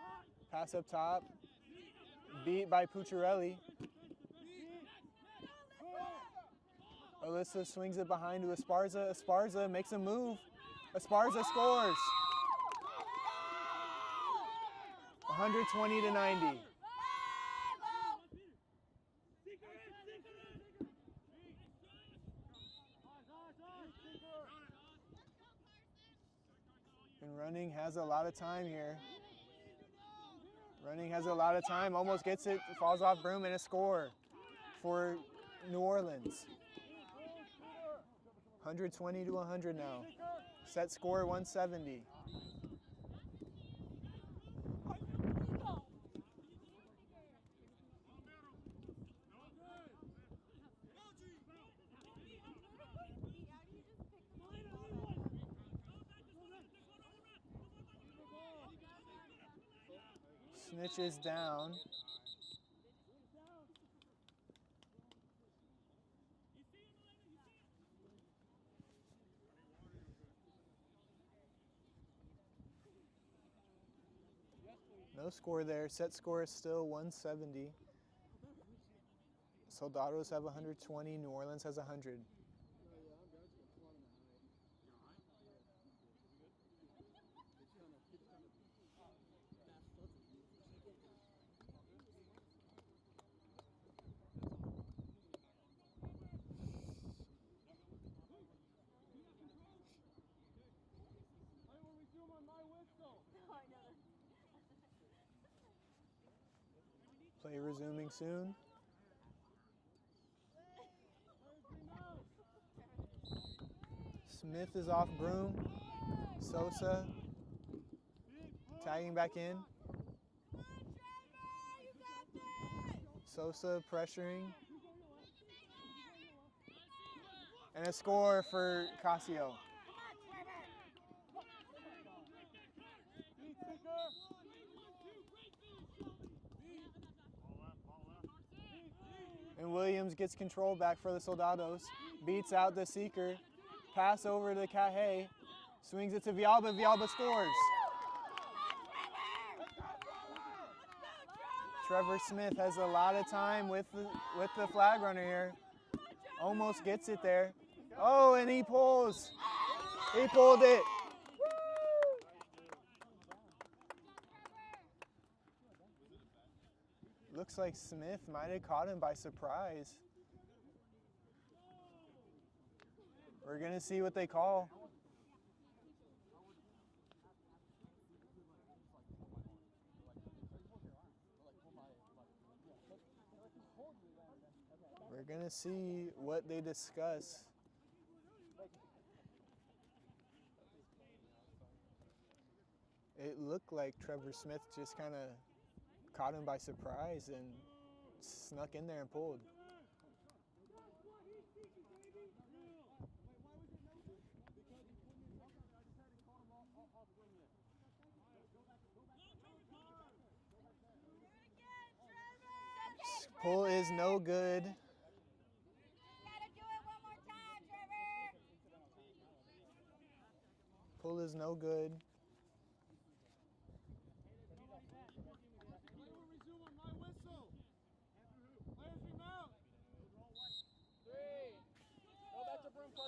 Pass up top, beat by Pucciarelli. Alyssa swings it behind to Esparza. Esparza makes a move. Esparza scores. 120 to 90. And Running has a lot of time here. Running has a lot of time, almost gets it, falls off broom, and a score for New Orleans. 120 to 100 now. Set score 170. Snitches down. No score there. Set score is still 170. Soldados have 120. New Orleans has 100. Play resuming soon. Smith is off Broom. Sosa tagging back in. Sosa pressuring. And a score for Casio. And Williams gets control back for the Soldados. Beats out the Seeker. Pass over to Cahay. Swings it to Villalba. Villalba scores. Trevor Smith has a lot of time with the flag runner here. Almost gets it there. Oh, and he pulls. He pulled it. Looks like Smith might have caught him by surprise. We're going to see what they call. We're going to see what they discuss. It looked like Trevor Smith just kind of caught him by surprise and snuck in there and pulled. Pull is no good. Pull is no good.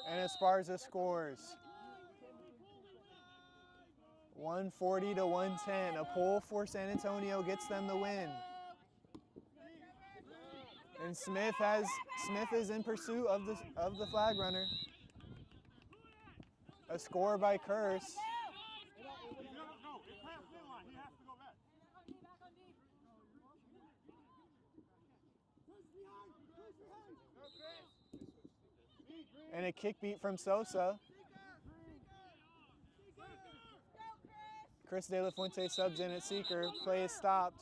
And Esparza scores. 140 to 110. A pull for San Antonio gets them the win. And Smith is in pursuit of the flag runner. A score by Curse. And a kick beat from Sosa. Chris De La Fuente subs in at Seeker. Play is stopped.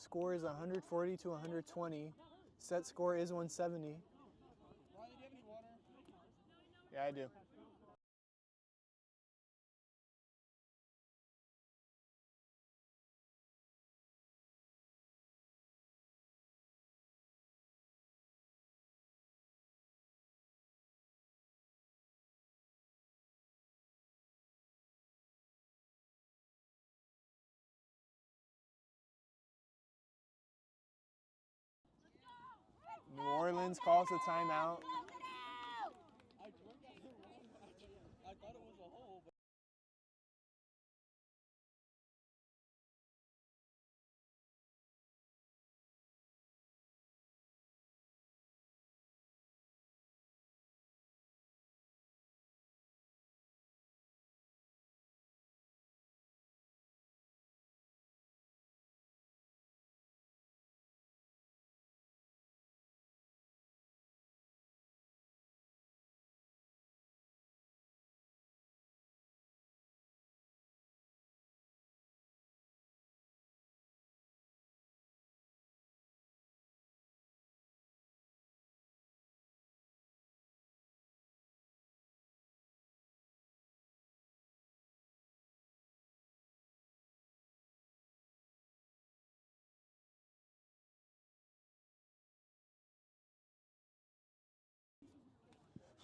Score is 140 to 120. Set score is 170. Yeah, I do. New Orleans calls a timeout.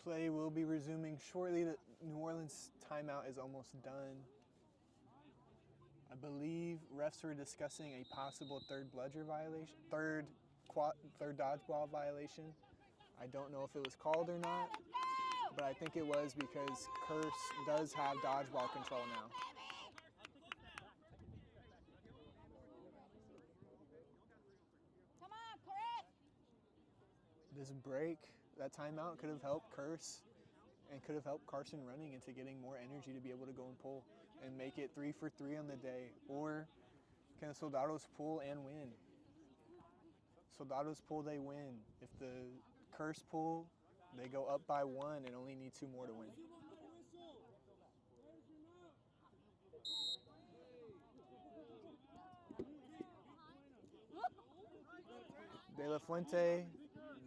Play will be resuming shortly. The New Orleans timeout is almost done. I believe refs were discussing a possible third bludger violation, third third dodgeball violation. I don't know if it was called or not, but I think it was because Curse does have dodgeball control now. Come on, Chris! This break, that timeout could have helped Curse and could have helped Carson running into getting more energy to be able to go and pull and make it 3 for 3 on the day. Or can the Soldados pull and win? Soldados pull, they win. If the Curse pull, they go up by 1 and only need 2 more to win. De La Fuente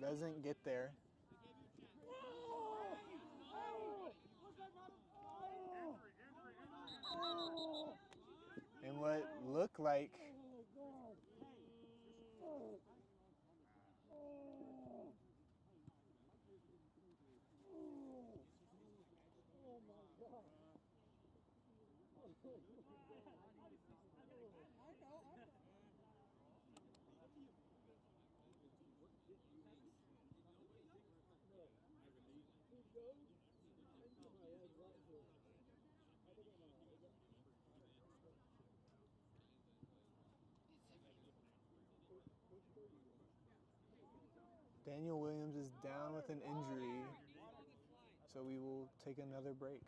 doesn't get there. And what looked like Daniel Williams is down with an injury, so we will take another break.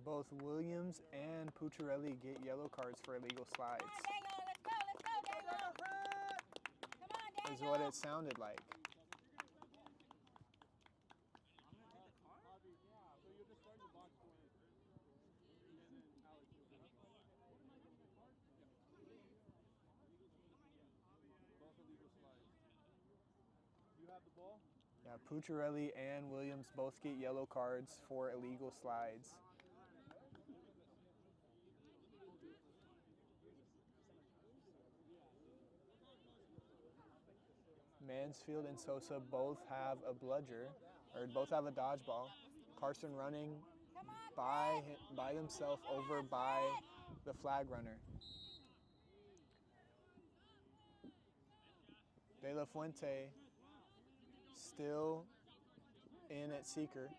Both Williams and Pucciarelli get yellow cards for illegal slides, is what it sounded like. Yeah, Pucciarelli and Williams both get yellow cards for illegal slides. Mansfield and Sosa both have a bludger, or both have a dodgeball. Carson running by themselves over by the flag runner. De La Fuente still in at seeker.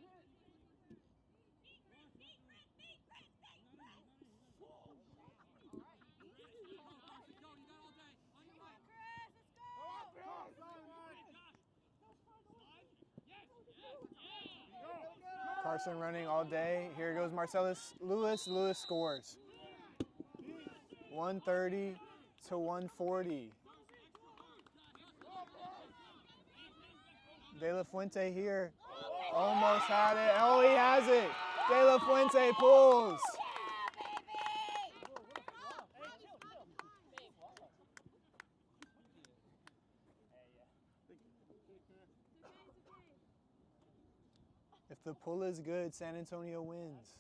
Carson running all day. Here goes Marcellus Lewis. Lewis scores. 130 to 140. De La Fuente here. Almost had it. Oh, he has it. De La Fuente pulls. If the pull is good, San Antonio wins.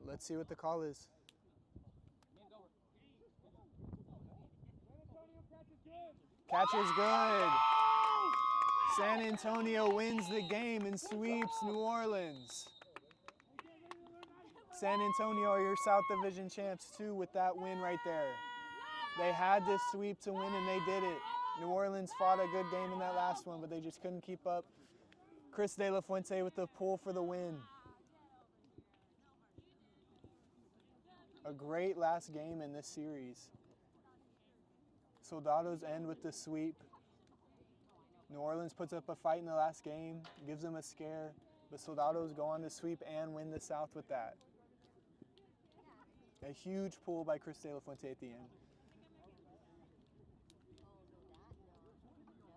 Let's see what the call is. Catch is good. San Antonio wins the game and sweeps New Orleans. San Antonio are your South Division champs too with that win right there. They had to sweep to win and they did it. New Orleans fought a good game in that last one, but they just couldn't keep up. Chris De La Fuente with the pull for the win. A great last game in this series. Soldados end with the sweep. New Orleans puts up a fight in the last game, gives them a scare, but Soldados go on to sweep and win the South with that. A huge pull by Chris De La Fuente at the end.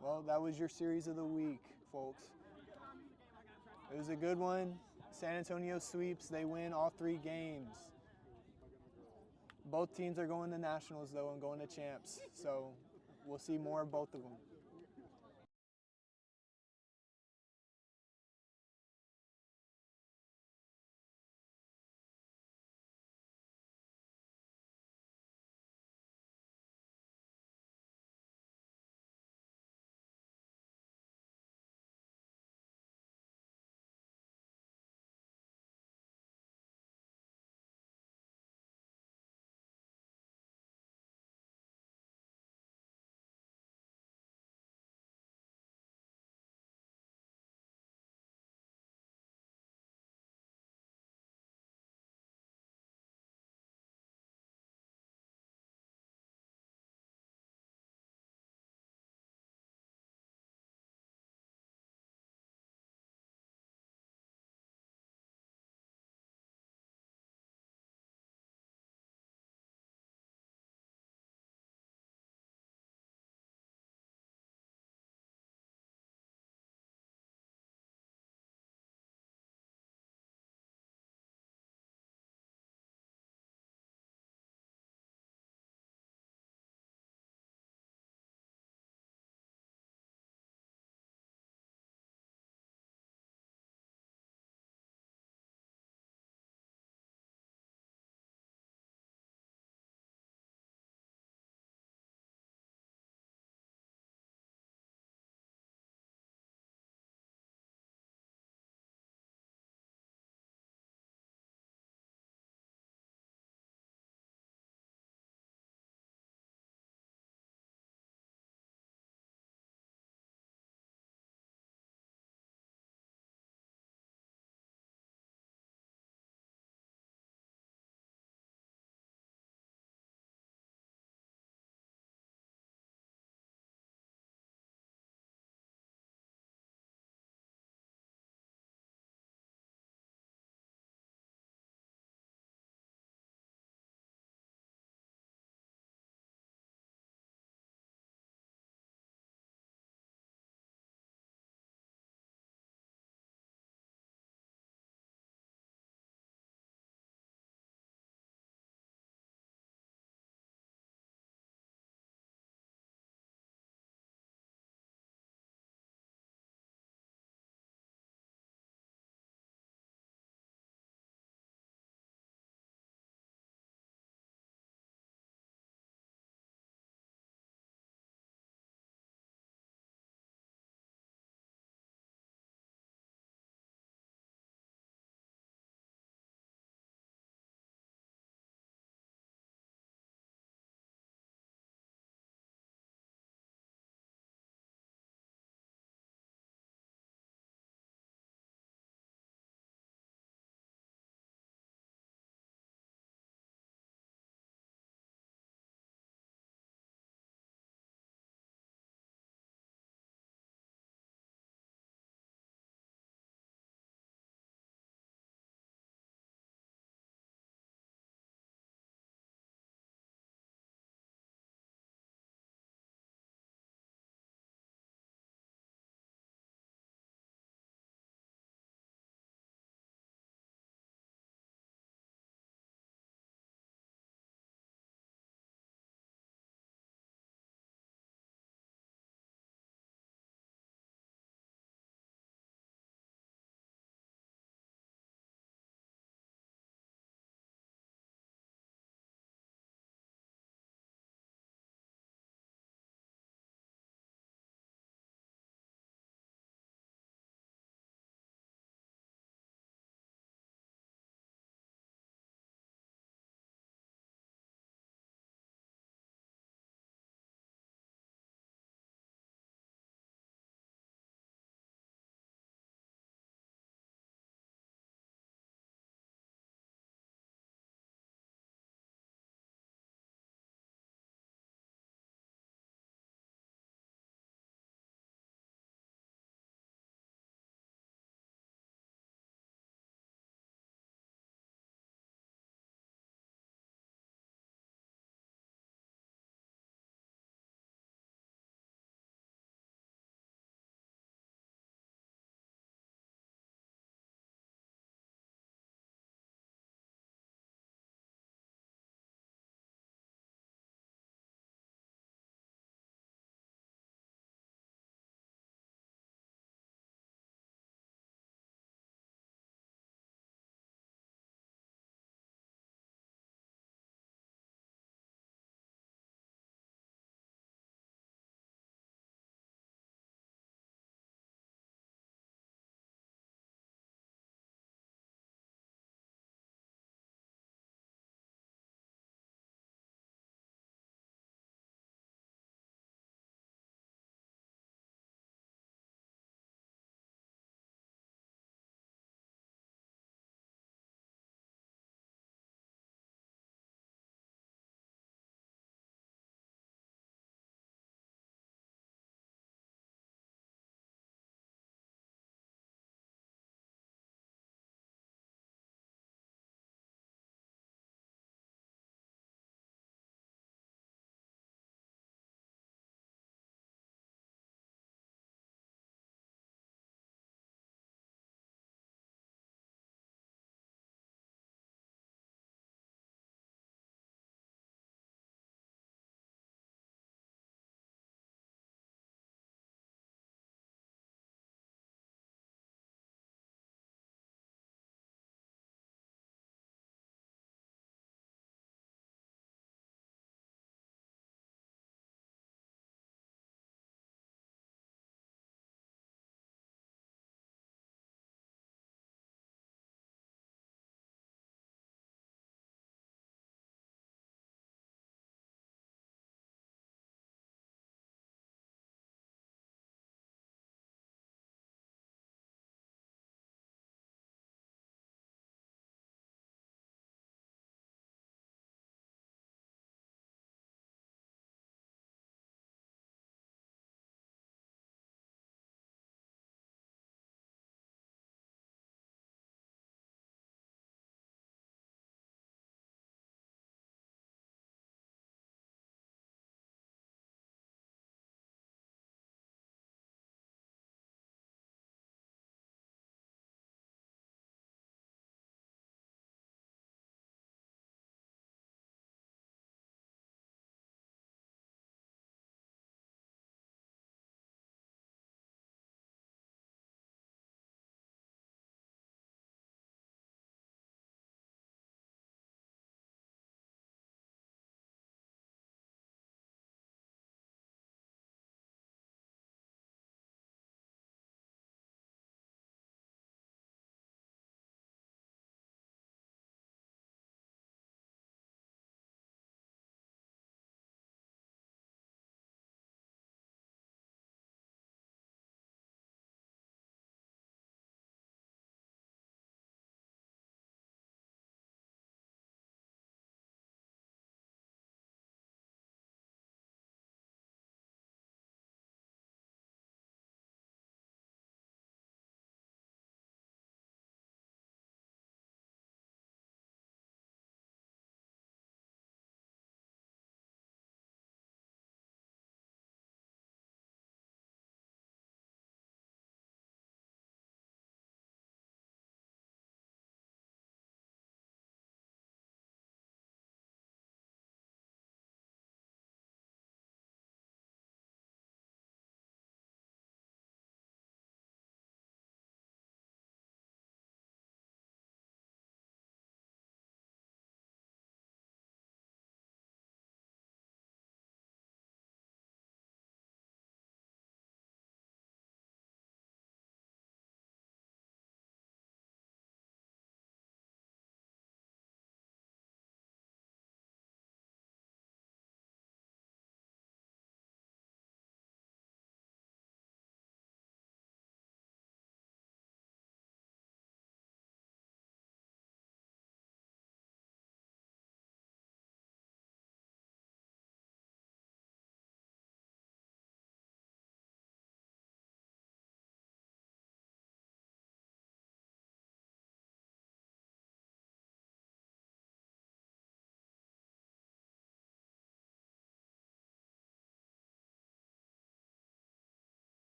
Well, that was your series of the week, folks. It was a good one. San Antonio sweeps. They win all 3 games. Both teams are going to nationals, though, and going to champs. So we'll see more of both of them.